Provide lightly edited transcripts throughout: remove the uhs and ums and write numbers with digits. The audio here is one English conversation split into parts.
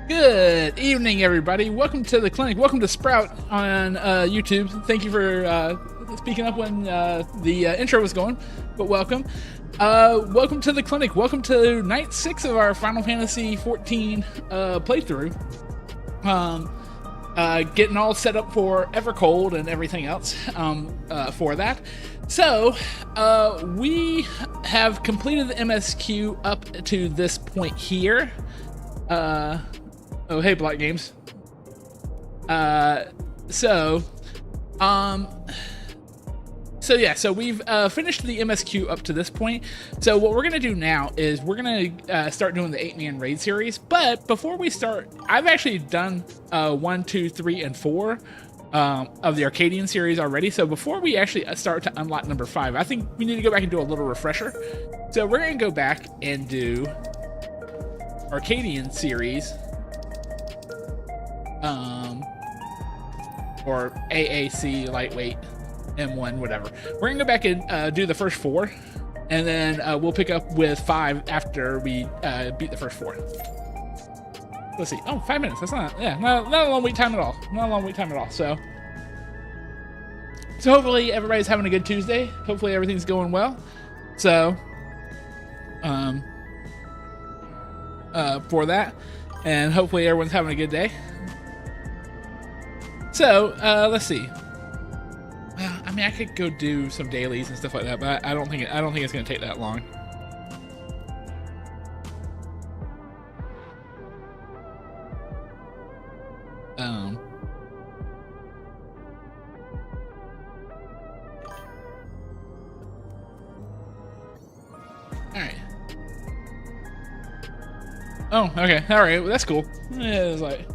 Good evening, everybody. Welcome to the clinic. Welcome to Sprout on YouTube. Thank you for speaking up when the intro was going, but welcome. Welcome to the clinic. Welcome to night 6 of our Final Fantasy XIV playthrough. Getting all set up for Evercold and everything else for that. So, we have completed the MSQ up to this point here. Oh, hey, Black Games. So we've finished the MSQ up to this point. So what we're going to do now is we're going to start doing the 8-man raid series. But before we start, I've actually done 1, 2, 3, and 4 of the Arcadian series already. So before we actually start to unlock number 5, I think we need to go back and do a little refresher. So we're going to go back and do Arcadian series, or AAC, lightweight, M1, whatever. We're gonna go back and do the first 4, and then we'll pick up with 5 after we beat the first 4. Let's see. Oh, 5 minutes. That's not a long wait time at all. Not a long wait time at all. So hopefully everybody's having a good Tuesday. Hopefully everything's going well. So for that, and hopefully everyone's having a good day. So let's see. I mean, I could go do some dailies and stuff like that, but I don't think it's gonna take that long. All right. Oh, okay. All right. Well, that's cool. Yeah, it's like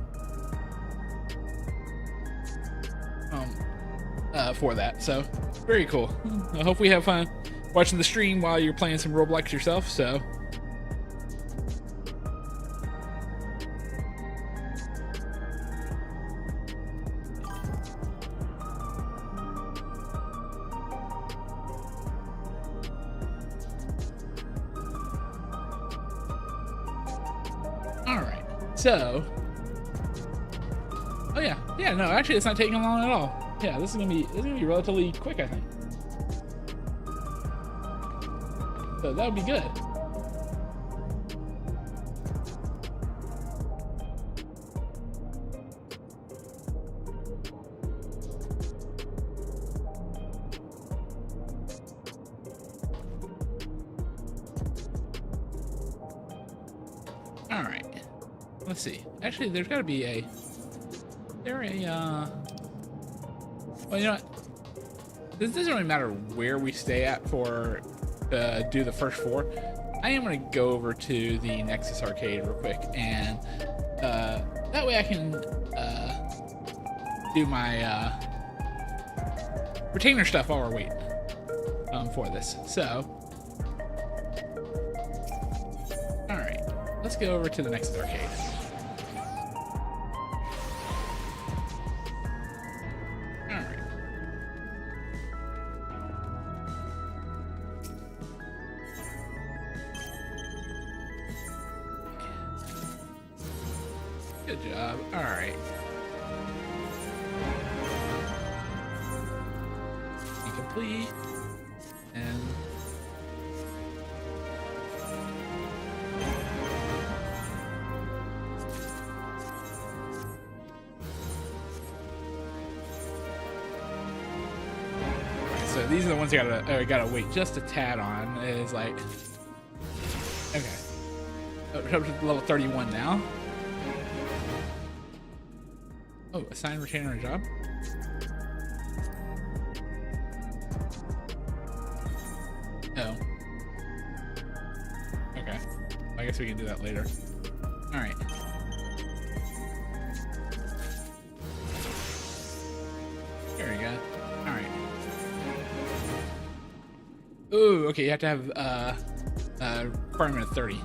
for that. So very cool. I hope we have fun watching the stream while you're playing some Roblox yourself. So all right. So oh yeah, no, actually it's not taking long at all. Yeah, this is gonna be relatively quick, I think. So that would be good. All right. Let's see. Actually, there's got to be a. Well, you know what? This doesn't really matter where we stay at for do the first 4. I am going to go over to the Nexus Arcade real quick, and that way I can do my retainer stuff while we're waiting for this. So, all right, let's go over to the Nexus Arcade. Good job. All right. Incomplete. And so these are the ones I gotta wait just a tad on. It's like, okay, we're up to level 31 now. Oh, assign retainer a job. Oh. Okay. I guess we can do that later. All right. There we go. All right. Ooh, okay. You have to have requirement of 30.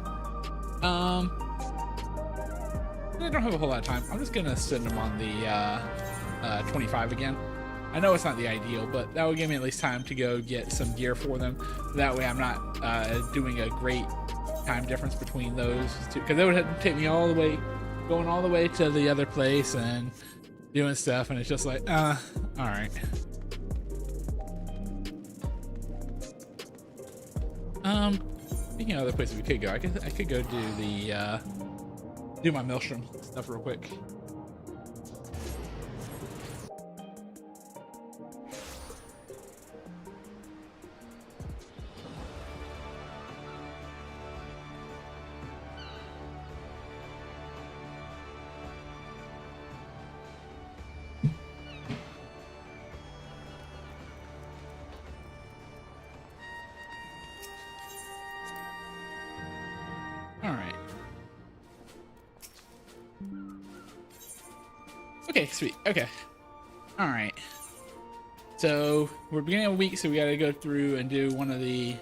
I don't have a whole lot of time. I'm just gonna send them on the 25 again. I know it's not the ideal, but that would give me at least time to go get some gear for them. That way I'm not doing a great time difference between those two, because that would have to take me all the way going all the way to the other place and doing stuff, and it's just like, all right. Speaking of other places we could go, I could go do the do my maelstrom stuff real quick. Okay, sweet. Okay. All right. So we're beginning of a week, so we got to go through and do one of the.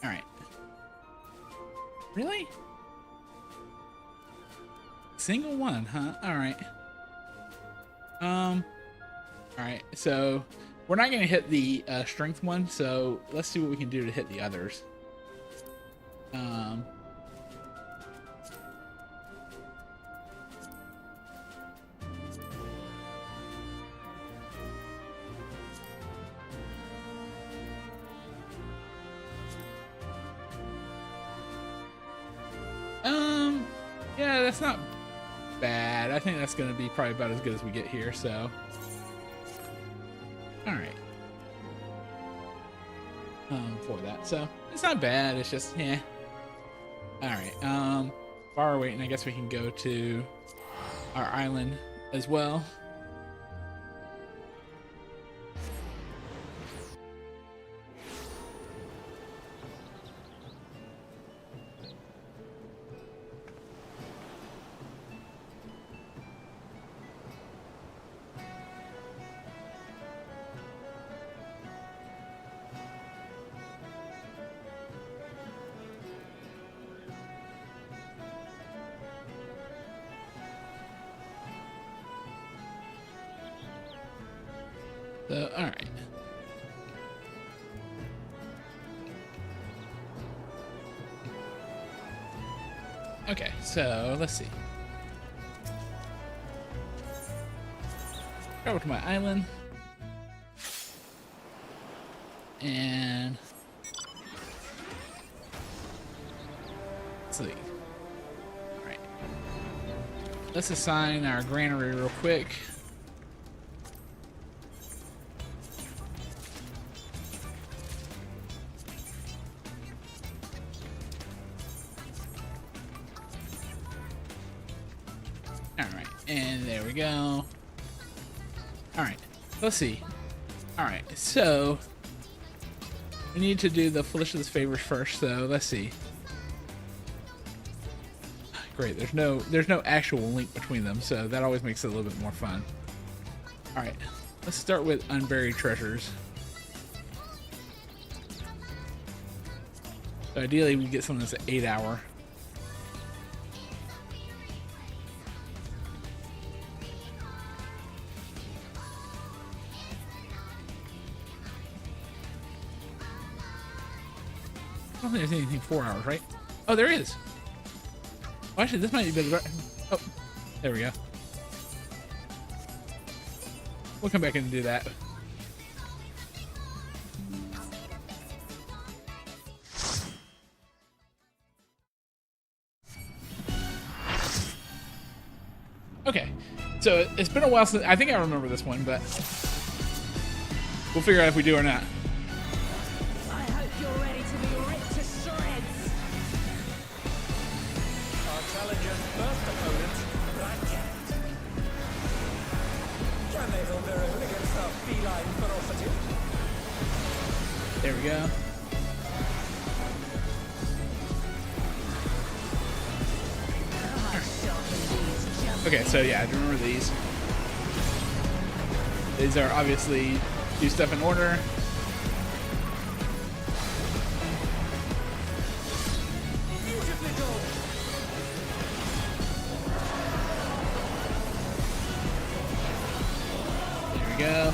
All right. Really? Single one, huh? All right. All right. So we're not gonna hit the strength one. So let's see what we can do to hit the others. Yeah, that's not bad. I think that's gonna be probably about as good as we get here, so. Alright. For that. So it's not bad, it's just yeah. Alright, bar waiting, I guess we can go to our island as well. So, all right. Okay, so let's see. Go over to my island. And let's see. All right. Let's assign our granary real quick. And there we go. Alright, let's see. Alright, so we need to do the Felicia's favors first, so let's see. Great, there's no actual link between them, so that always makes it a little bit more fun. Alright, let's start with Unburied Treasures. So ideally we get something that's an 8-hour. I don't think there's anything 4 hours, right? Oh, there is. Well, actually, this might be better. Oh, there we go. We'll come back in and do that. Okay, so it's been a while since I think I remember this one, but we'll figure out if we do or not. There we go. Okay, so yeah, I remember these. These are obviously do stuff in order. There we go.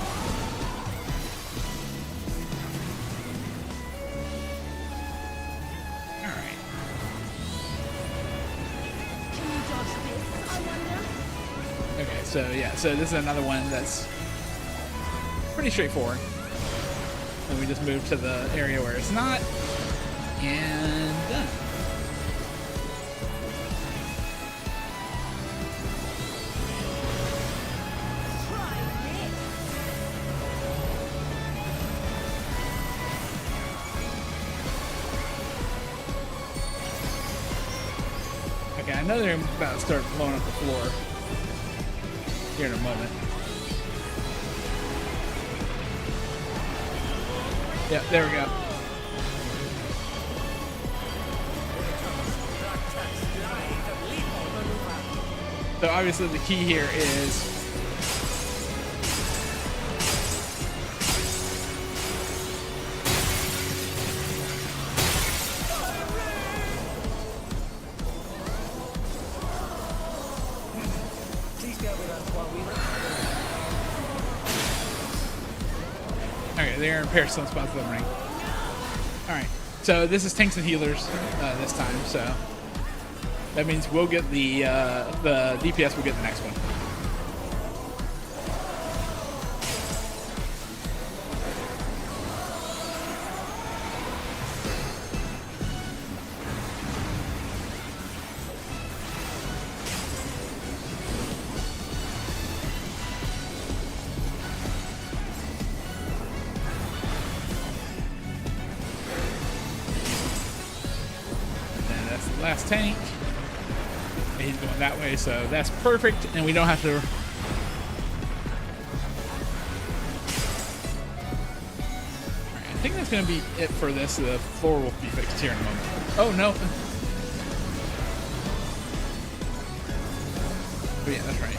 So yeah, so this is another one that's pretty straightforward. And we just move to the area where it's not, and done. Okay, I know they're about to start blowing up the floor here in a moment. Yeah, there we go. So obviously the key here is okay, they're in pair some spots of the ring. Alright, so this is tanks and healers this time, so that means we'll get the DPS will get the next one. And that's the last tank. He's going that way, so that's perfect, and we don't have to. Right, I think that's going to be it for this. The floor will be fixed here in a moment. Oh no! Oh yeah, that's right.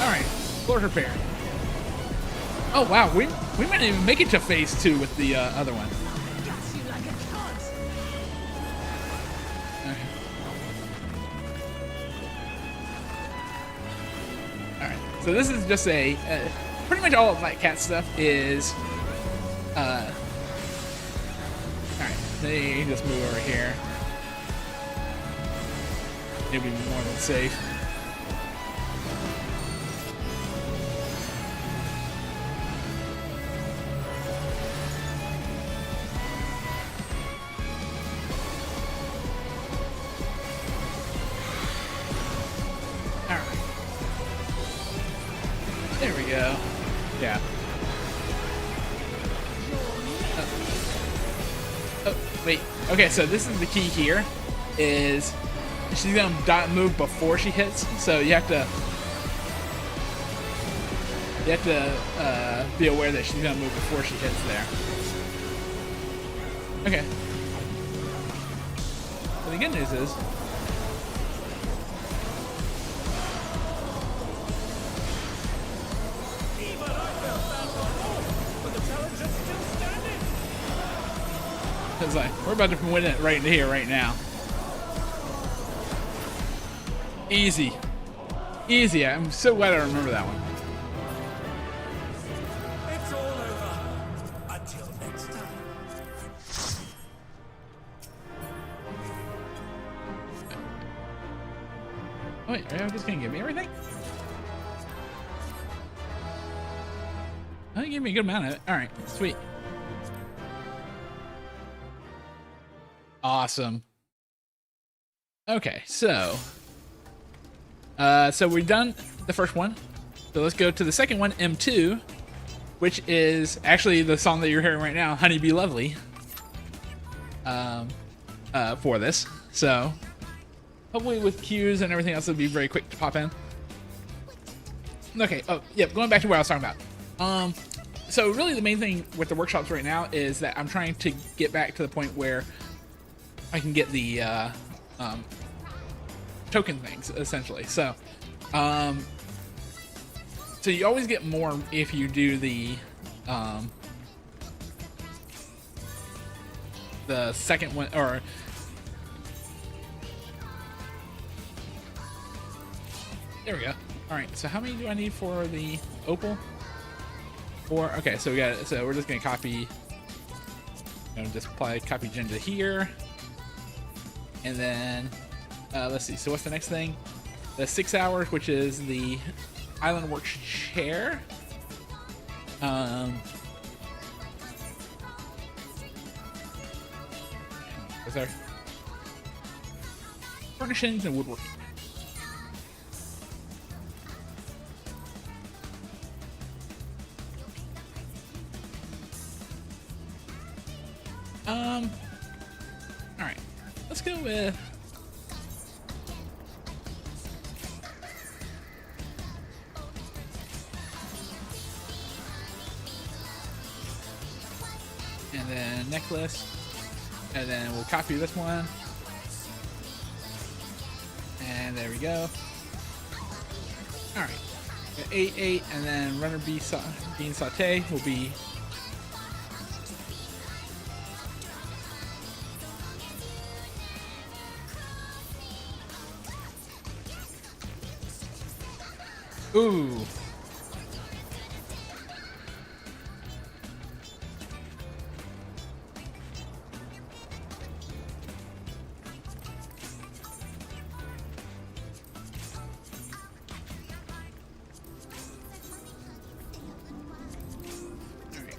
All right, floor repair. Oh wow, we might even make it to phase 2 with the other one. Okay. All right, so this is just a pretty much all of Black Cat stuff is. All right, they just move over here. It'll be more than safe. There we go. Yeah. Oh, wait. Okay, so this is the key here. Is she's gonna move before she hits, so you have to be aware that she's gonna move before she hits there. Okay. Well, the good news is. It's like, we're about to win it right here, right now. Easy. Easy. I'm so glad I remember that one. It's all over. Until next time. Oh, wait, are you just gonna give me everything? Oh, you gave me a good amount of it. Alright, sweet. Awesome. Okay, so we've done the first one. So let's go to the second one, M2, which is actually the song that you're hearing right now, Honey Be Lovely, for this. So hopefully with cues and everything else, it'll be very quick to pop in. Okay, oh, yep, going back to what I was talking about. So really the main thing with the workshops right now is that I'm trying to get back to the point where I can get the token things, essentially. So you always get more if you do the second one, or there we go. All right, so how many do I need for the opal? 4. Okay, so we got it. So we're just gonna copy. Just apply copy gen to here, and then let's see. So what's the next thing? The 6 hours, which is the Island Works chair. What's there? Furnishings and woodworking. All right, let's go with. And then necklace, and then we'll copy this one, and there we go. All right, 8, 8, and then runner bean saute will be. Ooh.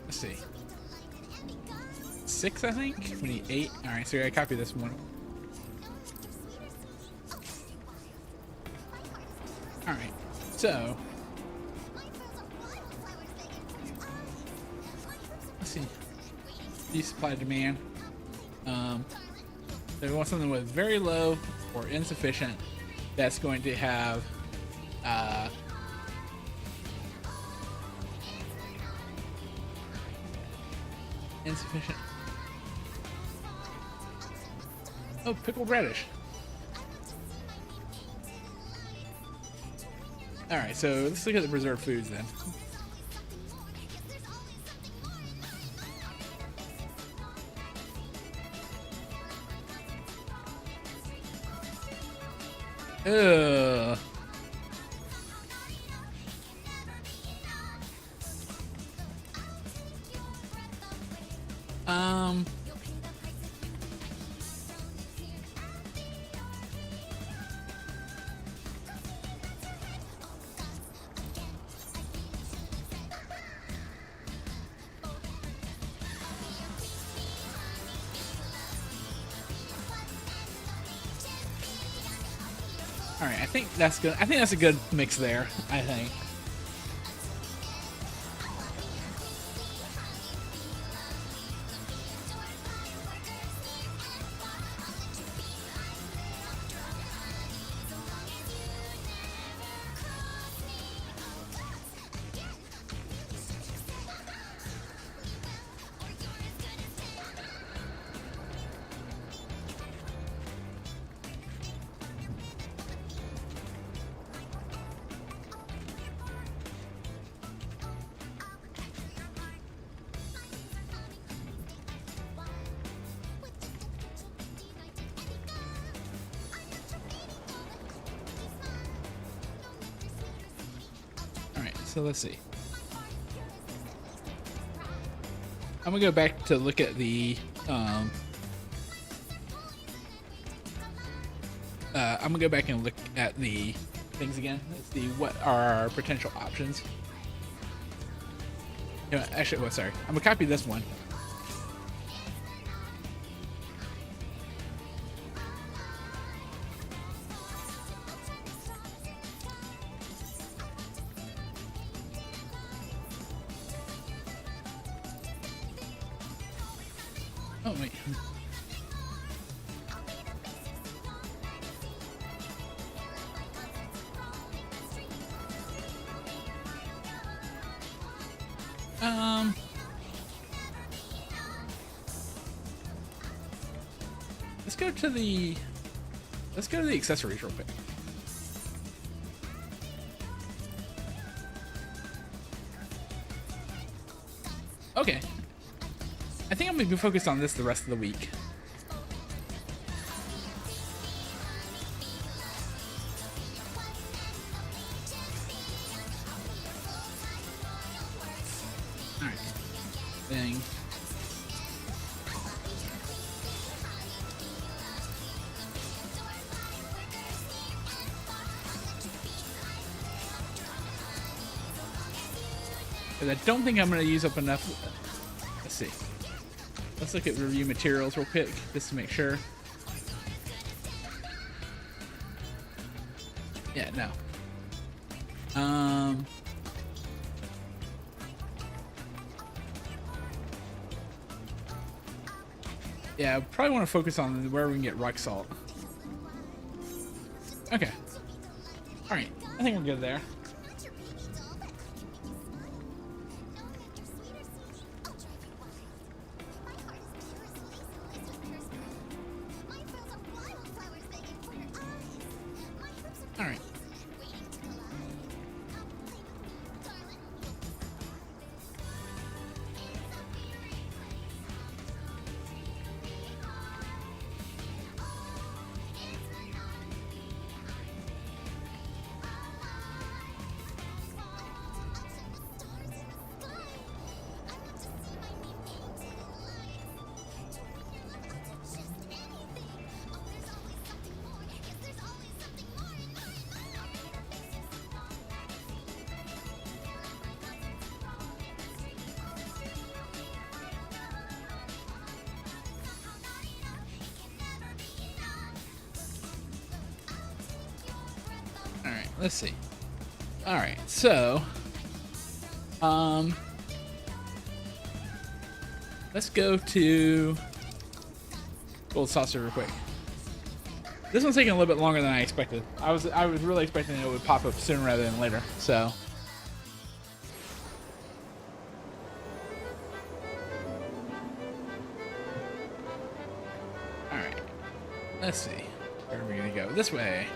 Let's see. 6, I think. We need 8. All right, so I gotta copy this one. All right, so let's see. D supply demand. So we want something with very low or insufficient. That's going to have insufficient. Oh, pickled radish. All right, so let's look at the preserved foods then. Ugh. All right, I think that's good. I think that's a good mix there. I think. So let's see. I'm gonna go back to look at the I'm gonna go back and look at the things again. Let's see what are our potential options. You know, actually, well, sorry. I'm gonna copy this one. Oh, wait. Let's go to the accessories real quick. Okay. I think I'm gonna be focused on this the rest of the week. Alright. Thing. Because I don't think I'm going to use up enough. Let's see. Let's look at review materials real quick, just to make sure. Yeah, no. Yeah, I probably want to focus on where we can get rock salt. Okay. Alright, I think we're good there. Alright. Let's see. All right, so let's go to Gold Saucer real quick. This one's taking a little bit longer than I expected. I was really expecting it would pop up sooner rather than later. So all right, let's see. Where are we gonna go? This way.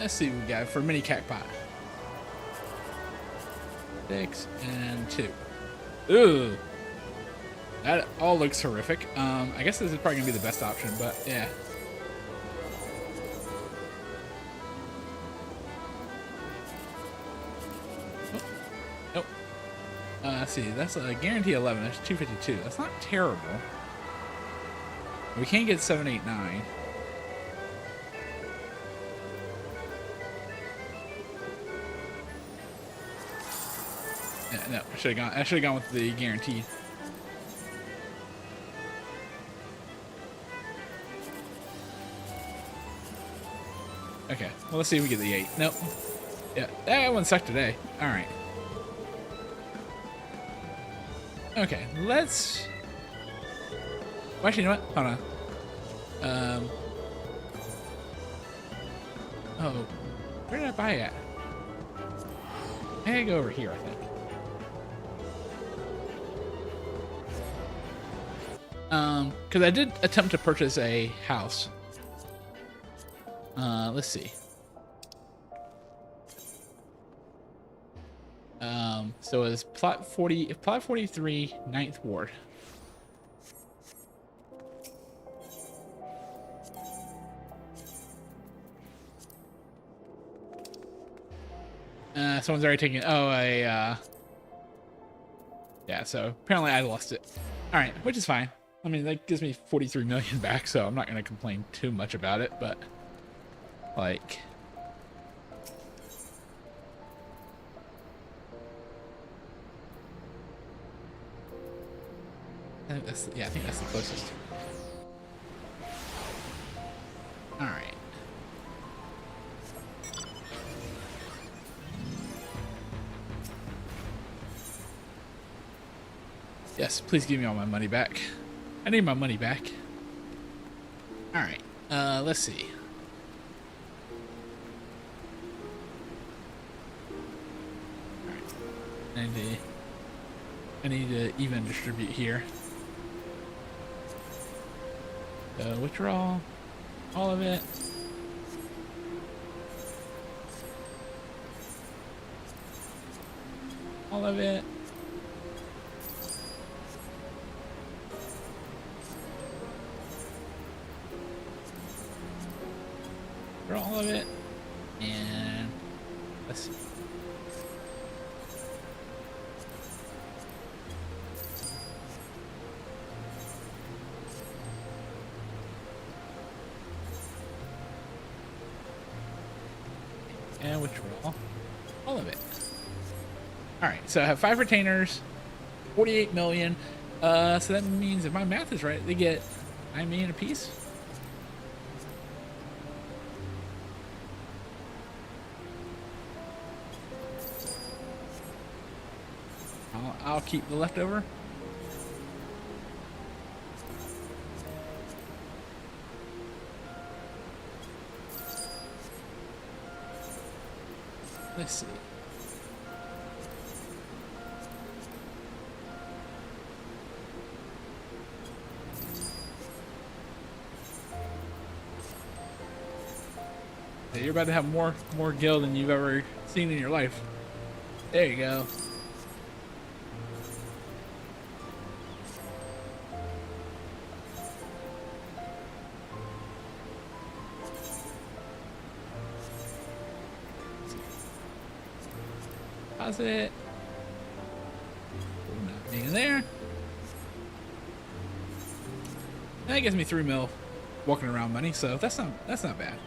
Let's see what we got for mini Cactpot. 6 and 2. Ooh. That all looks horrific. I guess this is probably gonna be the best option, but yeah. Oh. Nope. Let's see, that's a guarantee 11. That's 252. That's not terrible. We can't get 7, 8, 9. No, I should have gone with the guaranteed. Okay, well, let's see if we get the 8. Nope. Yeah, that one sucked today. All right. Okay, let's. Well, actually, you know what? Hold on. Oh, where did I buy it? I gotta go over here, I think. Because I did attempt to purchase a house. Let's see. So it's plot 43, 9th ward. Someone's already taken. Oh, yeah. So apparently I lost it. All right, which is fine. I mean, that gives me 43 million back, so I'm not going to complain too much about it, but like I think that's the closest. All right. Yes, please give me all my money back. I need my money back. All right, let's see. All right, I need to even distribute here. So withdraw all of it. All of it. for all of it. And let's see. And withdraw all of it. All right, so I have 5 retainers, 48 million. So that means if my math is right, they get 9 million apiece. I'll keep the leftover. Let's see. You're about to have more gil than you've ever seen in your life. There you go. Deposit. Nothing in there. That gives me 3 mil walking around money, so that's not bad.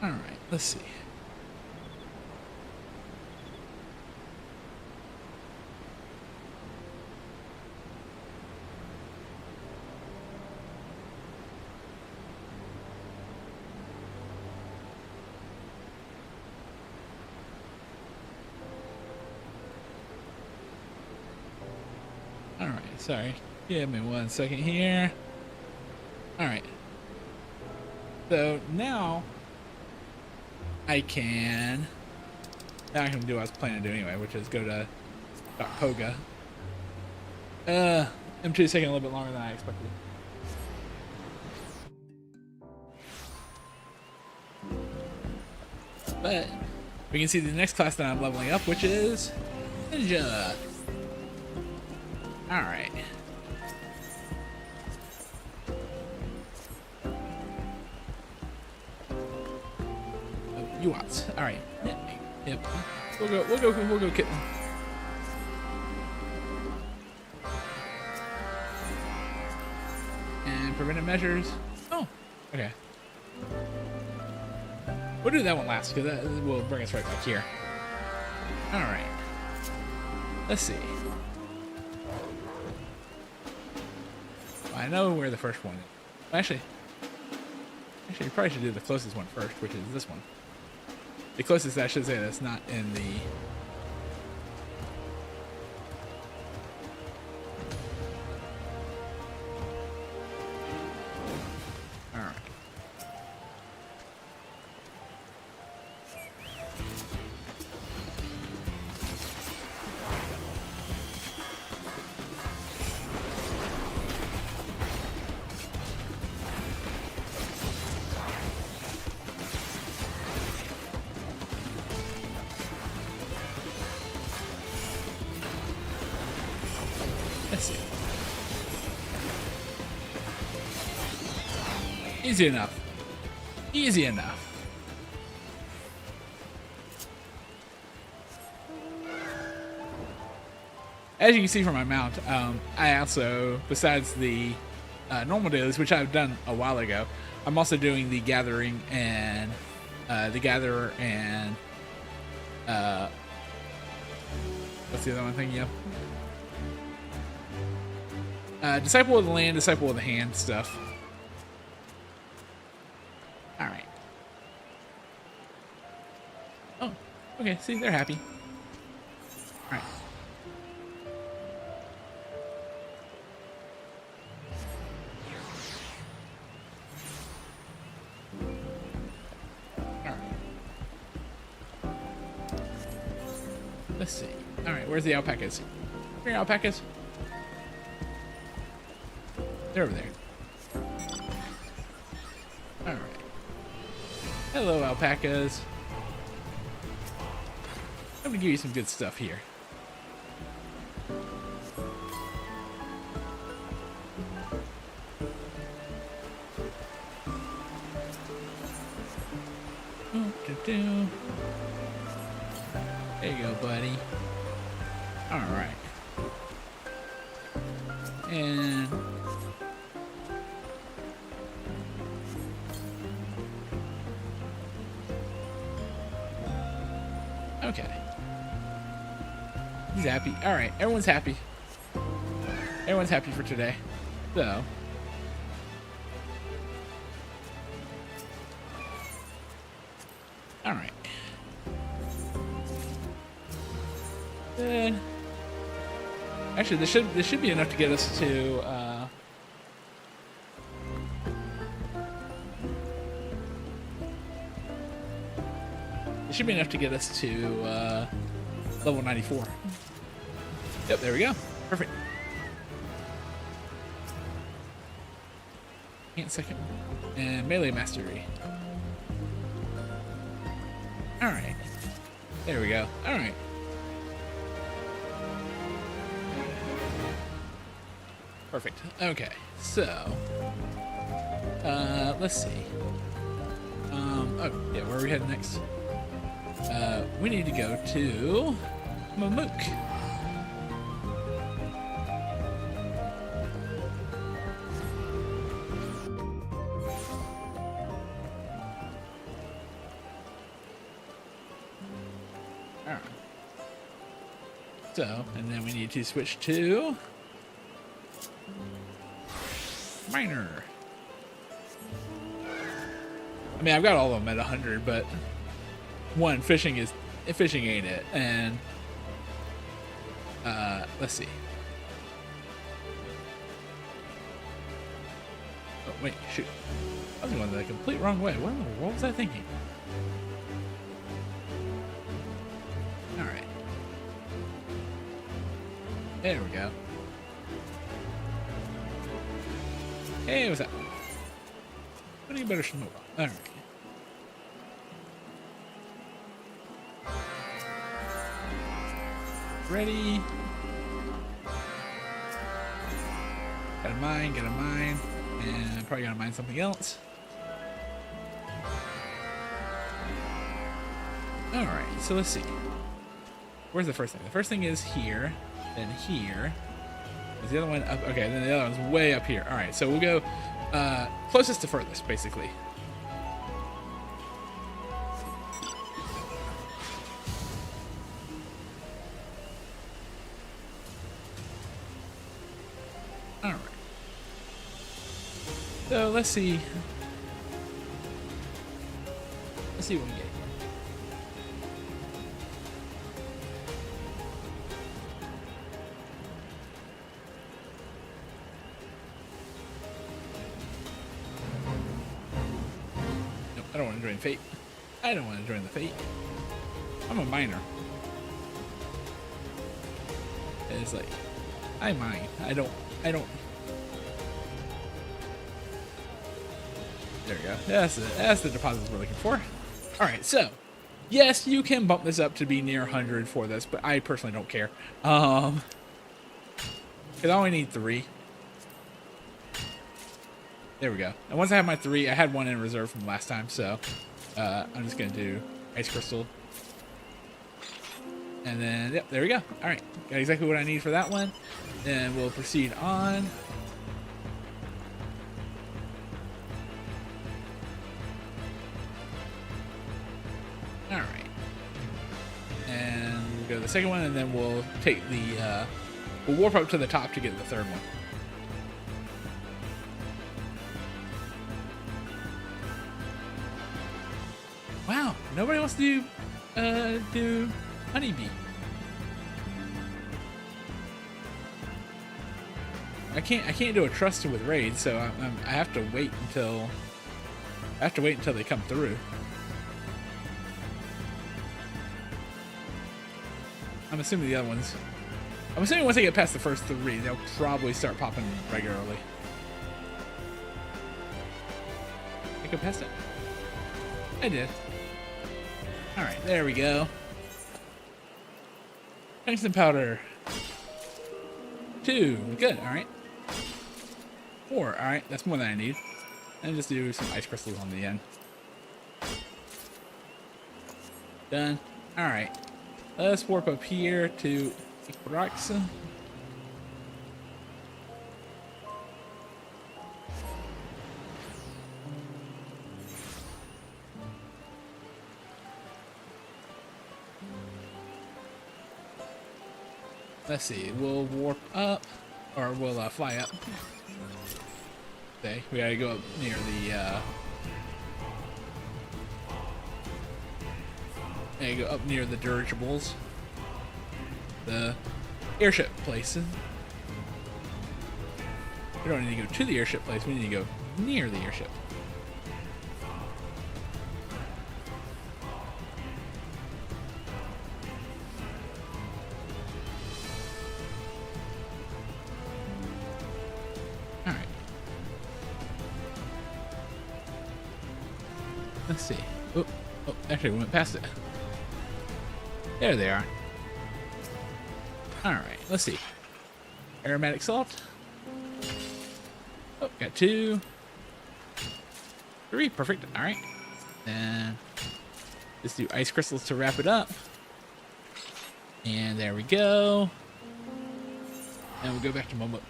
All right, let's see. All right, sorry. Give me 1 second here. All right. So now I can do what I was planning to do anyway, which is go to Poga. M2 is taking a little bit longer than I expected. But we can see the next class that I'm leveling up, which is Ninja. All right. All right. Yep. We'll go kitten. And preventive measures. Oh, okay. We'll do that one last because that will bring us right back here. All right. Let's see. I know where the first one is. Actually, you probably should do the closest one first, which is this one. The closest, I should say, that's not in the... All right. Let's see. Easy enough. Easy enough. As you can see from my mount, I also, besides the normal dailies, which I've done a while ago, I'm also doing the gathering and the gatherer and what's the other one thinking of? Disciple of the land, disciple of the hand stuff. All right. Oh, okay. See, they're happy. All right. All right. Let's see. All right, where's the alpacas? Where are alpacas? They're over there. All right. Hello, alpacas. I'm gonna give you some good stuff here. There you go, buddy. All right. And okay. He's happy. All right, everyone's happy. Everyone's happy for today. So, all right. Good. Actually, this should be enough to get us to. It should be enough to get us to level 94. Yep, there we go. Perfect. And second. And melee mastery. Alright. There we go. Alright. Perfect. Okay. So, let's see. Oh, yeah, where are we heading next? We need to go to Mamook. Alright. So, and then we need to switch to Miner. I mean, I've got all of them at 100, but one, fishing ain't it, and let's see. Oh wait, shoot! I was going the complete wrong way. What in the world was I thinking? All right, there we go. Hey, what's up? What do you better smoke? All right. Ready. Got a mine, and probably gotta mine something else. Alright, so let's see. Where's the first thing? The first thing is here, then here. Is the other one up? Okay, then the other one's way up here. Alright, so we'll go closest to furthest, basically. Alright. So let's see. Let's see what we get. Nope, I don't want to join Fate. I don't want to join the Fate. I'm a miner. And it's like, I mine. I don't. There we go. That's the deposits we're looking for. All right, so yes, you can bump this up to be near 100 for this, but I personally don't care. Because I only need 3. There we go. And once I have my 3, I had 1 in reserve from last time, so I'm just gonna do ice crystal. And then, yep, there we go. All right, got exactly what I need for that one. Then we'll proceed on. All right. And we'll go to the second one, and then we'll take the, we'll warp up to the top to get the third one. Wow, nobody wants to do honeybee. I can't do a trusted with raids, so I have to wait until they come through. I'm assuming the other ones. I'm assuming once they get past the first 3, they'll probably start popping regularly. I go past it? I did. Alright, there we go. Tungsten powder. 2. Good, alright. 4. Alright, that's more than I need. And just do some ice crystals on the end. Done. Alright. Let's warp up here to Equinox. Let's see, we'll warp up, or we'll fly up. Okay, we gotta go up near the dirigibles. The airship place. We don't need to go to the airship place, we need to go near the airship. Let's see. Oh, actually, we went past it. There they are. Alright, let's see. Aromatic salt. Oh, got 2. 3, perfect. Alright. And let's do ice crystals to wrap it up. And there we go. And we'll go back to Momo.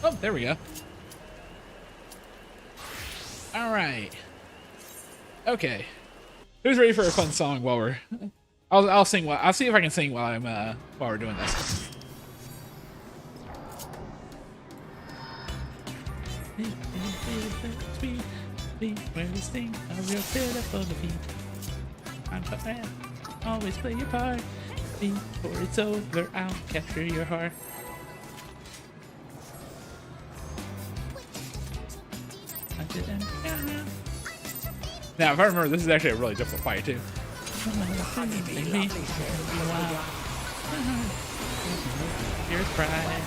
Oh, there we go. All right. Okay. Who's ready for a fun song while we're? I'll sing. I'll see if I can sing while we're doing this. Always play your part. Before it's over, I'll capture your heart. Now, if I remember, this is actually a really difficult fight too. Here's pride.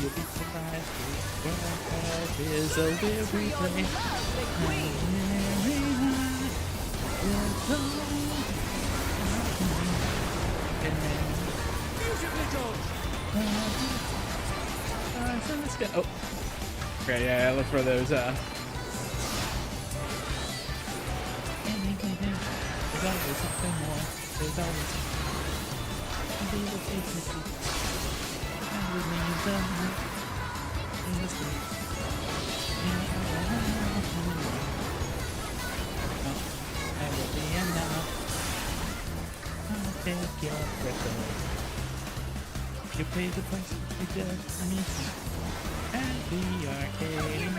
You'll be surprised. Is a weary place. So let's go. Oh. Okay, yeah, look for those. There's always something more. There's always take your breath away. You pay the price you just miss. And we are Arcadian.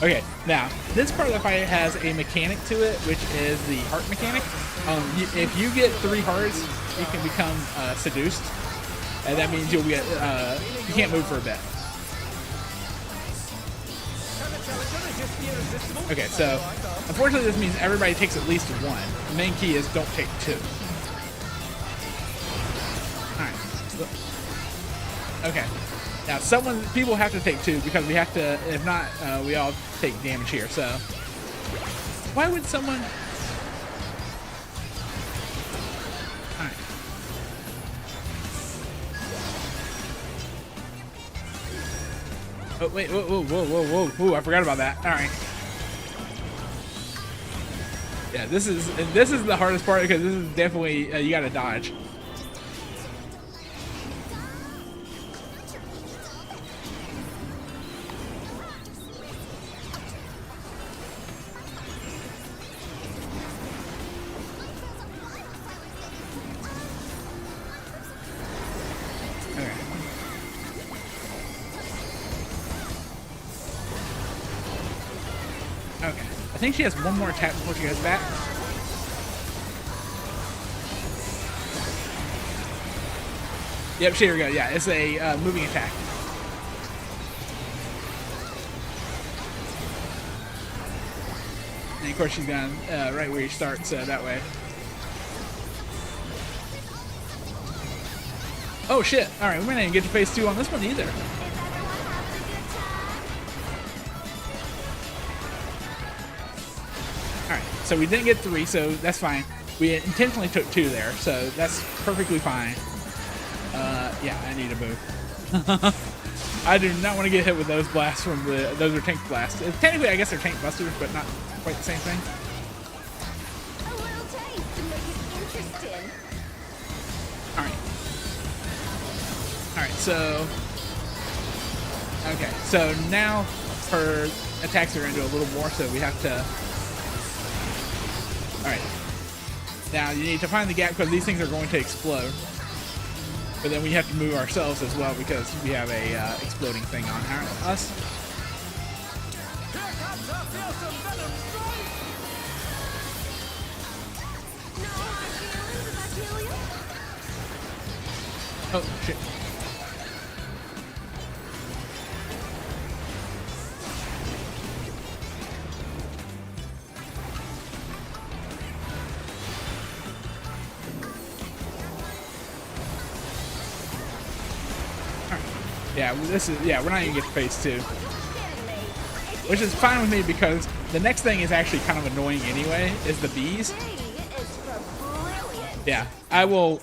Okay, now this part of the fight has a mechanic to it, which is the heart mechanic. If you get 3 hearts, you can become seduced, and that means you'll get you can't move for a bit. Okay, so unfortunately this means everybody takes at least 1. The main key is don't take 2. Alright. Okay. Now people have to take 2 because we have to, if not, we all take damage here, so. Why would someone? Alright. Oh wait, whoa, I forgot about that. Alright. Yeah, this is the hardest part because this is definitely you gotta dodge. Okay. I think she has one more attack before she goes back. Yep, here we go. Yeah, it's a moving attack. And of course she's gone right where you start, so that way. Oh shit! All right, we didn't get to phase 2 on this one either. All right, so we didn't get 3, so that's fine. We intentionally took 2 there, so that's perfectly fine. Yeah, I need to move. I do not want to get hit with those blasts from the. Those are tank blasts. Technically, I guess they're tank busters, but not quite the same thing. A little taste to make it interesting. All right. All right. So. Okay. So now her attacks are going to do a little more. So we have to. All right. Now you need to find the gap because these things are going to explode. But then we have to move ourselves as well because we have a exploding thing on us. Oh, shit. Yeah, we're not even get to phase 2. Which is fine with me because the next thing is actually kind of annoying anyway, is the bees. Yeah, I will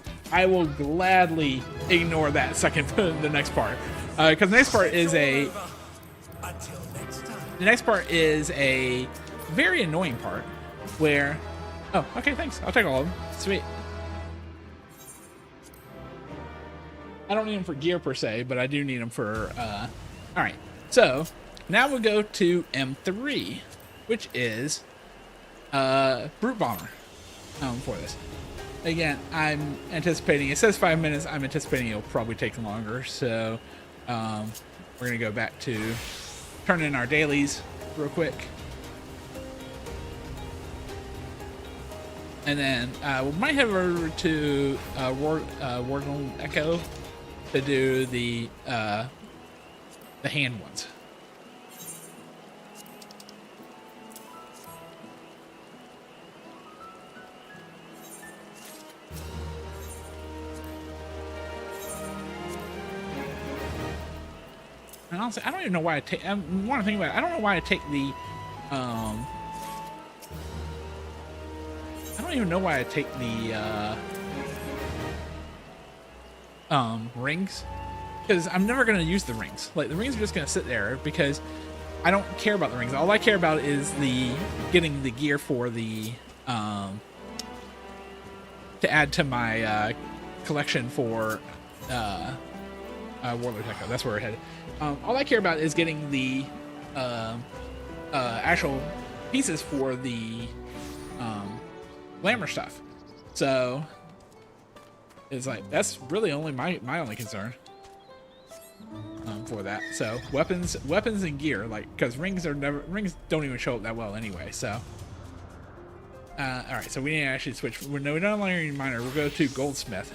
gladly ignore that second, the next part. Because the next part is a very annoying part where, oh, okay, thanks. I'll take all of them. Sweet. I don't need them for gear per se, but I do need them for, all right. So now we'll go to M3, which is, Brute Bomber, for this. Again, I'm anticipating, it says 5 minutes. I'm anticipating it'll probably take longer. So, we're going to go back to turn in our dailies real quick. And then, we might head over to, Warden Echo to do the hand ones. And honestly, I don't even know why I take. I want to think about it. I don't know why I take the. I don't even know why I take the. Rings, because I'm never gonna use the rings. Like the rings are just gonna sit there because I don't care about the rings. All I care about is the getting the gear for the to add to my collection for Warlord Echo. That's where we're headed. All I care about is getting the actual pieces for the glamour stuff. So it's like that's really only my only concern for that. So weapons and gear, like, because rings don't even show up that well anyway. So all right, so we need to actually switch. We no longer need miner. We'll go to Goldsmith.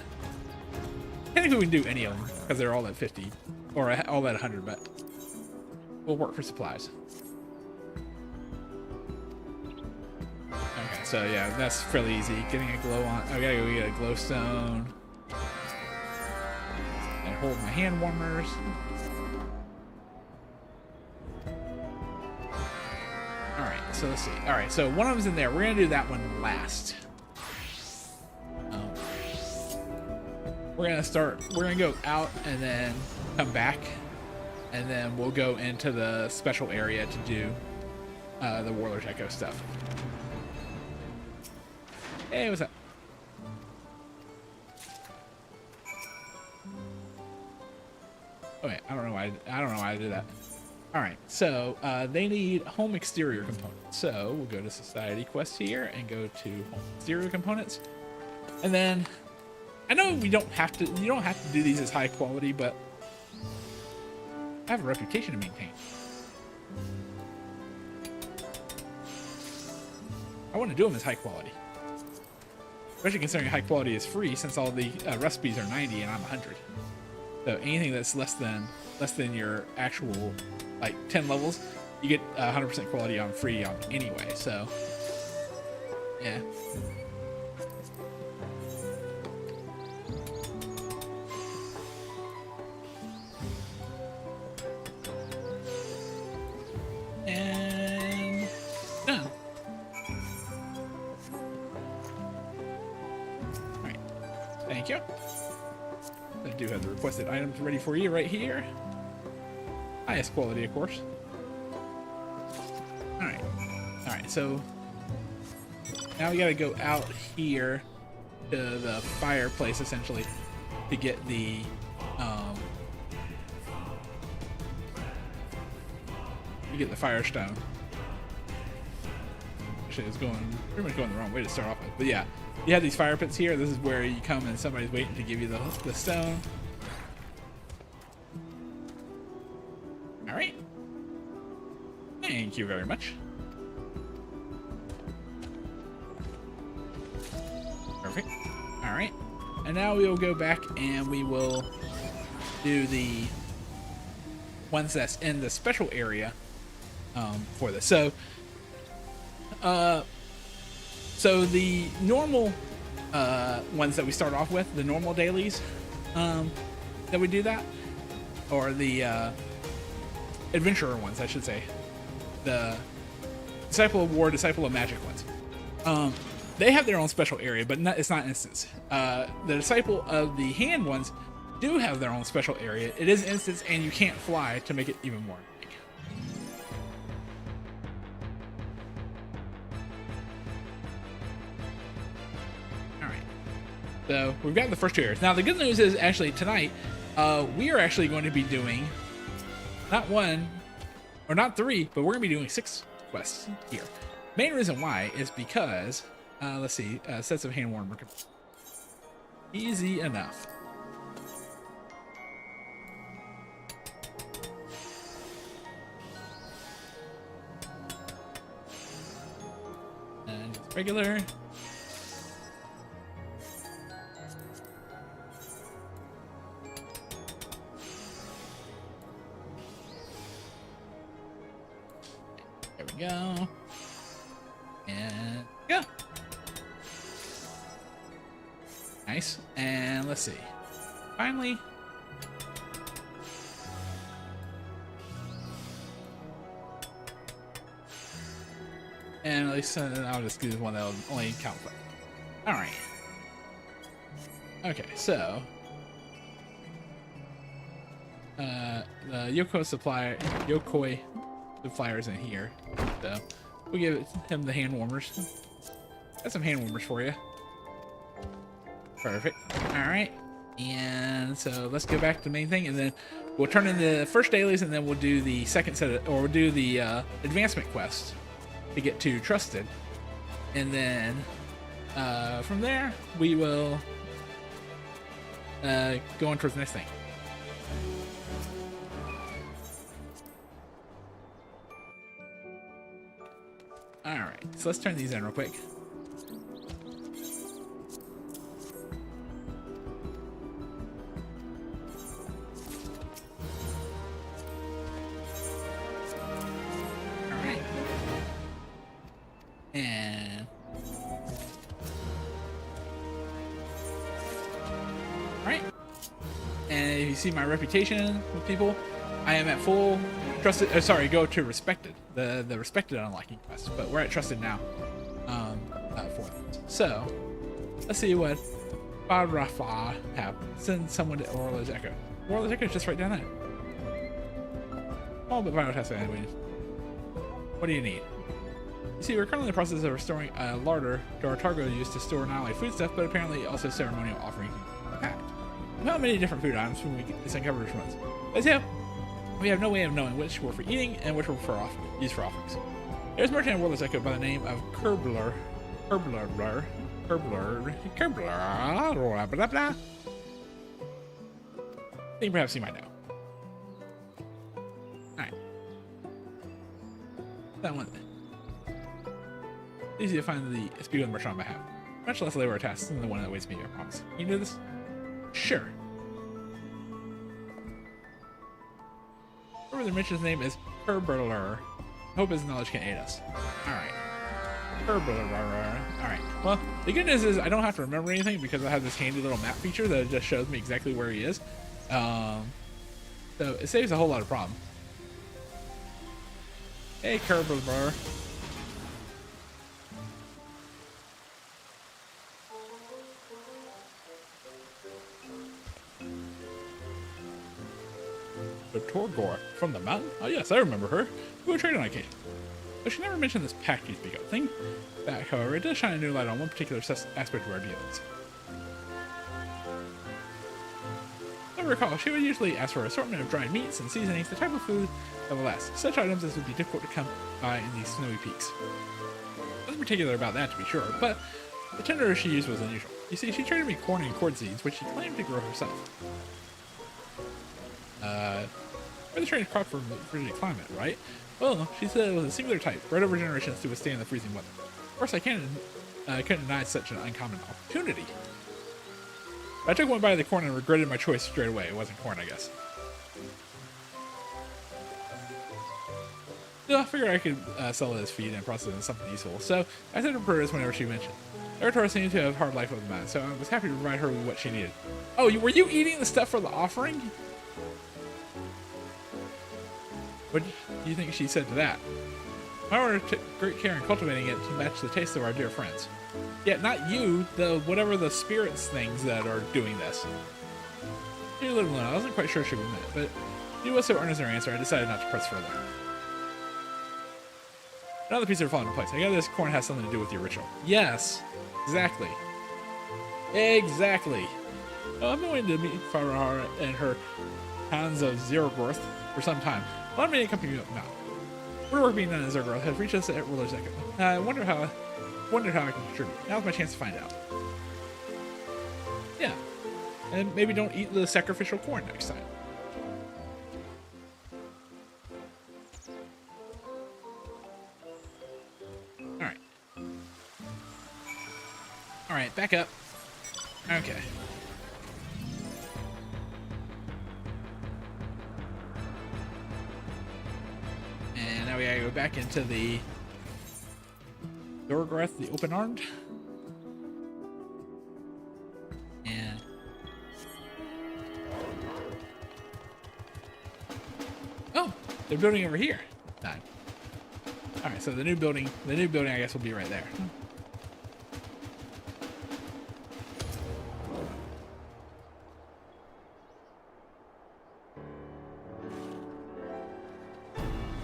Technically we can do any of them because they're all at 50 or all at 100, but we'll work for supplies. Okay, so yeah, that's fairly easy. Getting a glow on. I gotta go get a glowstone. And hold my hand warmers. Alright, so let's see. Alright, so one of them's in there. We're gonna do that one last. We're gonna go out and then come back. And then we'll go into the special area to do the Warlord Echo stuff. Hey, what's up? Oh wait, I don't know why I did that. All right, so they need home exterior components. So we'll go to Society Quest here and go to home exterior components. And then I know you don't have to do these as high quality, but I have a reputation to maintain. I want to do them as high quality. especially considering high quality is free since all the recipes are 90 and I'm 100. So anything that's less than your actual like 10 levels, you get 100% quality on free on anyway. So yeah. And done. All right. Thank you. I do have the requested items ready for you right here. Highest quality, of course. All right. All right. So now we got to go out here to the fireplace essentially to get the firestone. Actually, it's pretty much going the wrong way to start off with. But yeah, you have these fire pits here. This is where you come and somebody's waiting to give you the stone. All right. Thank you very much. Perfect. All right. And now we will go back and we will do the ones that's in the special area for this. So the normal ones that we start off with, the normal dailies that we do that, or the adventurer ones, I should say, the Disciple of War, Disciple of Magic ones. They have their own special area, but it's not instance. The Disciple of the Hand ones do have their own special area. It is instance, and you can't fly to make it even more. So we've got the first two areas. Now the good news is actually tonight we are actually going to be doing not one or not three, but we're going to be doing 6 quests here. Main reason why is because let's see, sets of hand warmer. Easy enough. And just regular. There we go. And go. Nice. And let's see. Finally. And at least I'll just do the one that'll only count for. Alright. Okay, so the Yokoi supplier is in here. So we'll give him the hand warmers. Got some hand warmers for you. Perfect. Alright. And so let's go back to the main thing, and then we'll turn in the first dailies, and then we'll do the second set of, or we'll do the advancement quest to get to trusted. And then from there we will go on towards the next thing. Alright, so let's turn these in real quick. Alright. And alright. And if you see my reputation with people, I am at full trusted, go to respected, the respected unlocking quest, but we're at trusted now for that. So let's see what Rafa have. Send someone to Orla's Echo. Orla's Echo is just right down there. Oh, but Vital Task anyway. What do you need? You see, we're currently in the process of restoring a larder to our cargo used to store not only foodstuff, but apparently also ceremonial offerings. How many different food items when we get this uncovered runs? Let's see. We have no way of knowing which were for eating and which were for used for offerings. There's a merchant in Worldless Echo by the name of Kerbler, blah, blah, blah. I think perhaps you might know. Alright. That one. Easy to find the speed of the merchant on behalf. Much less labor tasks than the one that awaits me, I promise. You do this? Sure. Whoever the mention's name is Herberler. Hope his knowledge can aid us. Alright. Alright. Well, the good news is I don't have to remember anything because I have this handy little map feature that just shows me exactly where he is. So it saves a whole lot of problem. Hey, Herberler. The Torgor from the mountain? Oh yes, I remember her. We were trading on occasion. But she never mentioned this pact you speak of. Thing back, however, it does shine a new light on one particular aspect of our dealings. I recall, she would usually ask for an assortment of dried meats and seasonings, the type of food that will last. Such items as would be difficult to come by in these snowy peaks. Nothing particular about that, to be sure, but the tinder she used was unusual. You see, she traded me corn and cord seeds, which she claimed to grow herself. We're the strange crop for frigid climate, right? Well, she said it was a singular type, bred over generations to withstand the freezing weather. Of course, I couldn't deny such an uncommon opportunity. But I took one bite of the corn and regretted my choice straight away. It wasn't corn, I guess. Still, I figured I could sell it as feed and process it into something useful, so I sent her prayers whenever she mentioned. Eritor seemed to have hard life with the man, so I was happy to provide her with what she needed. Oh, were you eating the stuff for the offering? What do you think she said to that? I ordered took great care in cultivating it to match the taste of our dear friends. Yet not you, whatever the spirits things that are doing this. She lived alone. I wasn't quite sure she would admit, but she was so earnest in her answer, I decided not to press further. Another piece of falling into place. I gather this corn has something to do with the ritual. Yes, exactly. Exactly. Well, I've been waiting to meet Farahar and her Hounds of Zerogrowth for some time. Well, I made a company up now. Work being done in Zerogrowth has reached us at Ruler's Echo. I wondered how I can contribute. Now's my chance to find out. Yeah. And maybe don't eat the sacrificial corn next time. Alright. Alright, back up. Okay. And now we gotta go back into the Dorgrath, the open-armed. And oh, they're building over here. Nine. All right, so the new building, I guess will be right there.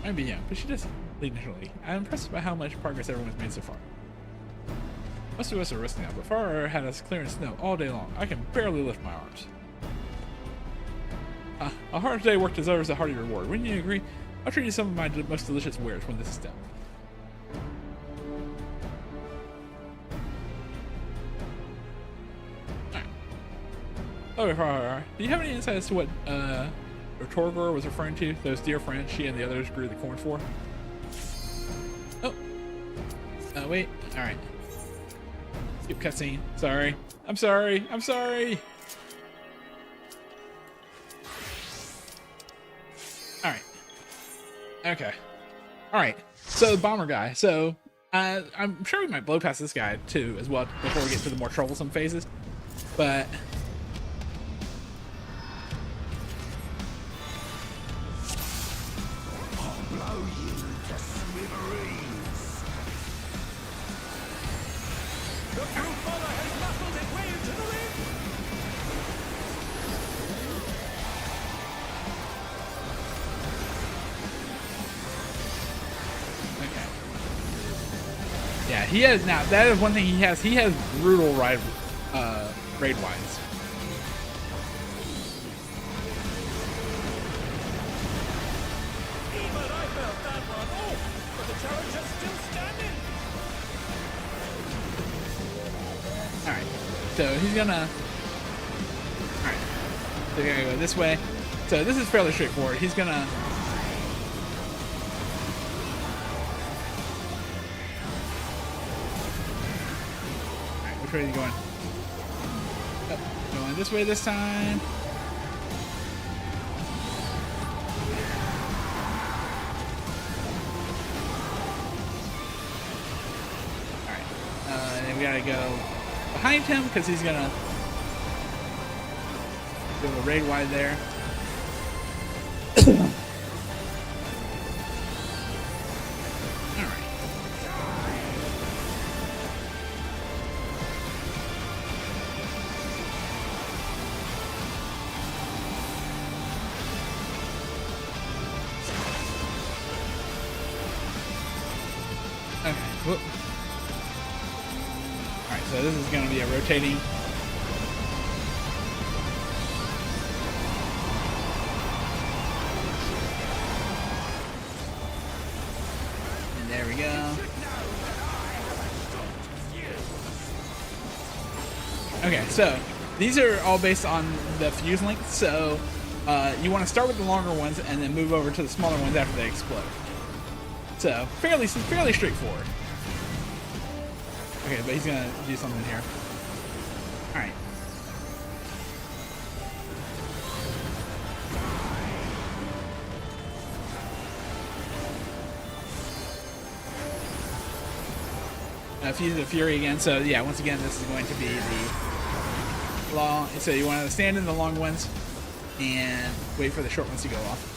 Might be young, but she does lead initially. I'm impressed by how much progress everyone's made so far. Most of us are resting now, but Farah had us clearing snow all day long. I can barely lift my arms. A hard day work deserves a hearty reward. Wouldn't you agree? I'll treat you some of my most delicious wares when this is done. Alright. Okay, Farah, do you have any insight as to what Torgor was referring to? Those dear friends she and the others grew the corn for? Oh. Wait. Alright. Skip cutscene. Sorry. I'm sorry. I'm sorry. Alright. Okay. Alright. So, the bomber guy. So, I'm sure we might blow past this guy, too, as well, before we get to the more troublesome phases. But yeah, he has now. That is one thing he has. He has brutal raid wines. Even I felt that one. Oh, but the challenge is still standing. All right, so he's gonna. All right, so we're gonna go this way. So this is fairly straightforward. He's gonna. way are you going? Oh, going this way this time. We gotta go behind him because he's gonna do a raid wide there. Alright. Okay. Whoop. So this is going to be a rotating. And there we go. Okay, so these are all based on the fuse length. So you want to start with the longer ones and then move over to the smaller ones after they explode. So fairly straightforward. Okay, but he's gonna do something here. Alright. Fuse the Fury again. So yeah, once again, this is going to be the long. So you want to stand in the long ones and wait for the short ones to go off.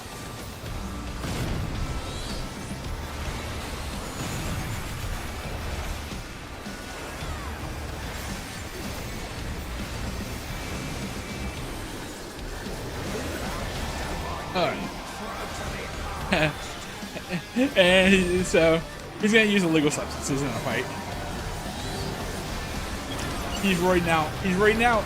And so he's gonna use illegal substances in a fight. He's raiding out. He's raiding out.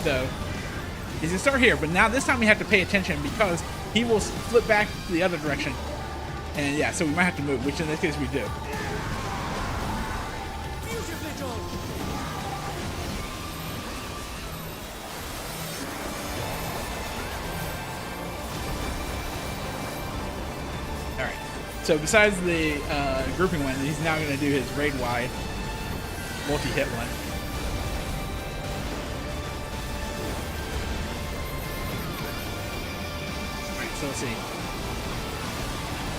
So he's gonna start here, but now this time we have to pay attention because he will flip back to the other direction. And yeah, so we might have to move, which in this case we do. Alright, so besides the grouping one, he's now going to do his raid wide multi-hit one. So let's see.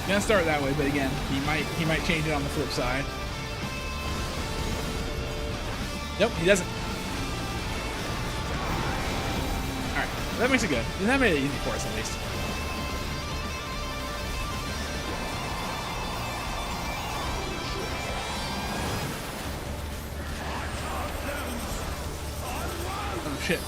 Gonna start that way, but again, he might change it on the flip side. Nope, he doesn't. Alright, that makes it good. That made it easy for us at least. Oh shit.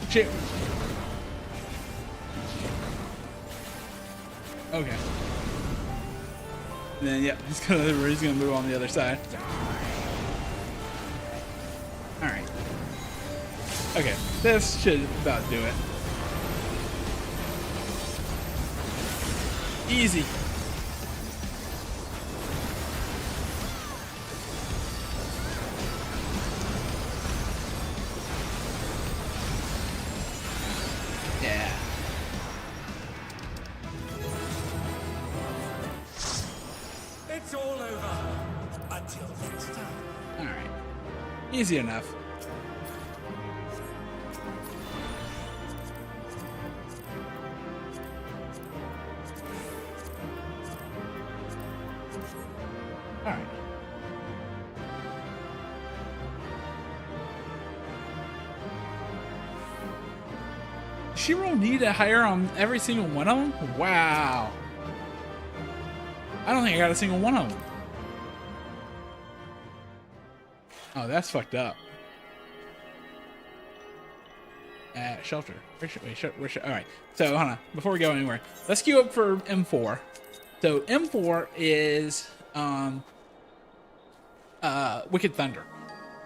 Shit. Okay. And then, yep, he's gonna move on the other side. Alright. Okay, this should about do it. Easy. Yeah. It's all over. Until next time. Alright. Easy enough. Alright. Shiro need to hire on every single one of them? Wow. I don't think I got a single one of them. Oh, that's fucked up. at shelter. All right. So hold on. Before we go anywhere, let's queue up for M4. So M4 is Wicked Thunder,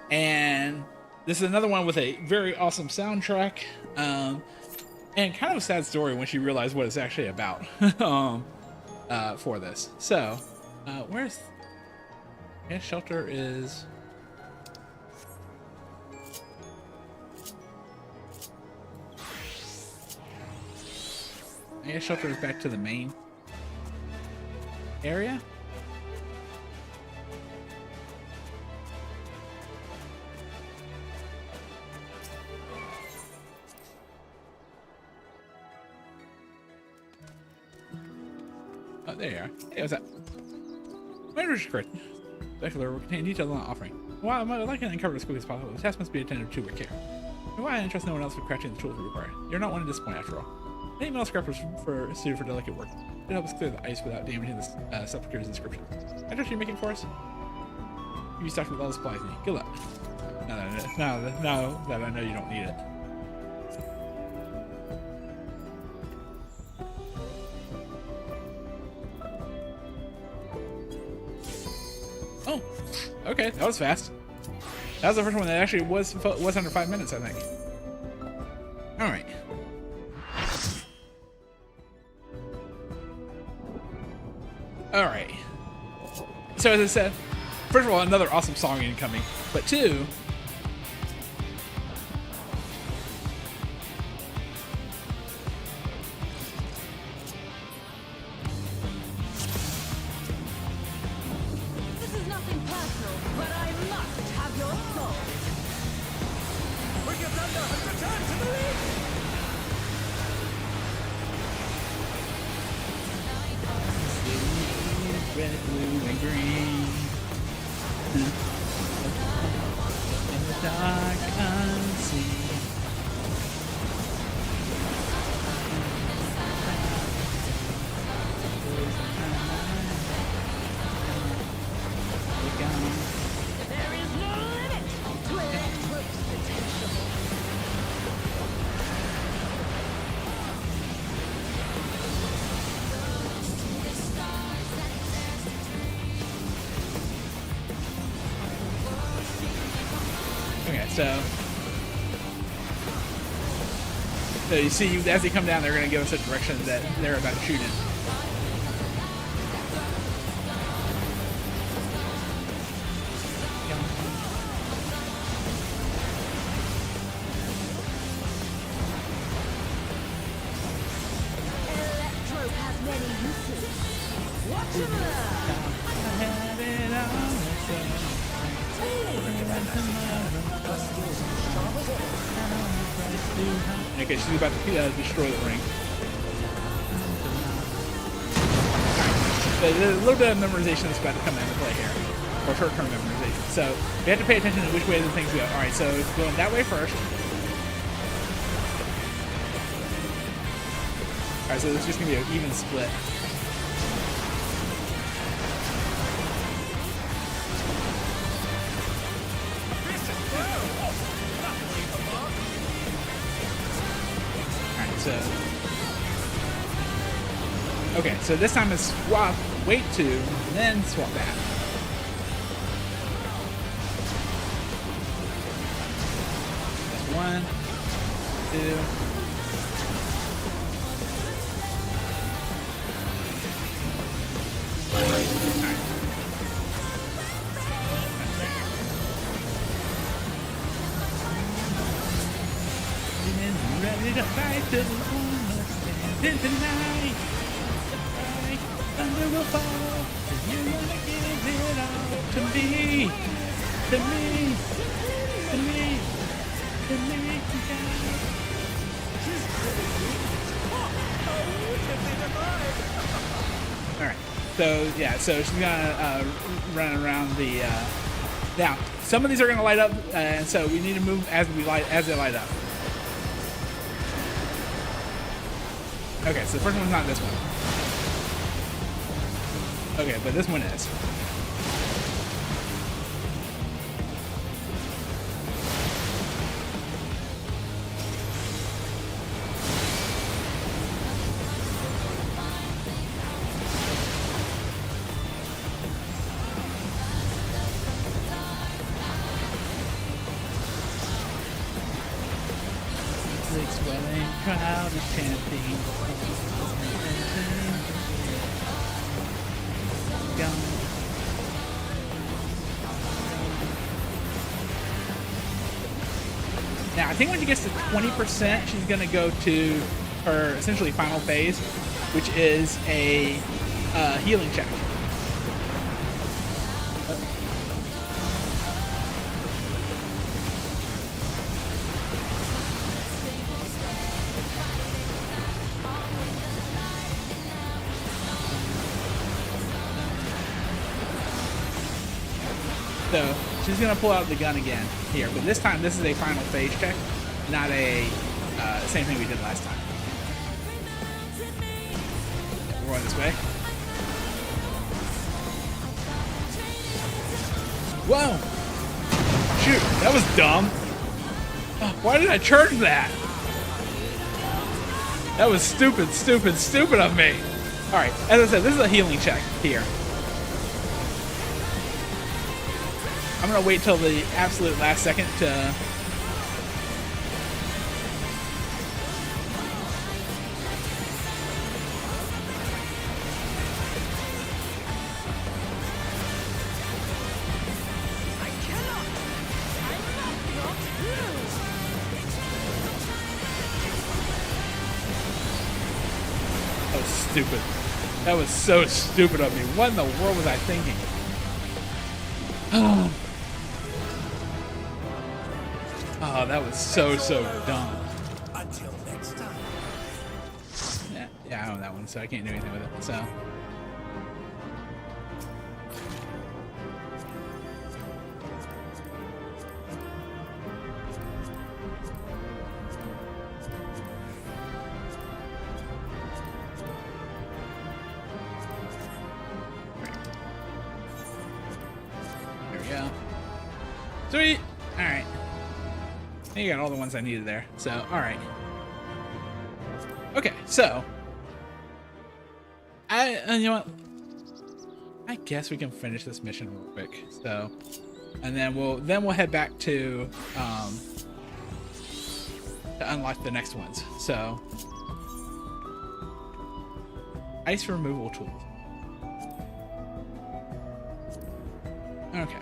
and this is another one with a very awesome soundtrack, and kind of a sad story once you realize what it's actually about. For this. So where's shelter is. I guess shelter is back to the main area. Oh, there you are. Hey, what's up? My address is correct. Spectacular will contain details on the offering. While I might like to uncover as quickly as possible, the task must be attended to with care. Why I entrust no one else with crafting the tools we require. You're not one to disappoint after all. Any metal scrappers suited for delicate work. It helps clear the ice without damaging the sepulchre's inscription. I trust you making for us. You stocked with all the supplies you need. Good luck. Now that I know you don't need it. Oh, okay, that was fast. That was the first one that actually was under 5 minutes, I think. All right. All right. So as I said, first of all, another awesome song incoming, but two, This is nothing personal, but I must have your soul. Wicked Thunder has returned to the league! red, blue, and green. In the dark unseen. There is no limit to Electro's potential. Okay, so you see, as they come down, they're going to give us a direction that they're about to shoot in. Electro has many uses. Watch him Okay, she's about to destroy the ring. Right. There's a little bit of memorization that's about to come into play here, or short-term memorization. So we have to pay attention to which way the things go. All right, so it's going that way first. All right, so this is just gonna be an even split. Okay, so this time it's swap, wait to, and then swap back. That's 1, 2. Ready to fight to the one tonight. Thunder will fall, and you're gonna give it all to me, to me, to me, to me. All right. So yeah, so she's gonna run around the. Now, some of these are gonna light up, and so we need to move as they light up. Okay, so the first one's not this one. Okay, but this one is. Swelling crowd chanting. Now, I think when she gets to 20%, she's going to go to her essentially final phase, which is a healing check. So she's gonna pull out the gun again here, but this time this is a final phase check, not a same thing we did last time. We're going this way. Whoa! Shoot, that was dumb. Why did I charge that? That was stupid, stupid, stupid of me. All right, as I said, this is a healing check here. I'm gonna wait till the absolute last second to. That was stupid. That was so stupid of me. What in the world was I thinking? Oh, that was so dumb. Until next time. Yeah, I own that one, so I can't do anything with it. So. There we go. Sweet. All right. You got all the ones I needed there. So, all right. Okay, so you know what? I guess we can finish this mission real quick. So, and then we'll head back to unlock the next ones. So, ice removal tools. Okay.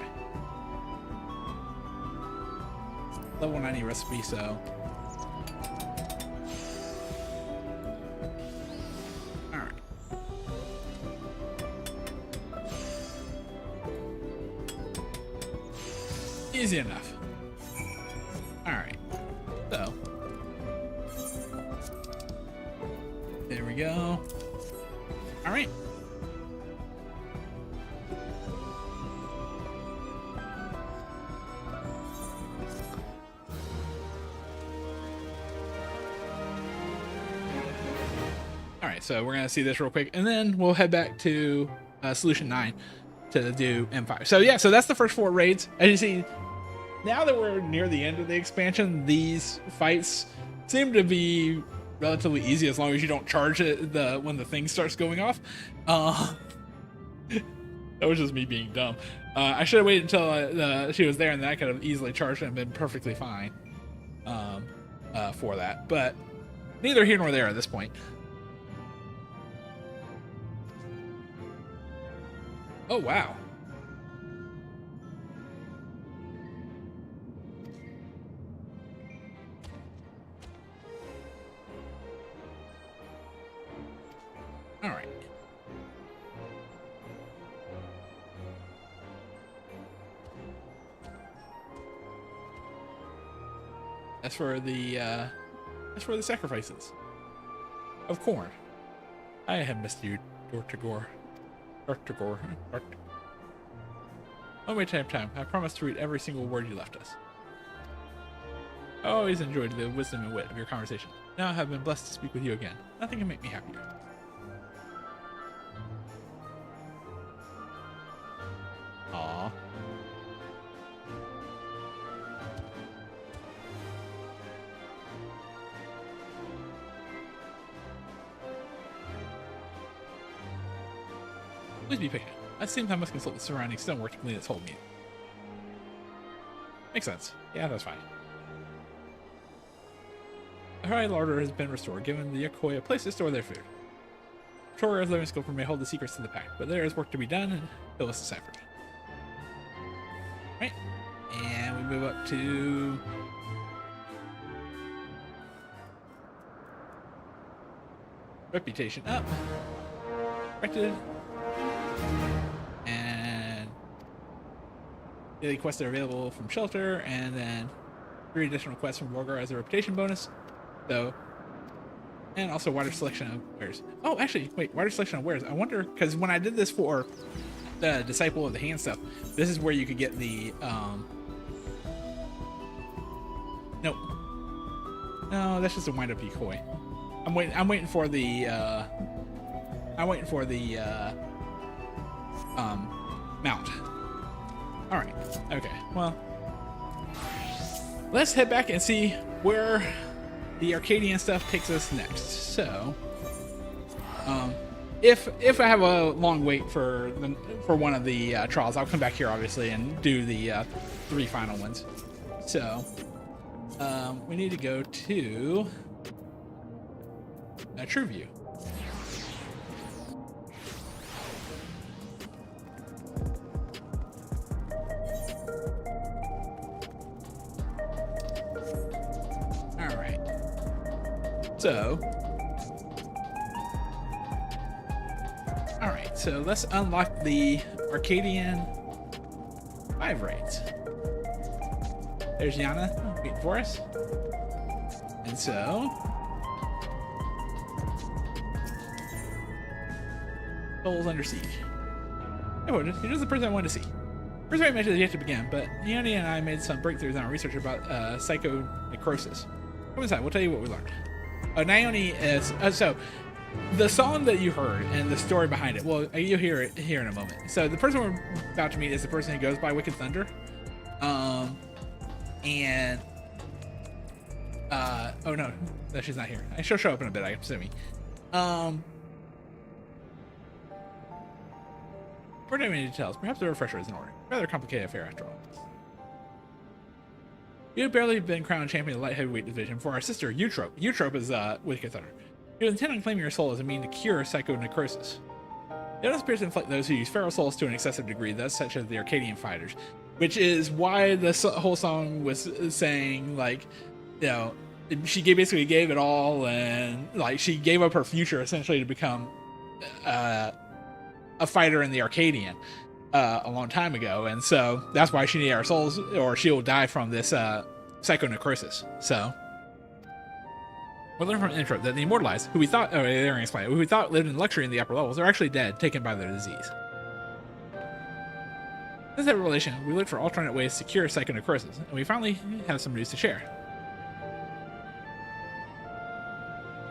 Level 90 recipe, so. Alright. Easy enough. Alright. So. There we go. Alright. So we're going to see this real quick, and then we'll head back to Solution 9 to do M5. So yeah, so that's the first 4 raids. As you see, now that we're near the end of the expansion, these fights seem to be relatively easy as long as you don't charge it when the thing starts going off. That was just me being dumb. I should have waited until she was there, and then I could have easily charged it and been perfectly fine for that. But neither here nor there at this point. Oh, wow. All right. That's for the sacrifices of corn. I have missed you, Dortagor. One way time. I promise to read every single word you left us. I always enjoyed the wisdom and wit of your conversation. Now I have been blessed to speak with you again. Nothing can make me happier. Aww. Please be patient. At the same time, I must consult the surrounding stonework to clean its whole meat. Makes sense. Yeah, that's fine. The high order has been restored, giving the Yokoi a place to store their food. Toria's living sculptor may hold the secrets to the pact, but there is work to be done and it was deciphered. Right, and we move up to reputation up, corrected, and daily quests are available from shelter, and then 3 additional quests from Vorgar as a reputation bonus. So, and also wider selection of wares. Oh, actually, wait, wider selection of wares. I wonder, because when I did this for the Disciple of the Hand stuff, this is where you could get the, nope. No, that's just a wind-up decoy. I'm waiting for the, mount. All right, okay, well, let's head back and see where the Arcadian stuff takes us next. So, if I have a long wait for one of the trials, I'll come back here obviously and do the 3 final ones. So, we need to go to True View. So, alright, so let's unlock the Arcadian 5 raids. There's Yana waiting for us. And so, Souls Under Siege. Here's the person I wanted to see. Cruiserweight match is yet to begin, but Leonie and I made some breakthroughs in our research about psychonecrosis. Come inside, we'll tell you what we learned. Naomi is so the song that you heard and the story behind it. Well, you'll hear it here in a moment. So the person we're about to meet is the person who goes by Wicked Thunder, and oh no, she's not here. She'll show up in a bit, I'm assuming. More many details. Perhaps the refresher is in order. Rather complicated affair after all. You have barely been crowned champion of the light heavyweight division for our sister, Eutrope. Eutrope is Wicked Thunder. You intend on claiming your soul as a mean to cure psychonecrosis. It also appears to inflict those who use feral souls to an excessive degree, thus such as the Arcadian fighters. Which is why the whole song was saying, like, you know, she basically gave it all, and like she gave up her future essentially to become a fighter in the Arcadian. A long time ago, and so that's why she needed our souls, or she'll die from this psychonecrosis. So we learned from intro that the immortalized, who we thought lived in luxury in the upper levels, are actually dead, taken by their disease. Since that revelation, we looked for alternate ways to cure psychonecrosis, and we finally have some news to share.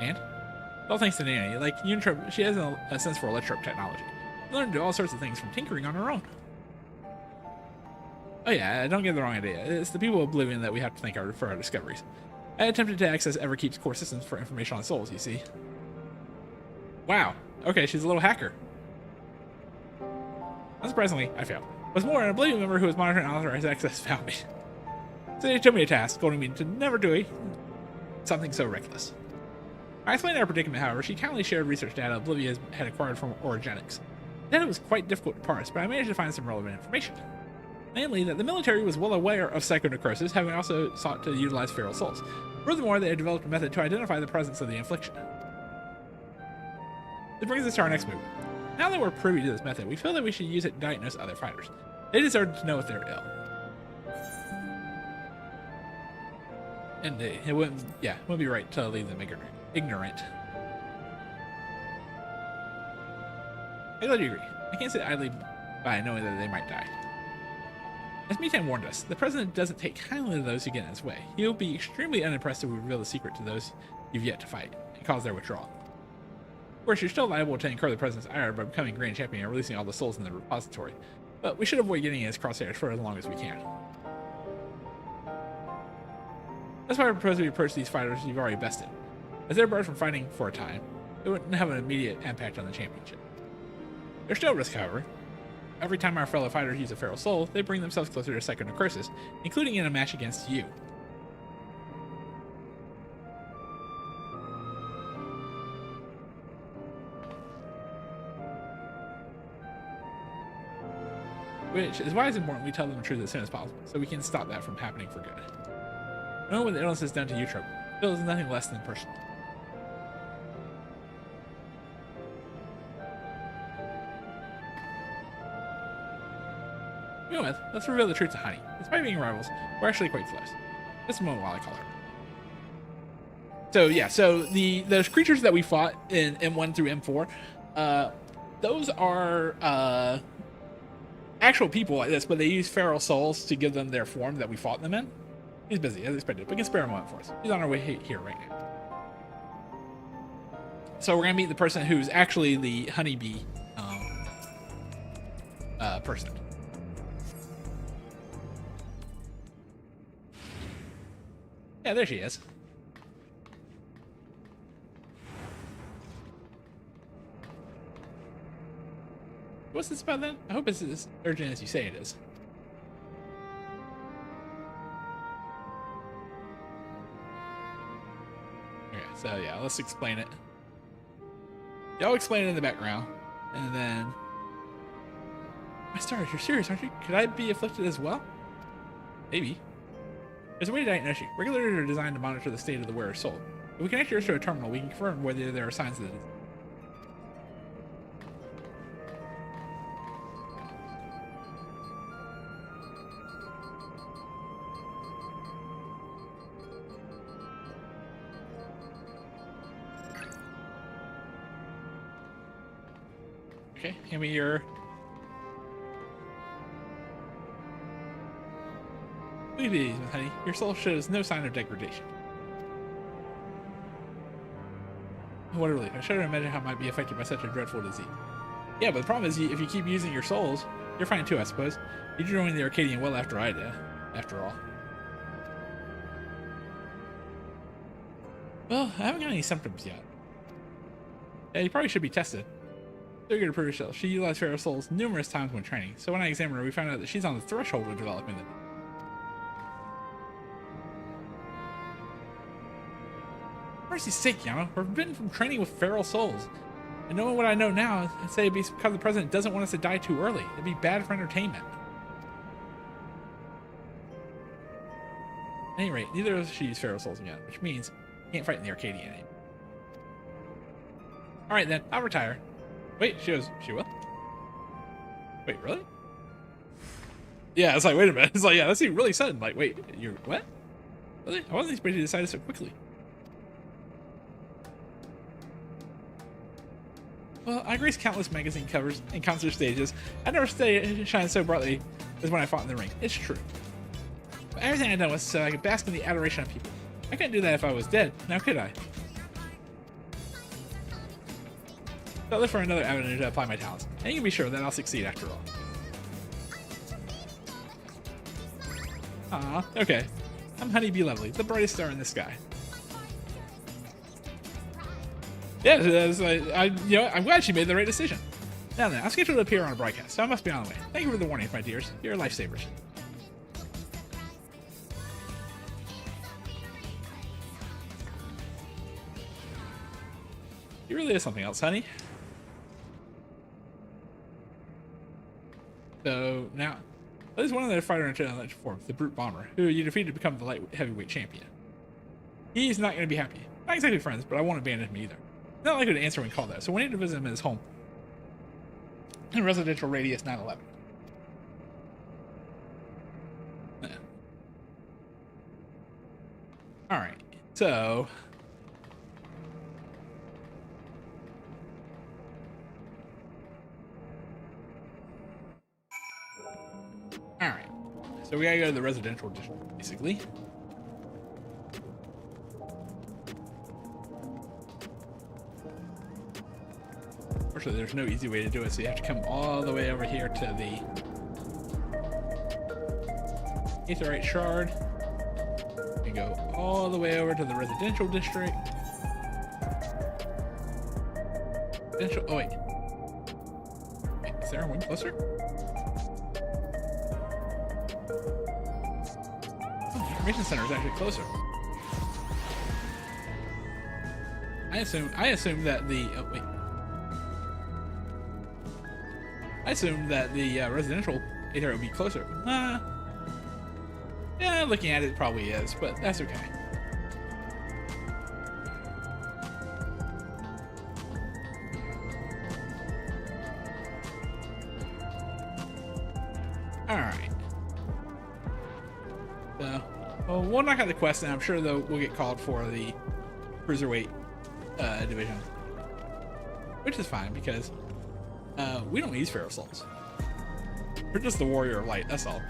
And all thanks to Nanny, like Unitrope, she has a sense for electrope technology. Learn to do all sorts of things from tinkering on her own. Oh yeah, don't get the wrong idea. It's the people of Oblivion that we have to thank for our discoveries. I attempted to access Everkeep's core systems for information on souls, you see. Wow. Okay, she's a little hacker. Unsurprisingly, I failed. What's more, an Oblivion member who was monitoring unauthorized access found me. So they took me a task, scolding me to never do something so reckless. I explained our predicament, however. She kindly shared research data Oblivion had acquired from Origenics. Then it was quite difficult to parse, but I managed to find some relevant information. Namely, that the military was well aware of psychonecrosis, having also sought to utilize feral souls. Furthermore, they had developed a method to identify the presence of the infliction. This brings us to our next move. Now that we're privy to this method, we feel that we should use it to diagnose other fighters. They deserve to know if they're ill. And it wouldn't be right to leave them ignorant. I'm glad you agree. I can't sit idly by knowing that they might die. As Mitan warned us, the president doesn't take kindly to those who get in his way. He'll be extremely unimpressed if we reveal the secret to those you've yet to fight and cause their withdrawal. Of course, you're still liable to incur the president's ire by becoming Grand Champion and releasing all the souls in the repository, but we should avoid getting in his crosshairs for as long as we can. That's why I propose we approach these fighters you've already bested. As they're barred from fighting for a time, it wouldn't have an immediate impact on the championship. There's still risk, however. Every time our fellow fighters use a feral soul, they bring themselves closer to psychonecrosis, including in a match against you. which is why it's important we tell them the truth as soon as possible, so we can stop that from happening for good. Know what the illness has done to you, Trope. Feels nothing less than personal. To begin with, let's reveal the truth to Honey. Despite being rivals, we're actually quite close. Just a moment while I call her. So yeah, so those creatures that we fought in M1 through M4, those are actual people like this, but they use feral souls to give them their form that we fought them in. He's busy, as expected, but we can spare a moment for us. He's on our way here right now. So we're gonna meet the person who's actually the honeybee person. Yeah, there she is. What's this about then? I hope it's as urgent as you say it is. Okay, so yeah, let's explain it. Y'all explain it in the background, and then... My stars, you're serious, aren't you? Could I be afflicted as well? Maybe. There's a way to diagnose you. Regulators are designed to monitor the state of the wearer's soul. If we connect yours to a terminal, we can confirm whether there are signs of the disease. Okay, hand me your... Look at these, honey. Your soul shows no sign of degradation. What a relief. I shudder to imagine how it might be affected by such a dreadful disease. Yeah, but the problem is, if you keep using your souls, you're fine too, I suppose. You joined the Arcadian well after I did, after all. Well, I haven't got any symptoms yet. Yeah, you probably should be tested. So you're to prove yourself. She utilized feral souls numerous times when training, so when I examined her, we found out that she's on the threshold of developing it. For mercy's sake, Yama, we're forbidden from training with feral souls. And knowing what I know now, I'd say it'd be because the president doesn't want us to die too early. It'd be bad for entertainment. At any rate, neither of us should use feral souls again, which means we can't fight in the Arcadian anymore. Alright then, I'll retire. Wait, she will? Wait, really? Yeah, it's like, wait a minute. It's like, yeah, that seemed really sudden. Like, wait, you're, what? Really? I wasn't expecting you to decide so quickly. Well, I graced countless magazine covers and concert stages. I never shined so brightly as when I fought in the ring. It's true. But everything I done was so I could bask in the adoration of people. I couldn't do that if I was dead, now could I? So I'll look for another avenue to apply my talents, and you can be sure that I'll succeed after all. Aw, okay. I'm Honeybee Lovely, the brightest star in the sky. Yeah, I'm glad she made the right decision. Now then, I'm scheduled to appear on a broadcast, so I must be on the way. Thank you for the warning, my dears. You're lifesavers. You really is something else, honey. So now, at least one of their fighter in legend form, the Brute Bomber, who you defeated to become the light heavyweight champion. He's not going to be happy. Not exactly friends, but I won't abandon him either. Not likely to answer when called though, so we need to visit him at his home in residential radius 911. All right, so. Alright, so we gotta go to the residential district, basically. Unfortunately, there's no easy way to do it, so you have to come all the way over here to the Aetherite Shard. You go all the way over to the residential district. Oh, wait. Wait, is there one closer? Information center is actually closer. I assume that the I assumed that the residential either it would be closer. Yeah, looking at it, it probably is, but that's okay. Alright. So, well, we'll knock out the quest, and I'm sure though we'll get called for the Cruiserweight division. Which is fine, because we don't use Pharaoh Souls. We're just the Warrior of Light, that's all.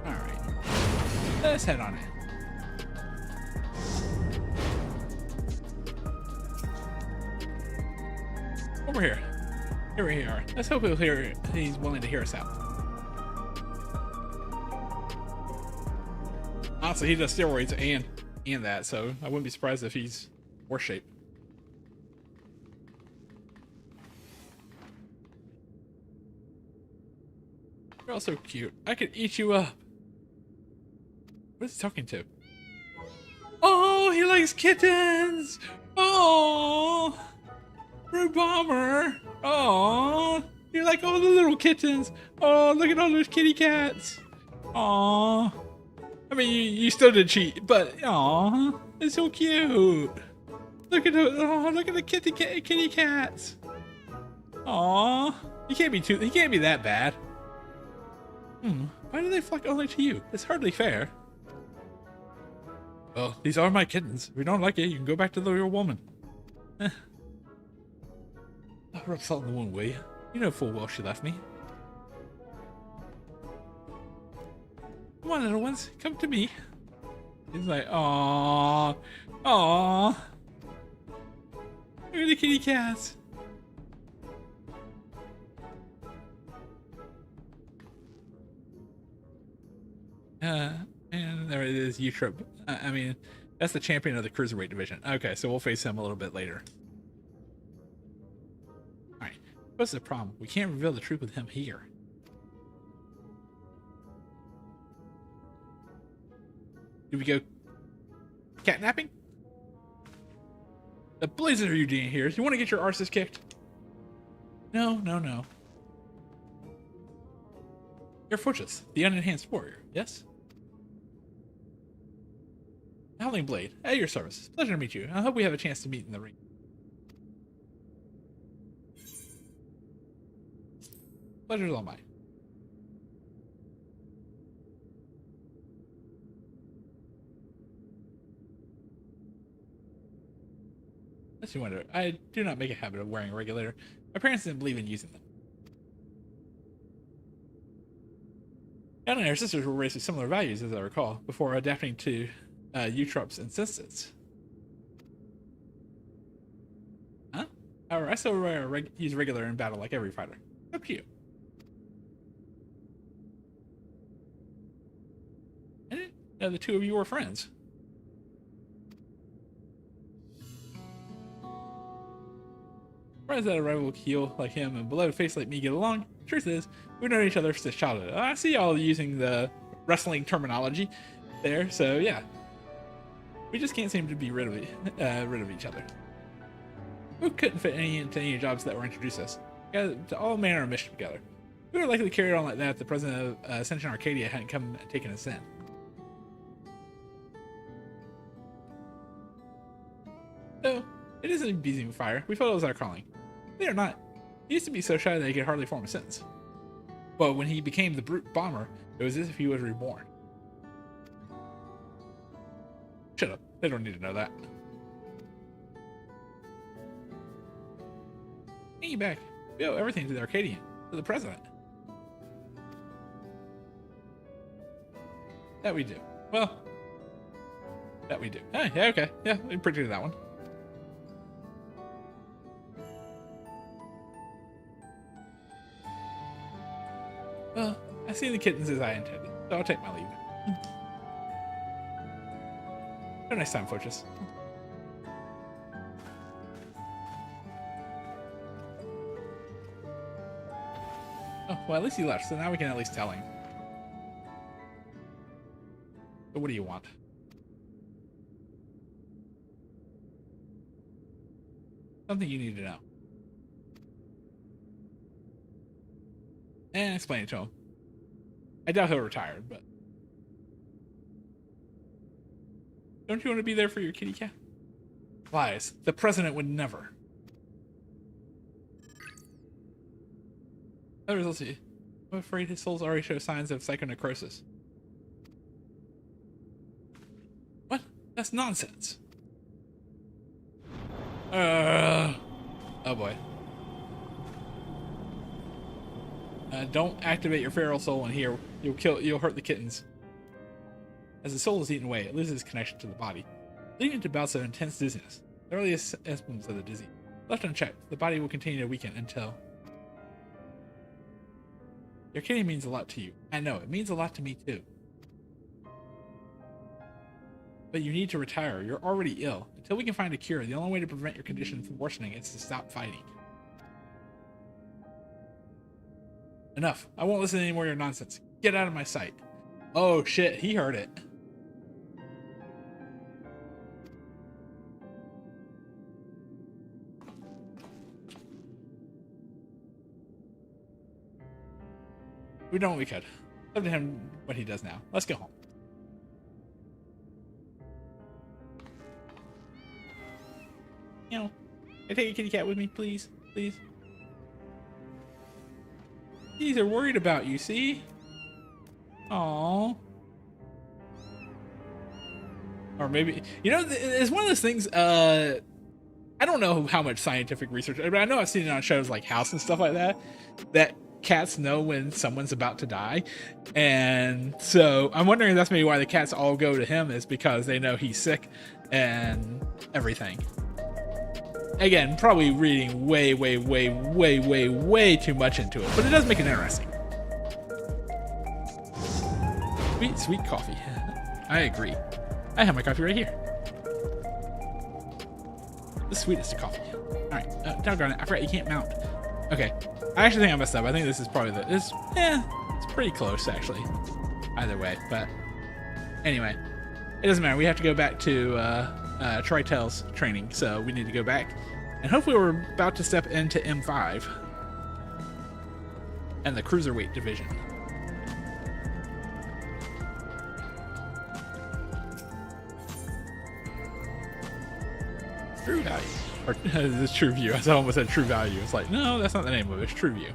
Alright. Let's head on in. Over here. Here we are. Let's hope he's willing to hear us out. Honestly, he does steroids and that, so I wouldn't be surprised if he's worse shape. You're all so cute. I could eat you up. What is he talking to? Oh, he likes kittens! Oh! Rude bomber! Oh! You like all the little kittens! Oh, look at all those kitty cats! Oh! I mean, you still did cheat, but oh, it's so cute. Look at the kitty cats. Oh, he can't be that bad. Why do they flock only to you? It's hardly fair. Well, these are my kittens. If you don't like it, you can go back to your woman. I'll rub salt in the wound, will you? You know full well she left me. Come on, little ones, come to me. He's like, aww, aww. Look at the kitty cats. And there it is, U-Trip. I mean, that's the champion of the Cruiserweight division. Okay, so we'll face him a little bit later. Alright, what's the problem? We can't reveal the truth with him here. Do we go catnapping? The blazes are you doing here? You want to get your arses kicked? No, no, no. You're Fortress, the unenhanced warrior, yes? Howling Blade, at your service. Pleasure to meet you. I hope we have a chance to meet in the ring. Pleasure's all mine. Let's wonder. I do not make a habit of wearing a regulator. My parents didn't believe in using them. Anna and her sisters were raised with similar values, as I recall, before adapting to Utrup's insistence. Huh? However, I still use regular in battle like every fighter. Up to you. I didn't know the two of you were friends. Surprised that a rival heel like him and beloved face like me get along. Truth is, we've known each other since childhood. I see y'all using the wrestling terminology there, so yeah. We just can't seem to be rid of each other. We couldn't fit into any jobs that were introduced us. We got all manner of mission together. We would likely carry it on like that if the president of Ascension Arcadia hadn't come and taken us in. So, it isn't abusing fire. We felt it was our calling. They are not. He used to be so shy that he could hardly form a sentence. But when he became the brute bomber, it was as if he was reborn. Shut up. They don't need to know that. Take you back. We owe everything to the Arcadian, to the president. That we do. Well, that we do. Ah, yeah, okay. Yeah, we predicted that one. Well, I see the kittens as I intended, so I'll take my leave. Have a nice time, Fortress. Oh, well, at least he left, so now we can at least tell him. So what do you want? Something you need to know. And explain it to him. I doubt he'll retire, but... Don't you want to be there for your kitty cat? Lies. The president would never. Let's see. I'm afraid his souls already show signs of psychonecrosis. What? That's nonsense. Oh boy. Don't activate your feral soul in here. You'll hurt the kittens. As the soul is eaten away, it loses connection to the body, leading to bouts of intense dizziness. The earliest symptoms of the disease. Left unchecked, the body will continue to weaken until... Your kitty means a lot to you. I know, it means a lot to me too. But you need to retire. You're already ill. Until we can find a cure, the only way to prevent your condition from worsening is to stop fighting. Enough. I won't listen to any more of your nonsense. Get out of my sight. Oh shit, he heard it. We've done what we could. Up to him what he does now. Let's go home. You know, can I take a kitty cat with me, please? Please? These are worried about you, see? Aww. Or maybe, you know, it's one of those things, I don't know how much scientific research, but I know I've seen it on shows like House and stuff like that, that cats know when someone's about to die. And so I'm wondering if that's maybe why the cats all go to him, is because they know he's sick and everything. Again, probably reading way too much into it, but it does make it interesting. Sweet, sweet coffee. I agree. I have my coffee right here. The sweetest of coffee. Alright, doggone it, I forgot you can't mount. Okay, I actually think I messed up. I think this is probably it's pretty close actually. Either way, but anyway, it doesn't matter. We have to go back to Tritel's training, so we need to go back. And hopefully we're about to step into M5 and the Cruiserweight division. True value. Or this True View. I almost said True Value. It's like, no, that's not the name of it. It's True View.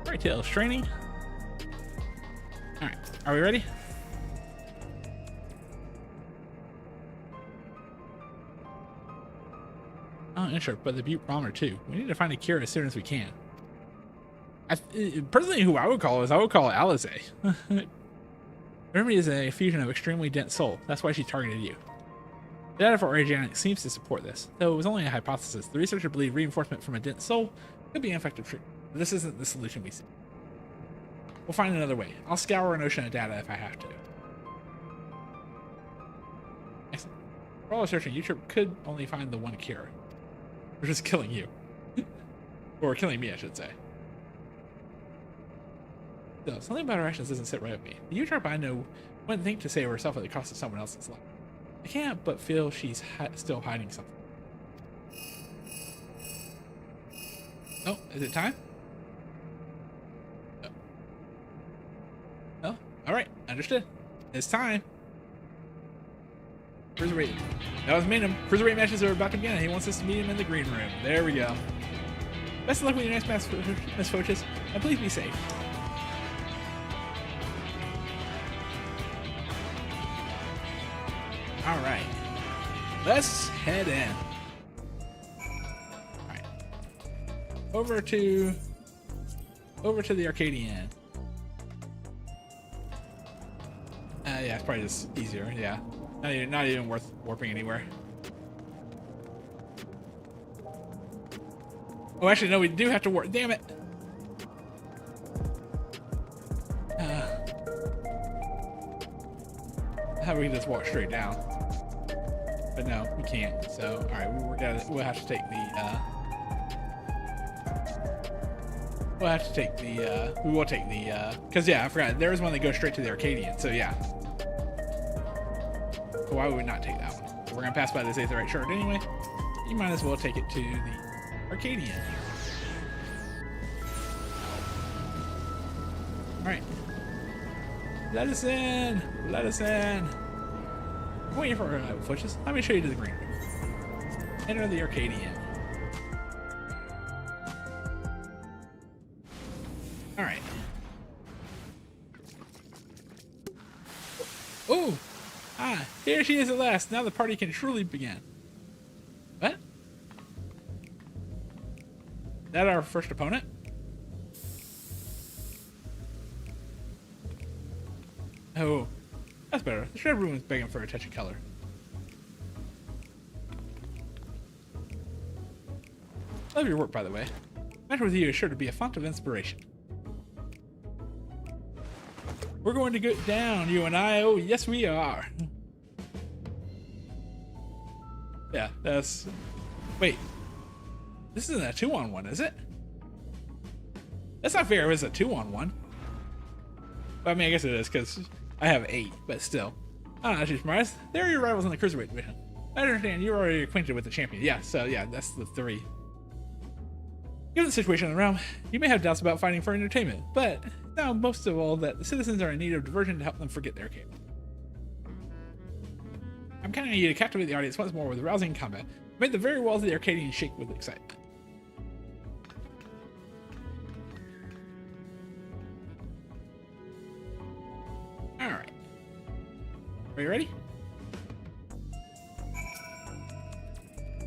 Retail training. All right, are we ready? Oh, intro, but the Butte Bomber too. We need to find a cure as soon as we can. Personally, who I would call it Alize. Remedy is a fusion of extremely dense soul. That's why she targeted you. The data for Arcadian seems to support this, though it was only a hypothesis. The researcher believed reinforcement from a dense soul could be an effective treatment. But this isn't the solution we see. We'll find another way. I'll scour an ocean of data if I have to. Excellent. For all the searching, YouTube could only find the one cure, which is killing you. Or killing me, I should say. So, something about her actions doesn't sit right with me. The YouTube I know wouldn't think to save herself at the cost of someone else's life. I can't but feel she's still hiding something. Oh, is it time? Oh, alright, understood. It's time. Cruiserweight. That was meeting him. Cruiserweight matches are about to begin. He wants us to meet him in the green room. There we go. Best of luck with your next match, Miss Foches, and please be safe. Alright. Let's head in. Alright. Over to the Arcadian. Yeah, it's probably just easier, yeah. Not even worth warping anywhere. Oh, actually, no, we do have to warp. Damn it. how we can just walk straight down. But no, we can't. So, all right, we'll have to take the. We will take the. Cause yeah, I forgot there was one that goes straight to the Arcadian. So yeah. So why would we not take that one? We're gonna pass by this Aetherite shard anyway. You might as well take it to the Arcadian. All right. Let us in. Let us in. I'm waiting for Fletches. Let me show you to the green. Enter the Arcadian. All right. Oh, here she is at last. Now the party can truly begin. What? Is that our first opponent? Oh, that's better. The shred room is begging for a touch of color. Love your work, by the way. Match with you is sure to be a font of inspiration. We're going to get down, you and I. Oh, yes, we are. Yeah, that's... Wait. This isn't a 2-on-1, is it? That's not fair. It was a 2-on-1. But I mean, I guess it is, because I have 8, but still. I'm not too surprised. There are your rivals in the Cruiserweight division. I understand you're already acquainted with the champion. Yeah, so yeah, that's the 3. Given the situation in the realm, you may have doubts about fighting for entertainment, but now most of all that the citizens are in need of diversion to help them forget their game. I'm counting on you to captivate the audience once more with rousing combat. Make the very walls of the Arcadian shake with excitement. Alright. Are you ready?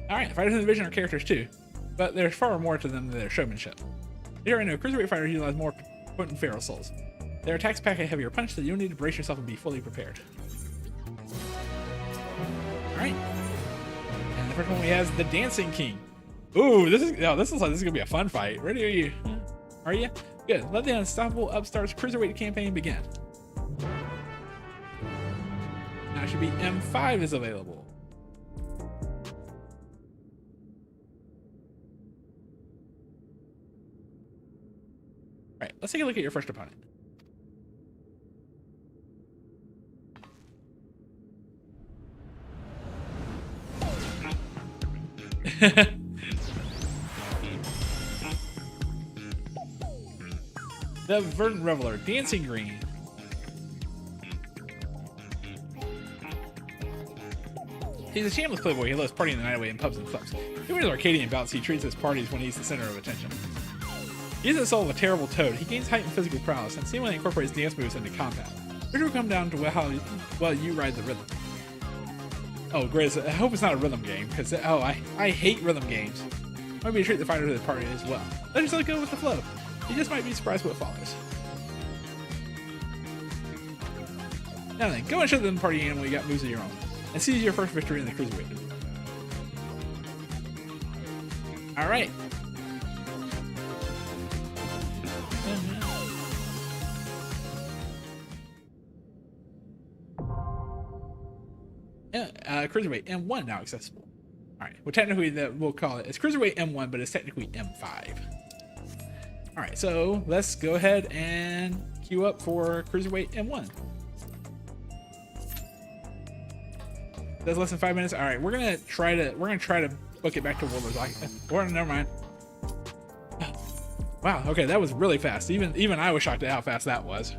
Alright, the fighters in the division are characters too, but there's far more to them than their showmanship. Here I know Cruiserweight fighters utilize more potent feral souls. Their attacks pack a heavier punch, so you'll need to brace yourself and be fully prepared. Alright. And the first one we have is the Dancing King. Ooh, this looks like this is gonna be a fun fight. Ready are you? Are you? Good. Let the unstoppable upstarts Cruiserweight campaign begin. Now it should be M5 is available. Alright, let's take a look at your first opponent. The Verdant Reveler, Dancing Green. He's a shameless playboy. He loves partying the night away in pubs and clubs. He wins Arcadian bouts. He treats his parties when he's the center of attention. He is the soul of a terrible toad. He gains height and physical prowess and seemingly incorporates dance moves into combat, which will come down to how well you ride the rhythm. Oh, great. I hope it's not a rhythm game, because I hate rhythm games. Maybe you treat the fighter to the party as well. Let yourself go with the flow. You just might be surprised what follows. Now then, go and show them the party animal you got moves of your own, and seize your first victory in the Cruiserweight. Alright. Cruiserweight M1 now accessible. Alright, well technically we'll call it's Cruiserweight M1, but it's technically M5. Alright, so let's go ahead and queue up for Cruiserweight M1. That's less than 5 minutes. Alright, we're gonna try to book it back to Warlords. Or never mind. Wow, okay, that was really fast. Even I was shocked at how fast that was.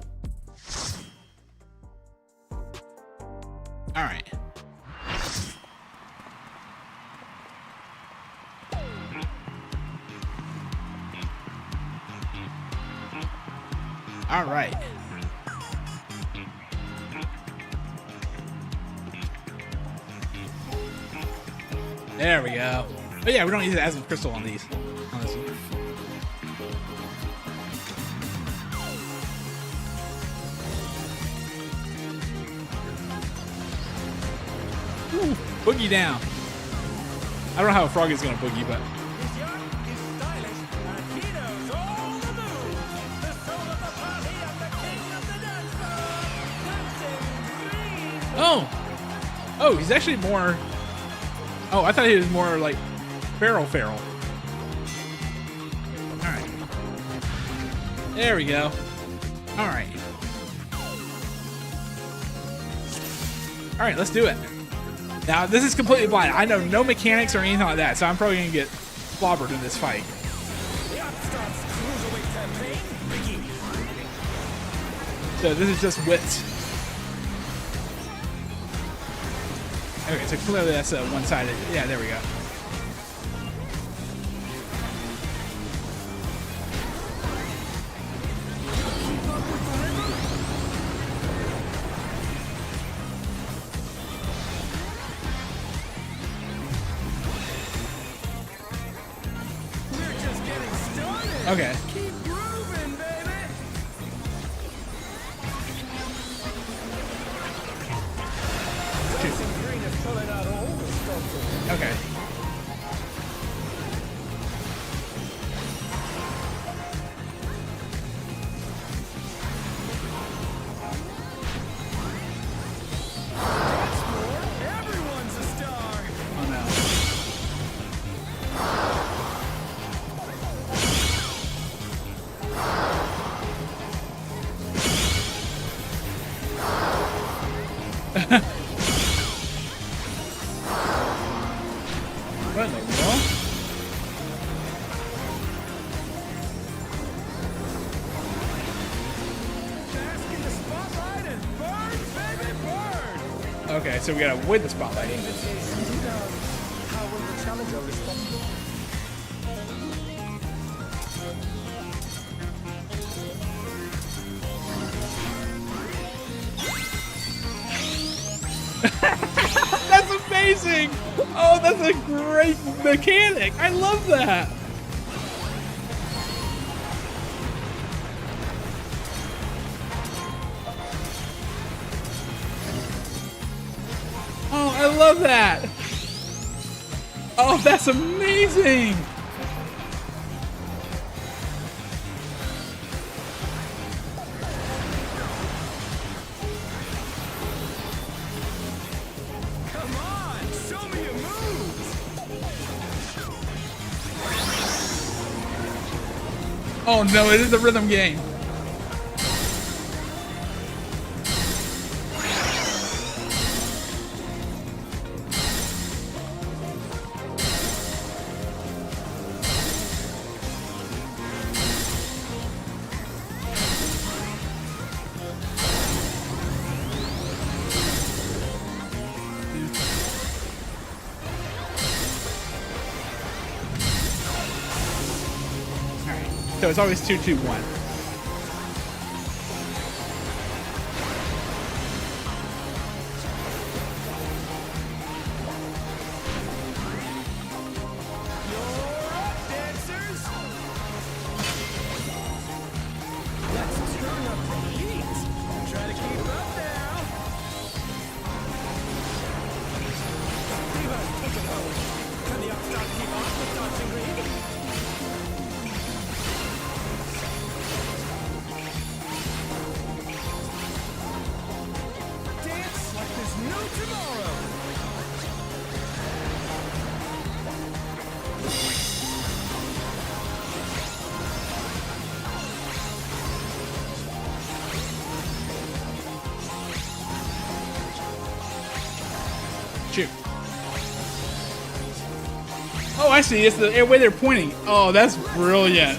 Alright. All right. There we go. But yeah, we don't use the Azimuth Crystal on these. Ooh, boogie down. I don't know how a frog is gonna boogie, but. Oh! Oh, he's actually more... Oh, I thought he was more like feral. Alright. There we go. Alright. Alright, let's do it. Now, this is completely blind. I know no mechanics or anything like that, so I'm probably going to get clobbered in this fight. So this is just wits. Okay, so clearly that's one-sided. Yeah, there we go. We're just getting started. Okay. Keep grooving, baby. Dancing green is pulling out all the stuff. Okay. Everyone's a star. Oh no. What in the world? Bask in the spotlight and burn, baby, burn. Okay, so we gotta avoid the spotlight. How will the challenger respond? That's amazing! Oh, that's a great mechanic. I love that. Oh, I love that. Oh, that's amazing. Come on, show me your moves. Oh no, it is a rhythm game. So it's always 2-2-1. You're up, dancers. Let's turn up the heat. Try to keep up now. Divas, take it home. Can the upstart keep up with dancing green? Dance like there's no tomorrow. Shoot. Oh, I see. It's the way they're pointing. Oh, that's brilliant.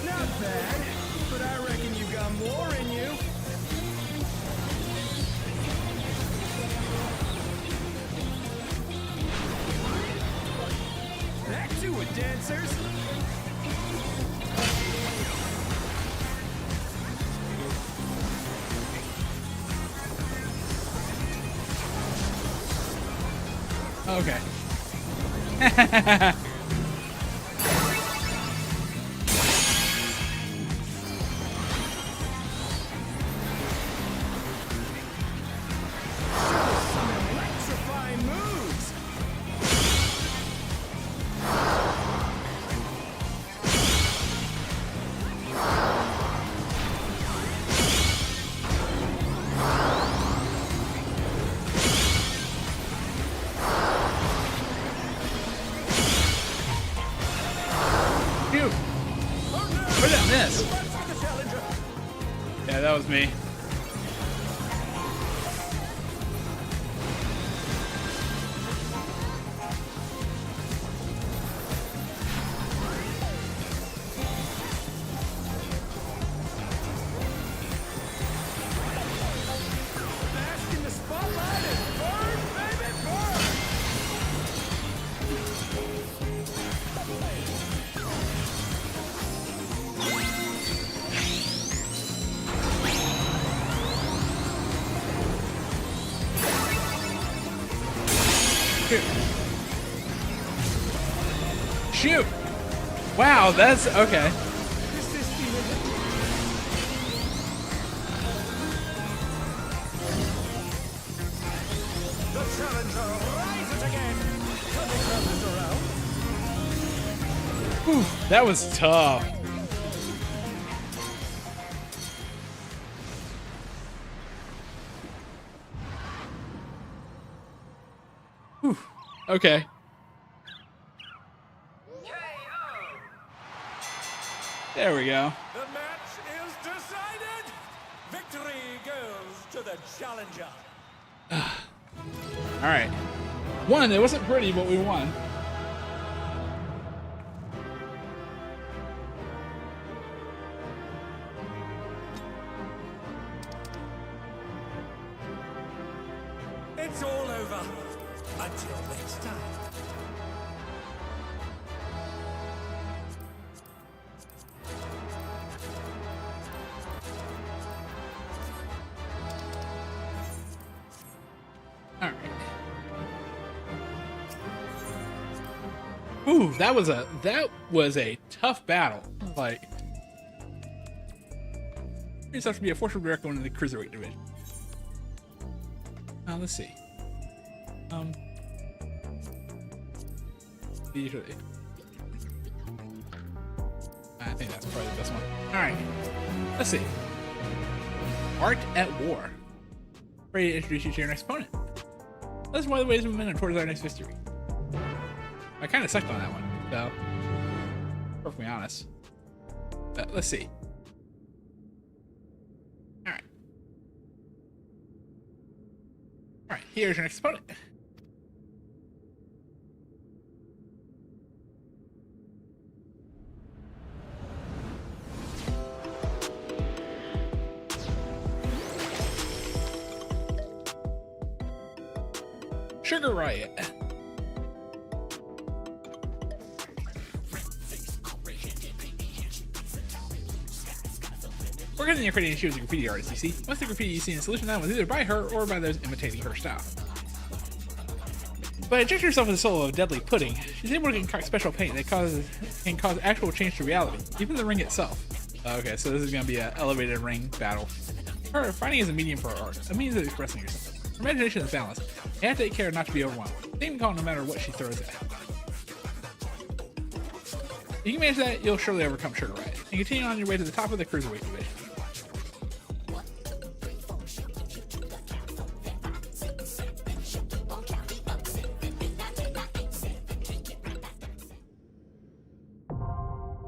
Not bad, but I reckon you got more in you. Back to it, dancers. Okay. Some electrifying moves. miss. Yeah, that was me. Shoot! Wow, that's okay. The challenger rises again. Turning this around. Whew, that was tough. Whew, okay. There we go. The match is decided. Victory goes to the challenger. All right. One, it wasn't pretty, but we won. It's all over. Until next time. All right. Ooh, that was a tough battle. Like, it's have to be a force direct one in the Cruiserweight division. Let's see. Usually, I think that's probably the best one. All right, let's see. Art at War. Ready to introduce you to your next opponent. Let's one of the ways of movement towards our next victory. I kind of sucked on that one, so perfectly honest. But let's see. All right, here's your next opponent. Sugar Riot. We're getting the Arcadian she was a graffiti artist, you see. Most of the graffiti you see in Solution 9 was either by her or by those imitating her style. But inject yourself with a soul of deadly pudding, she's able to concoct special paint that can cause actual change to reality, even the ring itself. Okay, so this is going to be an elevated ring battle. Her fighting is a medium for her art, a means of expressing yourself. Her imagination is balanced. You have to take care not to be overwhelmed. Same call no matter what she throws at. If you can manage that, you'll surely overcome Sugar Riot, and continue on your way to the top of the Cruiserweight division.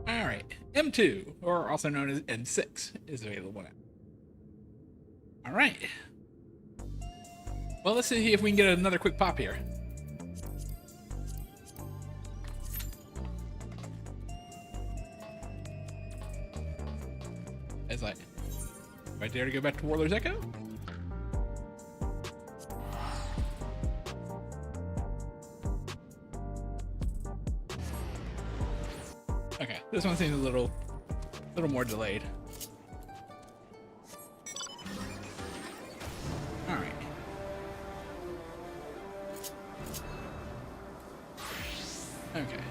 Alright, M2, or also known as M6, is available now. Alright. Well, let's see if we can get another quick pop here. It's like, do I dare to go back to Warlord's Echo? Okay, this one seems a little more delayed. All right. Okay.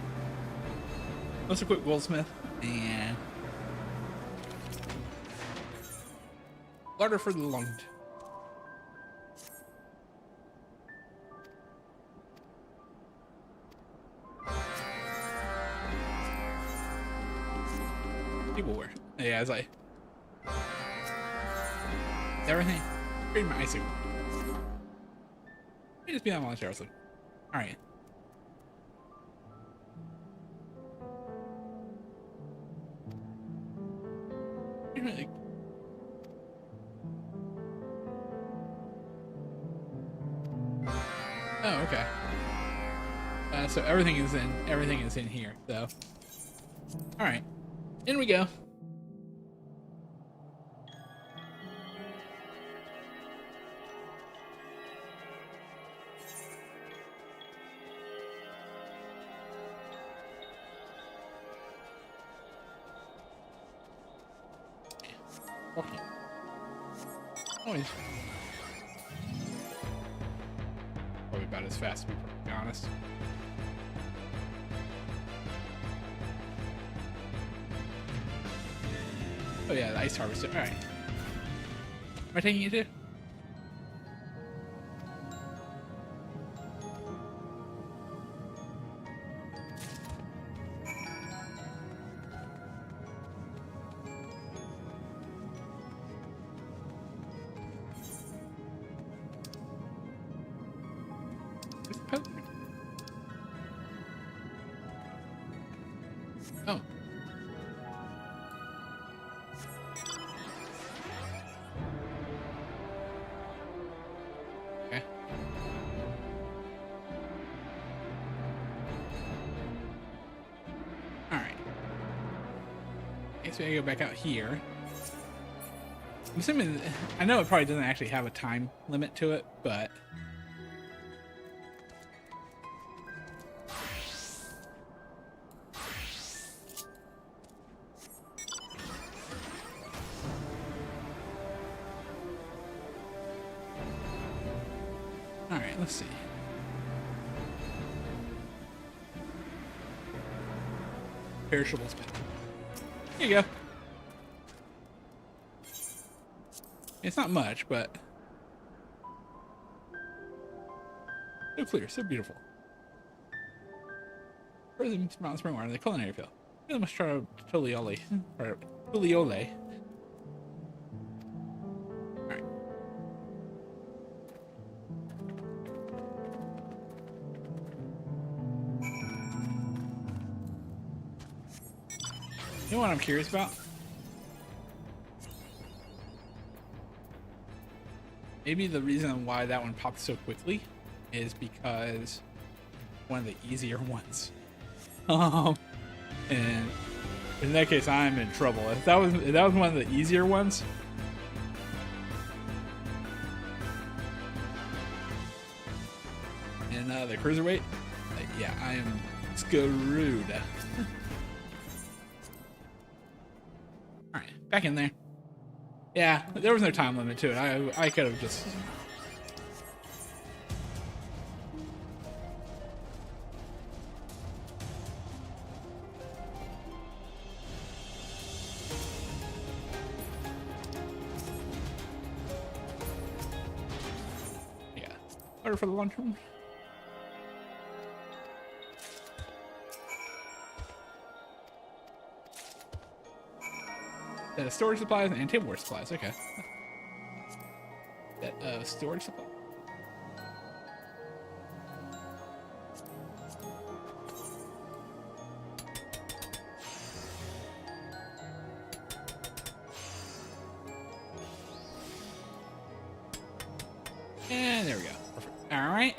Let's equip Goldsmith and larder for the lung. People were. Yeah, it's like everything. Read my ice. Let me just be on volunteer. All right. Oh, okay. So everything is in here. So, all right, in we go. Okay. Always. Probably about as fast, to be perfectly honest. Oh yeah, the ice harvester. All right. Am I taking you too? Oh. Okay. All right. Okay, so I go back out here. I'm assuming, I know it probably doesn't actually have a time limit to it, but alright, let's see. Perishables. Here you go. It's not much, but so clear, so beautiful. Where's the mountain spring water? The culinary field. Really must try Tuliole. Or Tuliole. Alright. You know what I'm curious about? Maybe the reason why that one popped so quickly is because one of the easier ones. And in that case, I'm in trouble. If that was one of the easier ones, and the Cruiserweight, yeah, I am screwed. All right, back in there. Yeah, there was no time limit to it. I could have just. Yeah, order for the lunchroom. Storage supplies and tableware supplies. Okay. That storage supply. And there we go. Perfect. All right.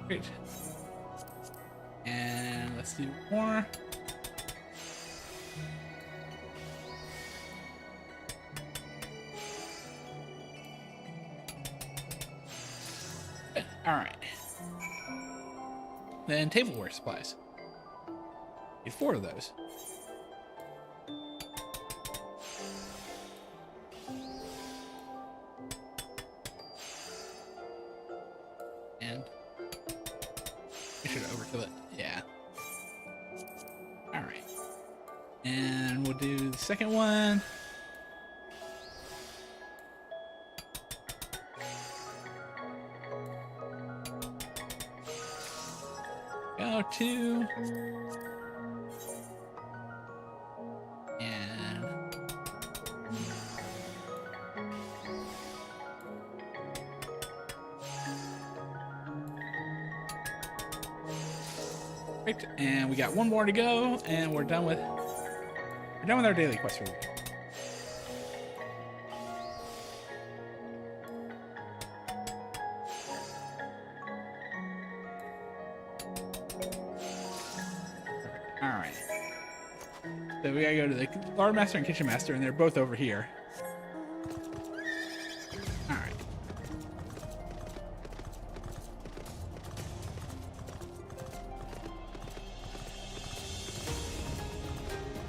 Great. And let's do more. All right. Then tableware supplies. Need 4 of those. And we should overfill it. Yeah. All right. And we'll do the second one. Go to. And Perfect. And we got one more to go, and we're done with our daily quest for the week. All right. So we gotta go to the Larder Master and Kitchen Master, and they're both over here. All right.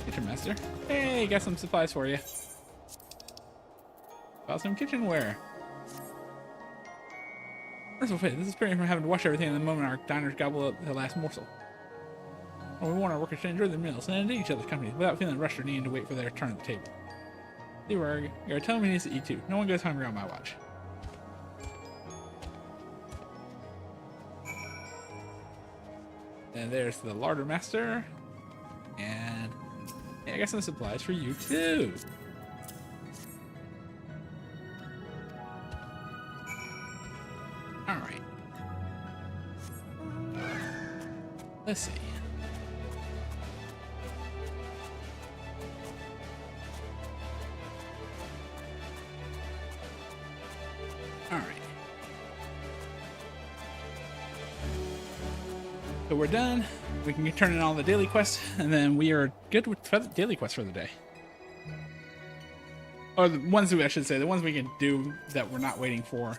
Kitchen Master. Hey, got some supplies for you. Got some kitchenware. This is pretty from having to wash everything in the moment our diners gobble up the last morsel. We want our workers to enjoy their meals and enjoy each other's company without feeling rushed or needing to wait for their turn at the table. You're telling me needs to eat too. No one goes hungry on my watch. And there's the Larder Master. And yeah, I got some supplies for you too. Alright. Let's see. Alright. So we're done. We can turn in all the daily quests, and then we are good with the daily quests for the day. Or the ones I should say, the ones we can do that we're not waiting for.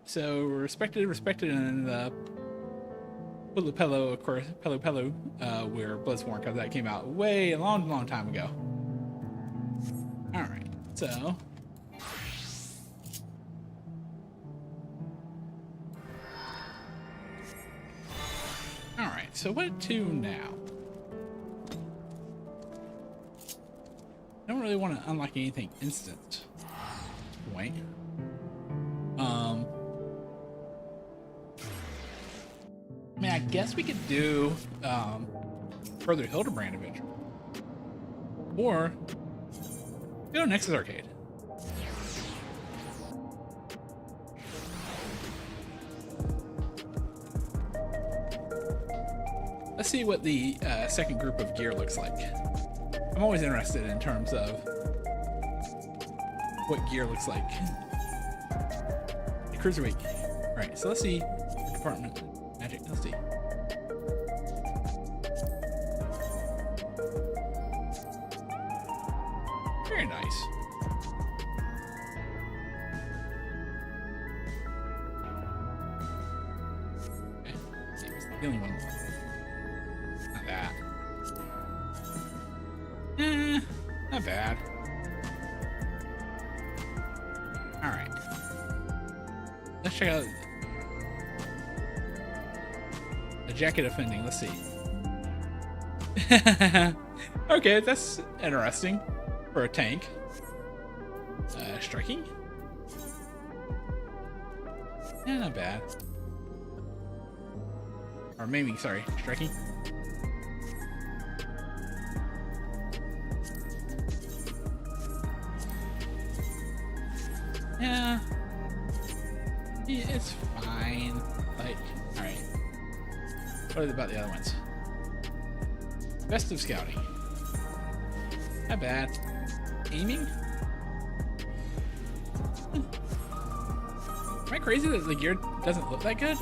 So respected, and Pello, of course, Pello, where Bloodsworn, because that came out a long time ago. All right, so so what to now? I don't really want to unlock anything instant. Wait. I mean, I guess we could do further Hildebrand adventure, or go to Nexus Arcade. Let's see what the second group of gear looks like. I'm always interested in terms of what gear looks like. The Cruiserweight. All right, so let's see the department. Magic, let's see. Very nice. Okay, let's see, what's the healing one? Not that. Not bad. Alright. Let's check out jacket offending. Let's see. Okay, that's interesting for a tank. Striking? Yeah, not bad. Or maiming, sorry. Striking? Yeah. It's fine. Like, alright. What about the other ones? Best of scouting. Not bad. Aiming? Am I crazy that the gear doesn't look that good?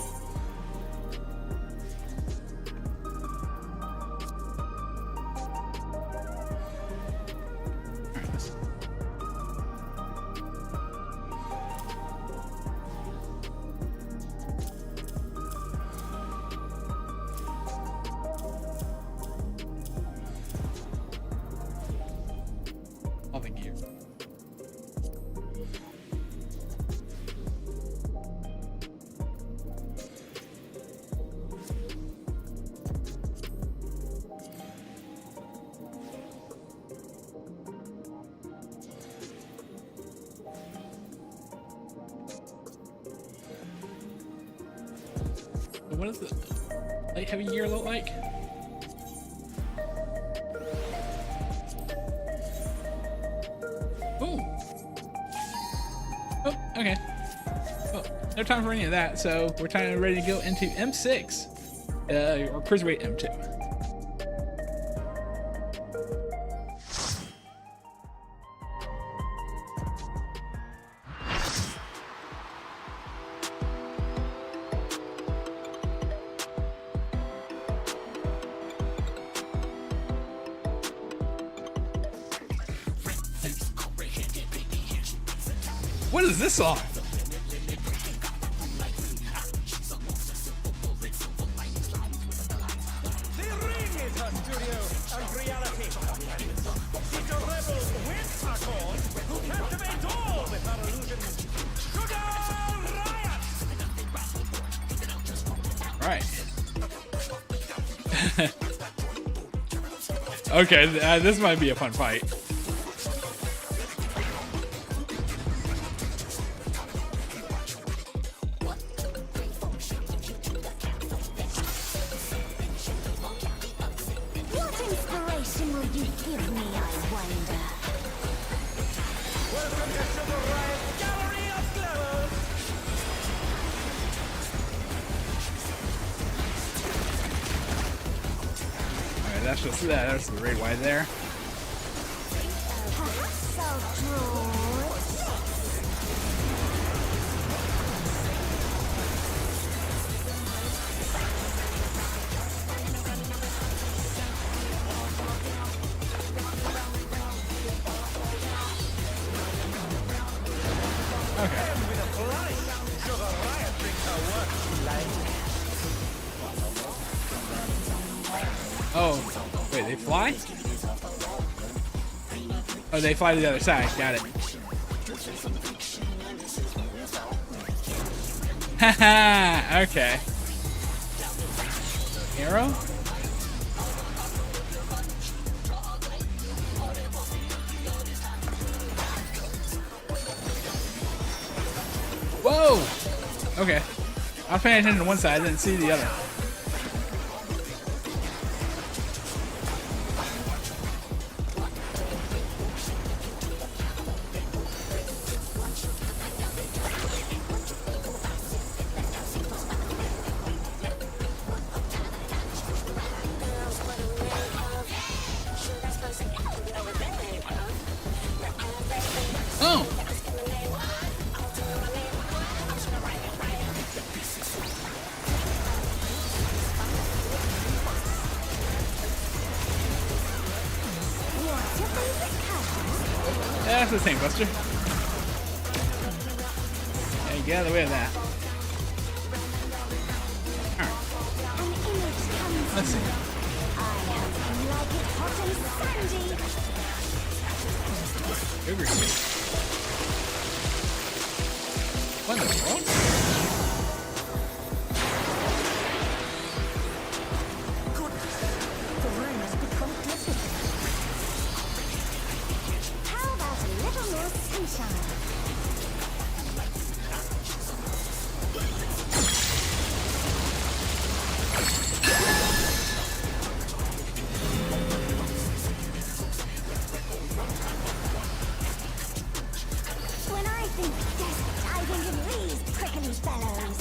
what does the light heavy gear look like? Ooh. Oh, okay. Oh, no time for any of that, so we're ready to go into M6, or Cruiserweight M2. What is this song? The ring is her studio and reality. She's a rebel with Accord who captivates all with her illusions. Sugar Riot! Right. Okay, this might be a fun fight. What inspiration will you give me, I wonder? Welcome to Sugar Riot's Gallery of Glamour! Alright, that's just that. That's the raid wide there. Perhaps I'll draw it. Okay. And with a flash, Sugar Riot brings her work to life. Oh, wait, they fly? Oh, they fly to the other side. Got it. Haha, okay. Arrow? Whoa! Okay. I was paying attention to one side, I didn't see the other. Oh! Yeah, that's the same, Buster. Hey, get out of the way of that. Alright. Let's see. Sugar sweet. What in the world? The room has become difficult. How about a little more sunshine? When I think death diving in these prickly fellows.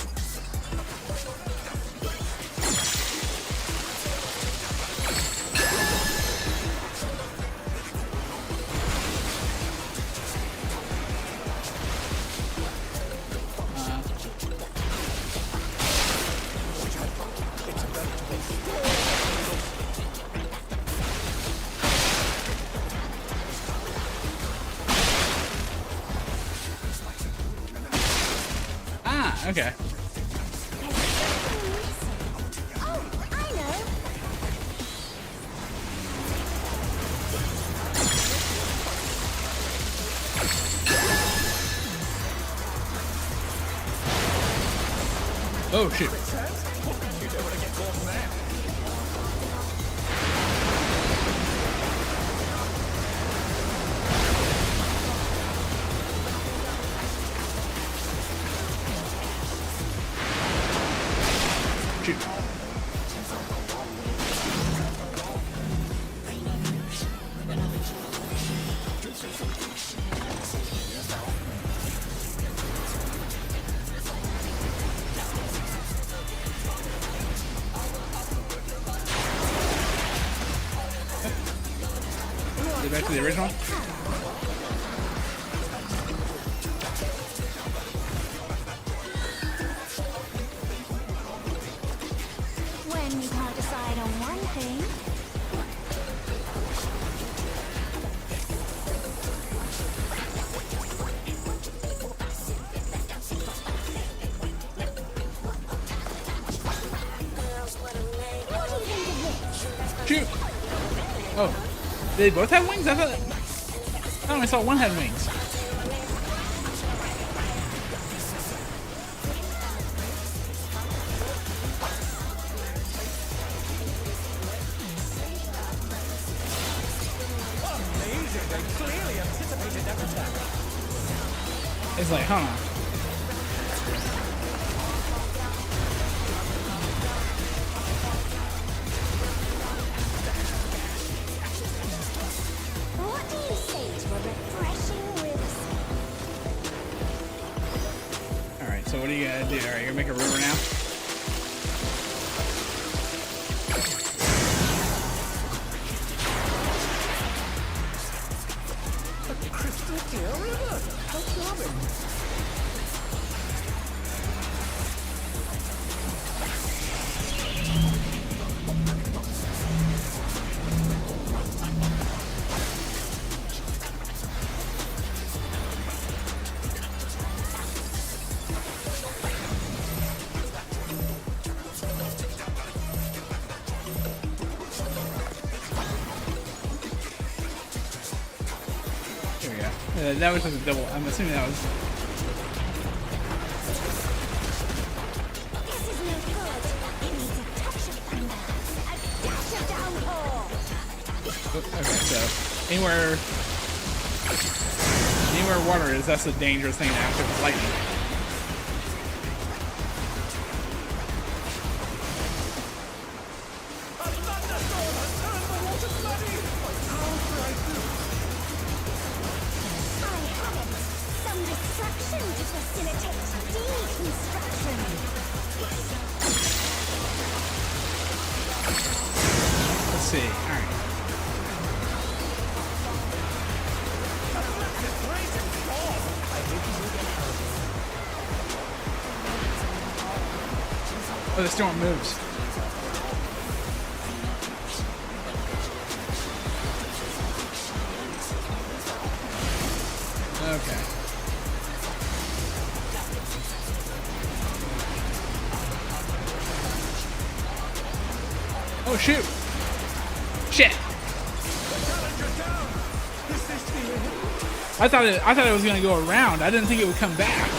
Ah, okay. Oh, I know. Oh, shoot. You don't want to get caught there. Shoot. back to the original. When you can't decide on one thing, what do you think of this? Shoot! Oh, did they both have wings? I thought I only saw one had wings. Amazing, they clearly anticipated that attack. It's like, huh? What do you say to a refreshing whiskey? All right. So what are you gonna do? All right, you're gonna make a river now. Crystal clear river. How charming. Here we go. That was just a double. I'm assuming that was. This is no good. It needs a touch of thunder, a dash of downpour. Okay, so anywhere water is, that's a dangerous thing to have with lightning. A thunderstorm has turned the water flooding. How should I do? I have it. Some destruction to facilitate deconstruction. Let's see. All right. Oh, the storm moves. Okay. Oh shoot! Shit! I thought it was gonna go around. I didn't think it would come back.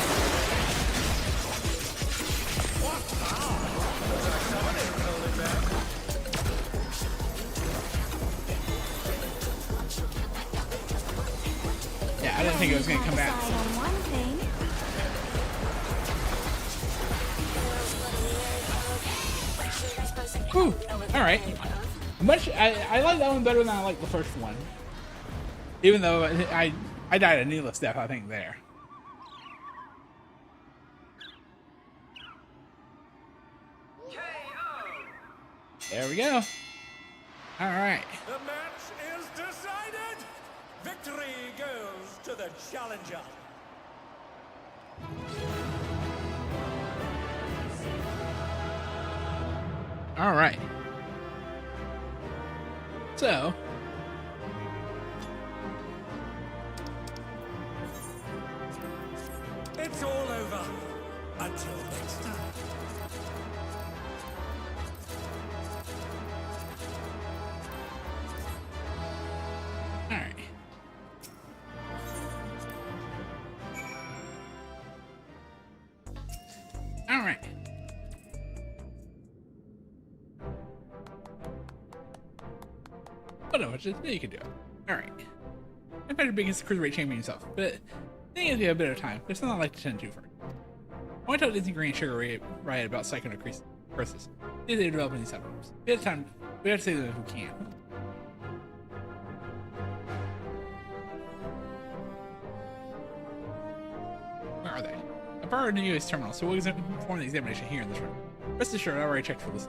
Yeah, I didn't think it was gonna come back. Decide on one thing. Whew. All right. I like that one better than I like the first one. Even though I died a needless death, I think there. There we go. All right. The match is decided. Victory goes to the challenger. All right. So, It's all over. Until next time. all right. All right. Whatever, just you can do it. All right. I'm better be against the Cruiserweight champion yourself, but I think you have a bit of time. There's something I'd like to tend to first. I want to tell Disney Green and Sugar Riot about psychonecrosis. They're developing these subgroups. We have time. We have to save them if we can. Where are they? I borrowed a new US terminal, so we'll perform the examination here in this room. Rest assured, I already checked for this.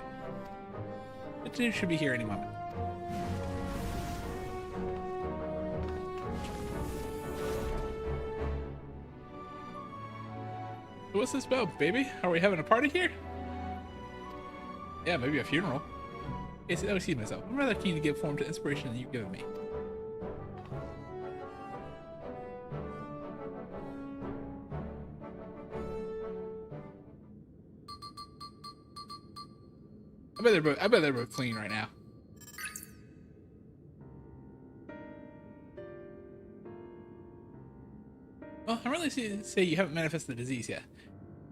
The two should be here any moment. What's this about, baby? Are we having a party here? Yeah, maybe a funeral. Yes, I see myself. I'm rather keen to give form to inspiration than you've given me. I bet they're both clean right now. Well, I really say you haven't manifested the disease yet.